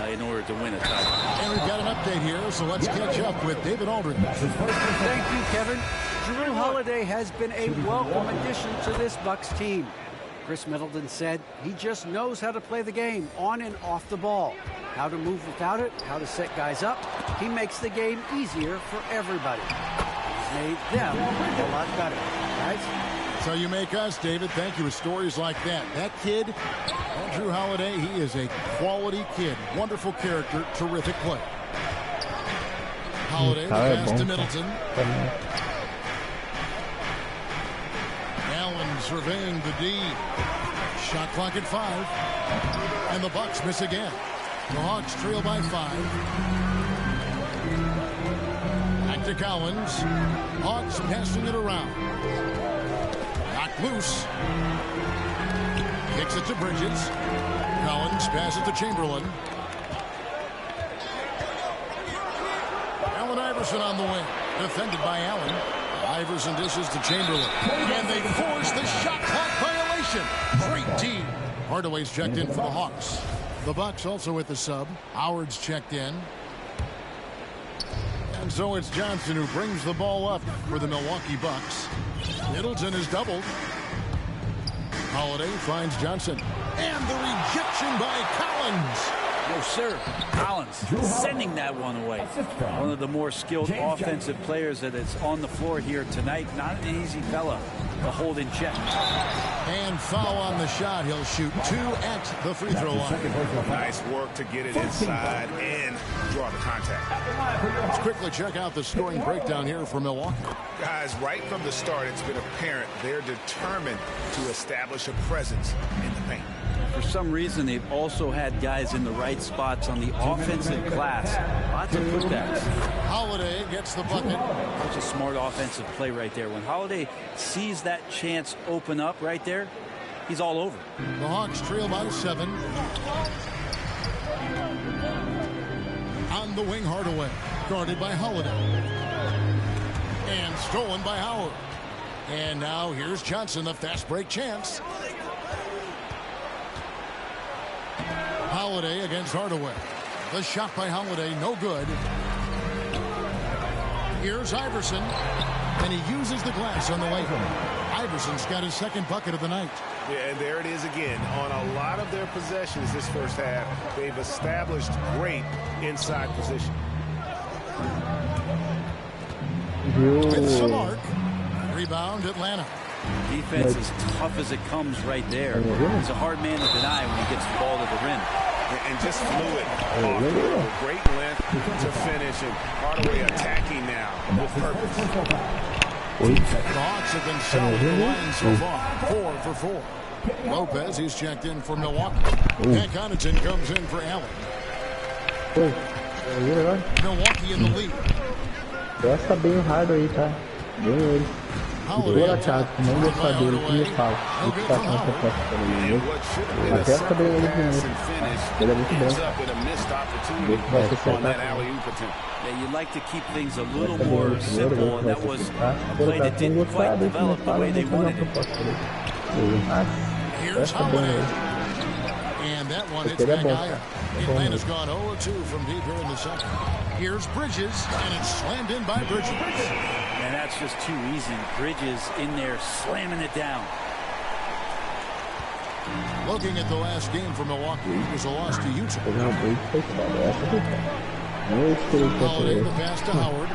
Speaker 13: in order to win a title.
Speaker 9: And we've got an update here, so let's catch up with David Aldridge.
Speaker 17: Thank you, Kevin. Jrue Holiday has been a welcome addition to this Bucks team. Chris Middleton said he just knows how to play the game on and off the ball, how to move without it, how to set guys up. He makes the game easier for everybody. He's made them a lot better, guys.
Speaker 9: So you make us, David. Thank you with stories like that. That kid, Jrue Holiday, he is a quality kid. Wonderful character, terrific play. Holiday, the pass to Middleton. Allen surveying the D. Shot clock at 5. And the Bucks miss again. The Hawks trail by 5. Back to Collins. Hawks passing it around. Loose. Kicks it to Bridges. Collins passes to Chamberlain. Allen Iverson on the wing. Defended by Allen. Iverson dishes to Chamberlain. And they force the shot clock violation. Great D. Hardaway's checked in for the Hawks. The Bucks also with the sub. Howard's checked in. And so it's Johnson who brings the ball up for the Milwaukee Bucks. Middleton is doubled. Holiday finds Johnson. And the rejection by Collins.
Speaker 13: No, sir. Collins sending that one away. One of the more skilled offensive players that is on the floor here tonight. Not an easy fella to hold in check.
Speaker 9: And foul on the shot. He'll shoot 2 at the free throw line.
Speaker 16: Nice work to get it inside and draw the contact.
Speaker 9: Let's quickly check out the scoring breakdown here for Milwaukee.
Speaker 16: Guys, right from the start, it's been apparent they're determined to establish a presence in the paint.
Speaker 13: For some reason, they've also had guys in the right spots on the offensive glass. Lots of putbacks.
Speaker 9: Holiday gets the bucket.
Speaker 13: Such a smart offensive play right there. When Holiday sees that chance open up right there, he's all over.
Speaker 9: The Hawks trail by 7. On the wing, Hardaway. Guarded by Holiday. And stolen by Howard. And now here's Johnson, the fast break chance. Holiday against Hardaway. The shot by Holiday, no good. Here's Iverson, and he uses the glass on the way home. Iverson's got his second bucket of the night.
Speaker 16: Yeah, and there it is again. On a lot of their possessions this first half, they've established great inside position.
Speaker 9: With some arc. Rebound, Atlanta.
Speaker 13: Defense is tough as it comes right there. He's a hard man to deny when he gets the ball to the rim.
Speaker 16: And just fluid. Great length to finish, and Hardaway attacking now with purpose.
Speaker 9: The Hawks have been solid the line so far. 4 for 4. Lopez, he's checked in for Milwaukee. And Connaughton comes in for Allen. Milwaukee in the lead.
Speaker 4: Gosta bem o Hardo aí, tá? Bem ele. Boa achado, não gostar dele, que me fala. Ele tá com essa peça também. Até bem ele primeiro. Ele é muito bom. Ele vai ser certo.
Speaker 13: Yeah, you like to keep things a little more simple, and that was a play that didn't quite develop the way they wanted it.
Speaker 9: Here's Holiday. And that one hits back higher. Atlanta's gone 0-2 from deep here in the second. Here's Bridges, and it's slammed in by Bridges.
Speaker 13: And that's just too easy. Bridges in there slamming it down.
Speaker 9: Looking at the last game for Milwaukee, it was a loss to Utah. Holiday, the pass to Howard.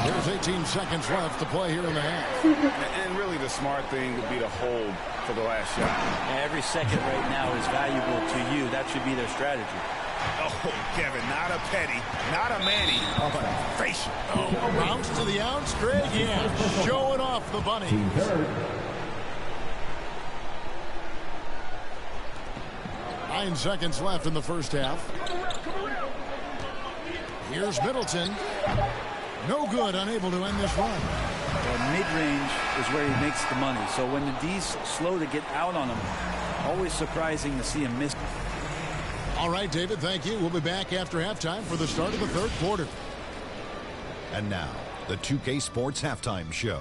Speaker 9: There's 18 seconds left to play here in the half.
Speaker 16: And really the smart thing would be to hold for the last shot.
Speaker 13: Every second right now is valuable to you. That should be their strategy.
Speaker 16: Oh, Kevin, not a Petty, not a Manny, but a facial.
Speaker 9: Oh, bounce to the ounce, Greg. Yeah, showing off the bunny. 9 seconds left in the first half. Here's Middleton. No good, unable to end this run.
Speaker 13: Well, mid-range is where he makes the money. So when the D's slow to get out on him, always surprising to see him miss.
Speaker 9: All right, David, thank you. We'll be back after halftime for the start of the third quarter.
Speaker 18: And now, the 2K Sports Halftime Show.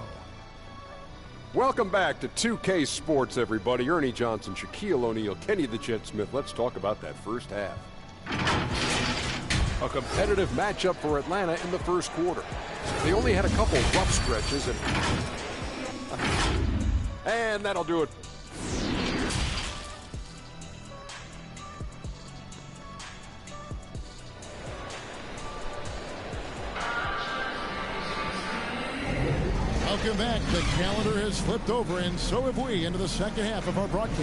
Speaker 10: Welcome back to 2K Sports, everybody. Ernie Johnson, Shaquille O'Neal, Kenny the Jet Smith. Let's talk about that first half. A competitive matchup for Atlanta in the first quarter. They only had a couple rough stretches, and that'll do it.
Speaker 9: Welcome back. The calendar has flipped over, and so have we, into the second half of our broadcast.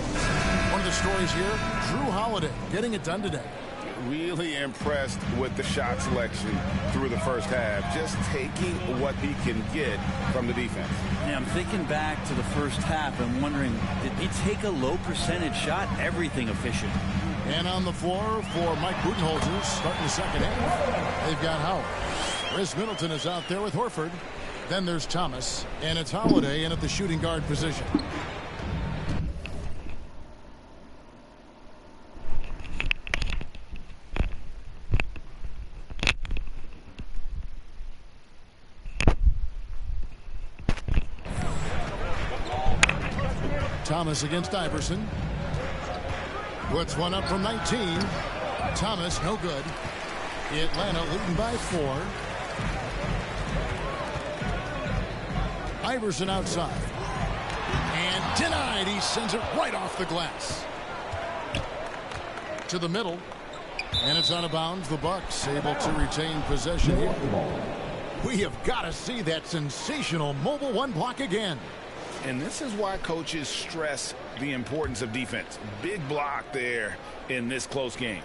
Speaker 9: One of the stories here, Drew Holiday getting it done today.
Speaker 16: Really impressed with the shot selection through the first half, just taking what he can get from the defense.
Speaker 13: Yeah, I'm thinking back to the first half and wondering, did he take a low percentage shot? Everything efficient.
Speaker 9: And on the floor for Mike Budenholzer starting the second half, they've got Howard. Chris Middleton is out there with Horford. Then there's Thomas, and it's Holiday in at the shooting guard position. Thomas against Iverson. Puts one up from 19. Thomas, no good. Atlanta leading by 4. Iverson outside. And denied. He sends it right off the glass. To the middle. And it's out of bounds. The Bucks able to retain possession here. We have got to see that sensational mobile one block again.
Speaker 16: And this is why coaches stress the importance of defense. Big block there in this close game.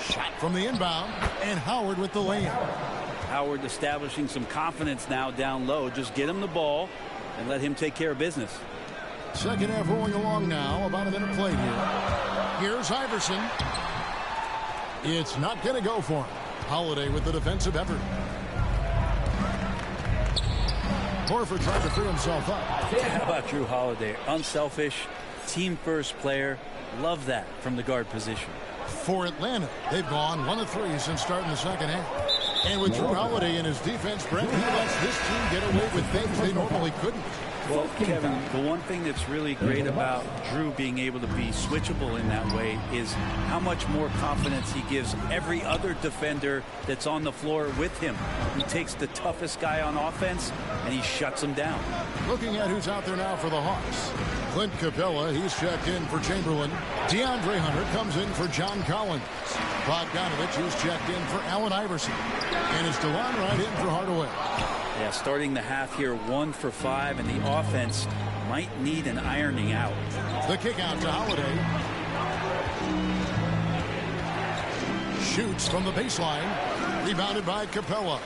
Speaker 9: Shot from the inbound. And Howard with the layup.
Speaker 13: Howard establishing some confidence now down low. Just get him the ball and let him take care of business.
Speaker 9: Second half rolling along now. About a minute played here. Here's Iverson. It's not going to go for him. Holiday with the defensive effort. Horford trying to free himself up.
Speaker 13: How about Drew Holiday? Unselfish, team-first player. Love that from the guard position.
Speaker 9: For Atlanta, they've gone 1 of 3 since starting the second half. And with Drew Holiday in his defense, Brent, he lets this team get away with things they normally couldn't.
Speaker 13: Well, Kevin, the one thing that's really great about Drew being able to be switchable in that way is how much more confidence he gives every other defender that's on the floor with him. He takes the toughest guy on offense and he shuts him down.
Speaker 9: Looking at who's out there now for the Hawks. Clint Capella, he's checked in for Chamberlain. DeAndre Hunter comes in for John Collins. Bogdanovich is checked in for Allen Iverson. And it's DeLon Wright in for Hardaway.
Speaker 13: Yeah, starting the half here 1 for 5, and the offense might need an ironing out.
Speaker 9: The kick out to Holiday. Shoots from the baseline. Rebounded by Capella.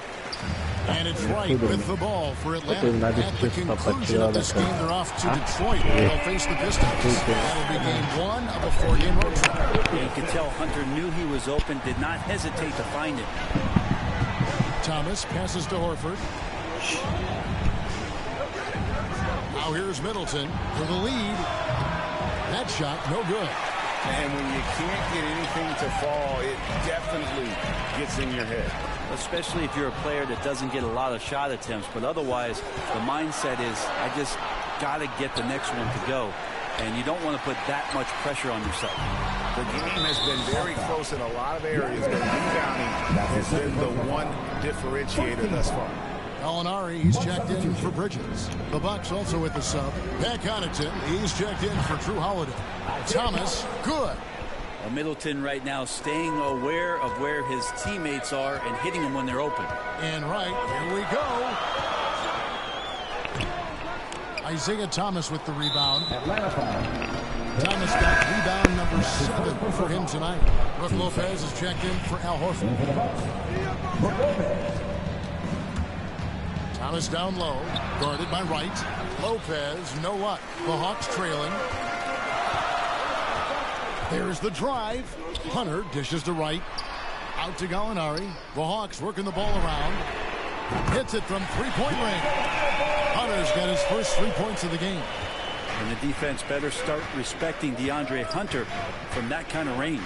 Speaker 9: And it's Wright with the ball for Atlanta. At the conclusion of this game, they're off to Detroit. They'll face the Pistons. That'll be game 1 of a 4-game road trip.
Speaker 13: You could tell Hunter knew he was open, did not hesitate to find it.
Speaker 9: Thomas passes to Horford. Now here's Middleton for the lead. That shot, no good.
Speaker 16: And when you can't get anything to fall, it definitely gets in your head.
Speaker 13: Especially if you're a player that doesn't get a lot of shot attempts. But otherwise, the mindset is, I just got to get the next one to go. And you don't want to put that much pressure on yourself.
Speaker 16: The game has been very close in a lot of areas, but rebounding has been the one differentiator thus far.
Speaker 9: Gallinari, he's checked in for Bridges. The Bucks also with the sub. Pat Connaughton, he's checked in for Drew Holiday. Thomas, good.
Speaker 13: Middleton right now staying aware of where his teammates are and hitting them when they're open.
Speaker 9: And right, here we go. Isaiah Thomas with the rebound. Thomas got rebound number 7 for him tonight. Brook Lopez is checked in for Al Horford. Thomas down low, guarded by Wright. Lopez, no luck. The Hawks trailing. There's the drive. Hunter dishes to Wright. Out to Gallinari. The Hawks working the ball around. Hits it from three-point range. Hunter's got his first 3 points of the game.
Speaker 13: And the defense better start respecting DeAndre Hunter from that kind of range.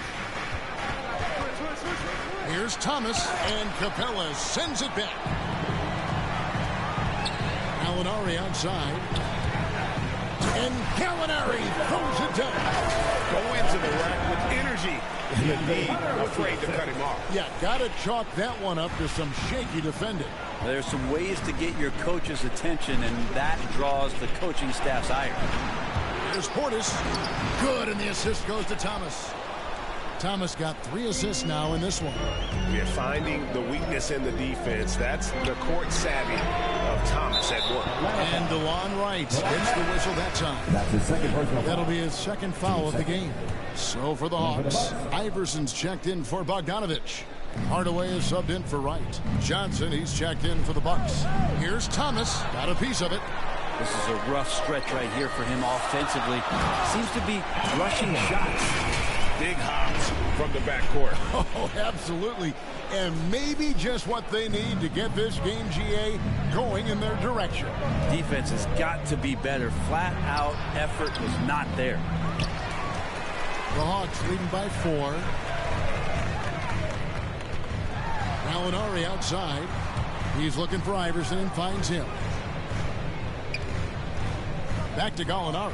Speaker 9: Here's Thomas, and Capella sends it back. Gallinari outside. And Gallinari throws it down.
Speaker 16: Go into the rack with energy and the need, afraid to cut him off.
Speaker 9: Yeah, got to chalk that one up to some shaky defending.
Speaker 13: There's some ways to get your coach's attention, and that draws the coaching staff's ire.
Speaker 9: There's Portis. Good, and the assist goes to Thomas. Thomas got 3 assists now in this one.
Speaker 2: We're finding the weakness in the defense. That's the court savvy of Thomas at work.
Speaker 9: And DeLon Wright hits the whistle that time.
Speaker 14: That's his second personal foul.
Speaker 9: That'll be his second foul of the game. So for the Hawks, Iverson's checked in for Bogdanovich. Hardaway is subbed in for Wright. Johnson, he's checked in for the Bucks. Here's Thomas, got a piece of it.
Speaker 13: This is a rough stretch right here for him offensively. Seems to be rushing shots.
Speaker 16: Big hops from the backcourt.
Speaker 9: Oh, absolutely. And maybe just what they need to get this game, GA, going in their direction.
Speaker 13: Defense has got to be better. Flat out effort was not there.
Speaker 9: The Hawks leading by 4. Gallinari outside. He's looking for Iverson and finds him. Back to Gallinari.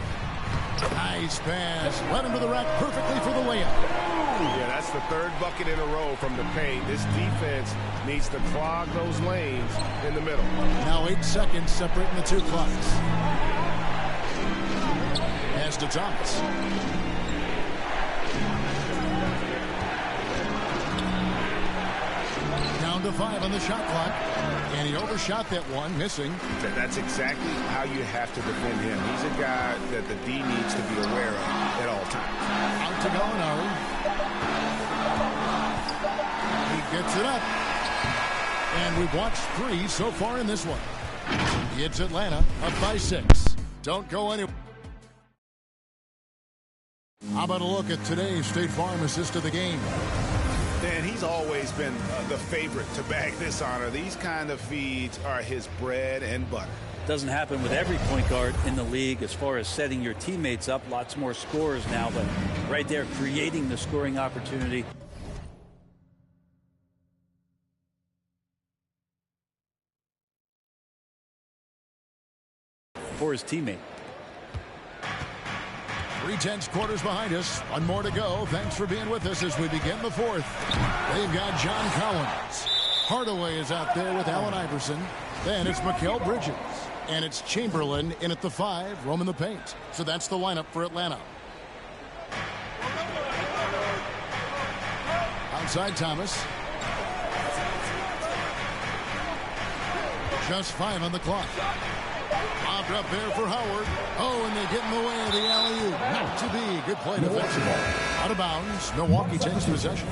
Speaker 9: Nice pass. Led him to the rack perfectly for the layup.
Speaker 2: Yeah, that's the third bucket in a row from the paint. This defense needs to clog those lanes in the middle.
Speaker 9: Now 8 seconds separating the two clocks. Pass to Thomas. Down to 5 on the shot clock. And he overshot that one, missing.
Speaker 2: That's exactly how you have to defend him. He's a guy that the D needs to be aware of at all times.
Speaker 9: Out to Gallinari. He gets it up. And we've watched 3 so far in this one. It's Atlanta up by 6. Don't go anywhere. How about a look at today's State Farm assist of the game?
Speaker 16: Dan, he's always been the favorite to bag this honor. These kind of feeds are his bread and butter.
Speaker 13: Doesn't happen with every point guard in the league as far as setting your teammates up. Lots more scorers now, but right there creating the scoring opportunity. For his teammate.
Speaker 9: 3/10 quarters behind us. One more to go. Thanks for being with us as we begin the fourth. They've got John Collins. Hardaway is out there with Allen Iverson. Then it's Mikal Bridges. And it's Chamberlain in at the 5, roaming the paint. So that's the lineup for Atlanta. Outside Thomas. Just 5 on the clock. Popped up there for Howard. Oh, and they get in the way of the alley-oop. Not to be. Good play defensively. Out of bounds. Milwaukee takes possession.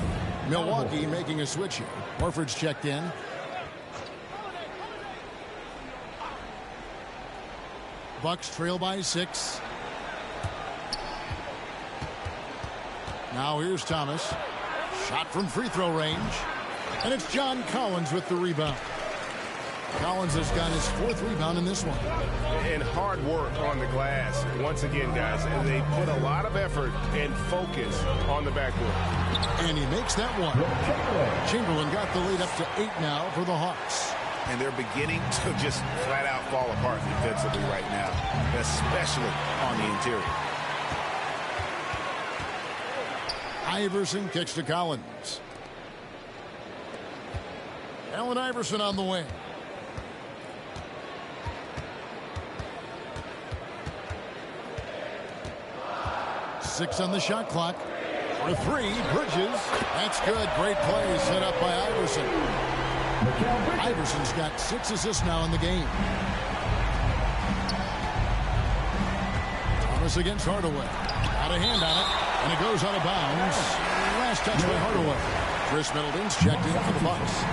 Speaker 9: Milwaukee making a switch here. Horford's checked in. Bucks trail by 6. Now here's Thomas. Shot from free throw range. And it's John Collins with the rebound. Collins has got his 4th rebound in this one.
Speaker 2: And hard work on the glass. Once again, guys, they put a lot of effort and focus on the backboard.
Speaker 9: And he makes that one. Chamberlain got the lead up to 8 now for the Hawks.
Speaker 16: And they're beginning to just flat out fall apart defensively right now, especially on the interior.
Speaker 9: Iverson kicks to Collins. Allen Iverson on the wing. 6 on the shot clock. For 3, Bridges. That's good. Great play set up by Iverson. Iverson's got 6 assists now in the game. Thomas against Hardaway. Got a hand on it, and it goes out of bounds. Last touch by Hardaway. Chris Middleton's checked in for the Bucks.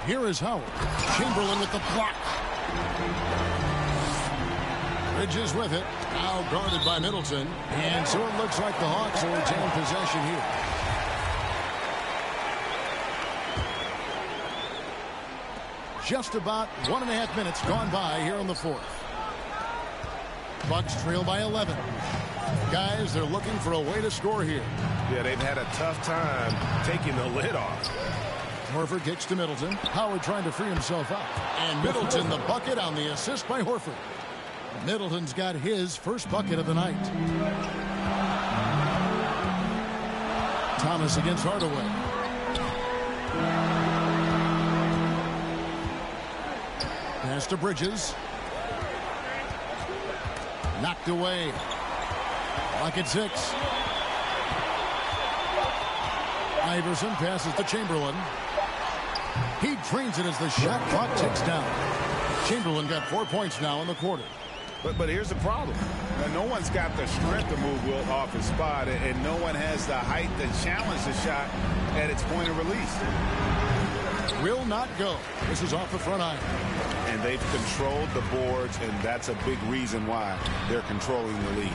Speaker 9: Here is Howard. Chamberlain with the block. Bridges with it. Now guarded by Middleton. And so it looks like the Hawks will retain possession here. Just about 1.5 minutes gone by here in the 4th. Bucks trail by 11. Guys, they're looking for a way to score here.
Speaker 2: Yeah, they've had a tough time taking the lid off.
Speaker 9: Horford kicks to Middleton. Howard trying to free himself up. And Middleton the bucket on the assist by Horford. Middleton's got his first bucket of the night. Thomas against Hardaway. Pass to Bridges. Knocked away. Clock at 6. Iverson passes to Chamberlain. He drains it as the shot clock ticks down. Chamberlain got 4 points now in the quarter.
Speaker 16: But here's the problem. No one's got the strength to move Wilt off his spot, and no one has the height to challenge the shot at its point of release.
Speaker 9: Will not go. This is off the front iron.
Speaker 16: And they've controlled the boards, and that's a big reason why they're controlling the lead.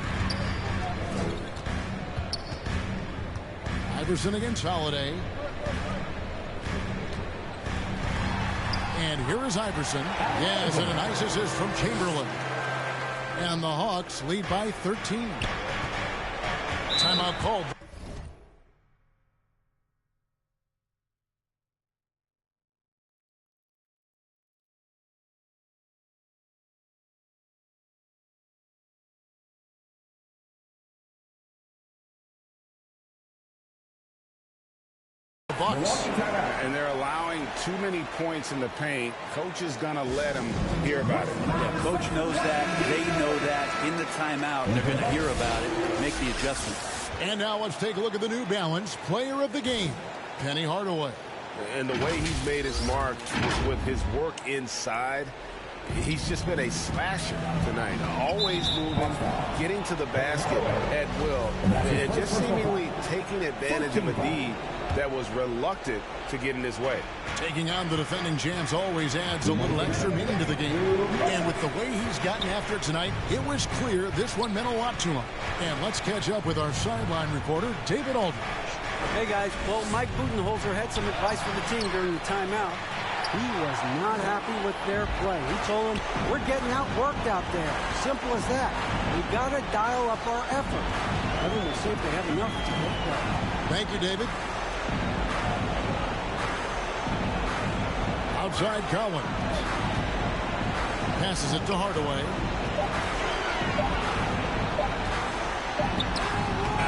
Speaker 9: Iverson against Holiday. And here is Iverson. Yes, and a nice assist from Chamberlain. And the Hawks lead by 13. Timeout called. Bucks.
Speaker 16: And they're allowing too many points in the paint. Coach is going to let them hear about it.
Speaker 13: Yeah, coach knows that. They know that. In the timeout, they're going to hear about it, make the adjustment.
Speaker 9: And now let's take a look at the New Balance player of the game, Penny Hardaway.
Speaker 2: And the way he's made his mark with his work inside, he's just been a slasher tonight. Always moving, getting to the basket at will, and just seemingly taking advantage of a D that was reluctant to get in his way.
Speaker 9: Taking on the defending champs always adds a little extra meaning to the game. And with the way he's gotten after it tonight, it was clear this one meant a lot to him. And let's catch up with our sideline reporter, David Aldridge.
Speaker 17: Hey, guys. Well, Mike Budenholzer had some advice for the team during the timeout. He was not happy with their play. He told them, we're getting outworked out there. Simple as that. We've got to dial up our effort. I think we'll see if they have enough to get that.
Speaker 9: Thank you, David. Outside Collins. Passes it to Hardaway.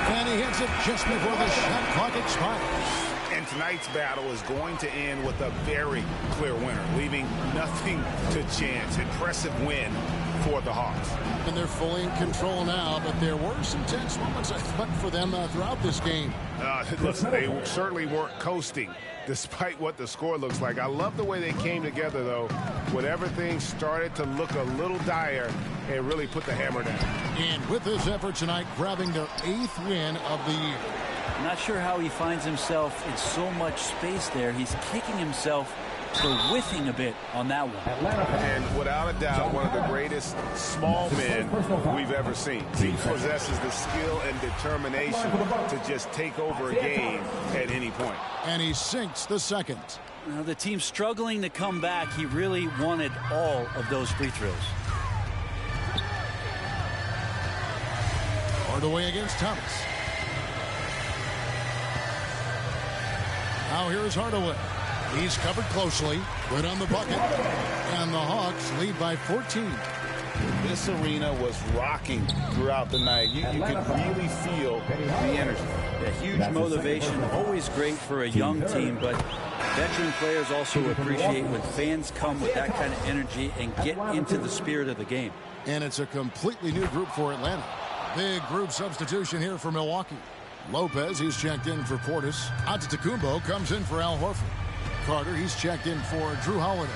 Speaker 9: And he hits it just before the shot clock expires.
Speaker 16: And tonight's battle is going to end with a very clear winner, leaving nothing to chance. Impressive win for the Hawks.
Speaker 9: And they're fully in control now, but there were some tense moments, I thought, for them throughout this game.
Speaker 16: Listen, they certainly weren't coasting, despite what the score looks like. I love the way they came together, though, when everything started to look a little dire and really put the hammer down.
Speaker 9: And with this effort tonight, grabbing their 8th win of the year.
Speaker 13: I'm not sure how he finds himself in so much space there. He's kicking himself for whiffing a bit on that one.
Speaker 2: And without a doubt, one of the greatest small men we've ever seen. He possesses the skill and determination to just take over a game at any point.
Speaker 9: And he sinks the second.
Speaker 13: Now, the team's struggling to come back. He really wanted all of those free throws.
Speaker 9: Hardaway against Thomas. Now here's Hardaway. He's covered closely. Good on the bucket. And the Hawks lead by 14.
Speaker 16: This arena was rocking throughout the night. You could really feel the energy.
Speaker 13: A huge motivation. Always great for a young team, but veteran players also appreciate when fans come with that kind of energy and get into the spirit of the game.
Speaker 9: And it's a completely new group for Atlanta. Big group substitution here for Milwaukee. Lopez, he's checked in for Portis. Antetokounmpo comes in for Al Horford. Carter, he's checked in for Drew Holiday.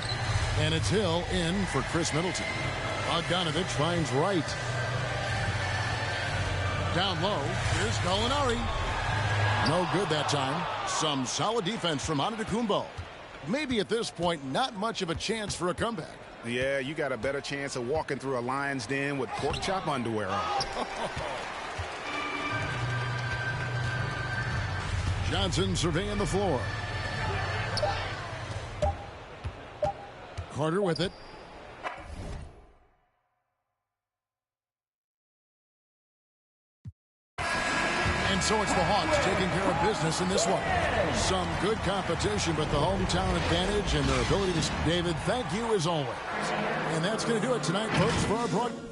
Speaker 9: And it's Hill in for Chris Middleton. Bogdanovich finds Wright. Down low, here's Gallinari. No good that time. Some solid defense from Antetokounmpo. Maybe at this point, not much of a chance for a comeback.
Speaker 16: Yeah, you got a better chance of walking through a lion's den with pork chop underwear on.
Speaker 9: Johnson surveying the floor. Carter with it. And so it's the Hawks taking care of business in this one. Some good competition, but the hometown advantage and their ability to... David, thank you as always. And that's going to do it tonight, folks, for our broadcast.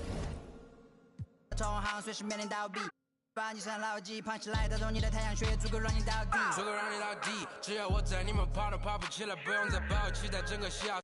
Speaker 9: 把你上牢记，胖起来带动你的太阳穴，足够让你倒地，足够让你倒地。只要我在，你们跑都跑不起来，不用再抱，期待整个下。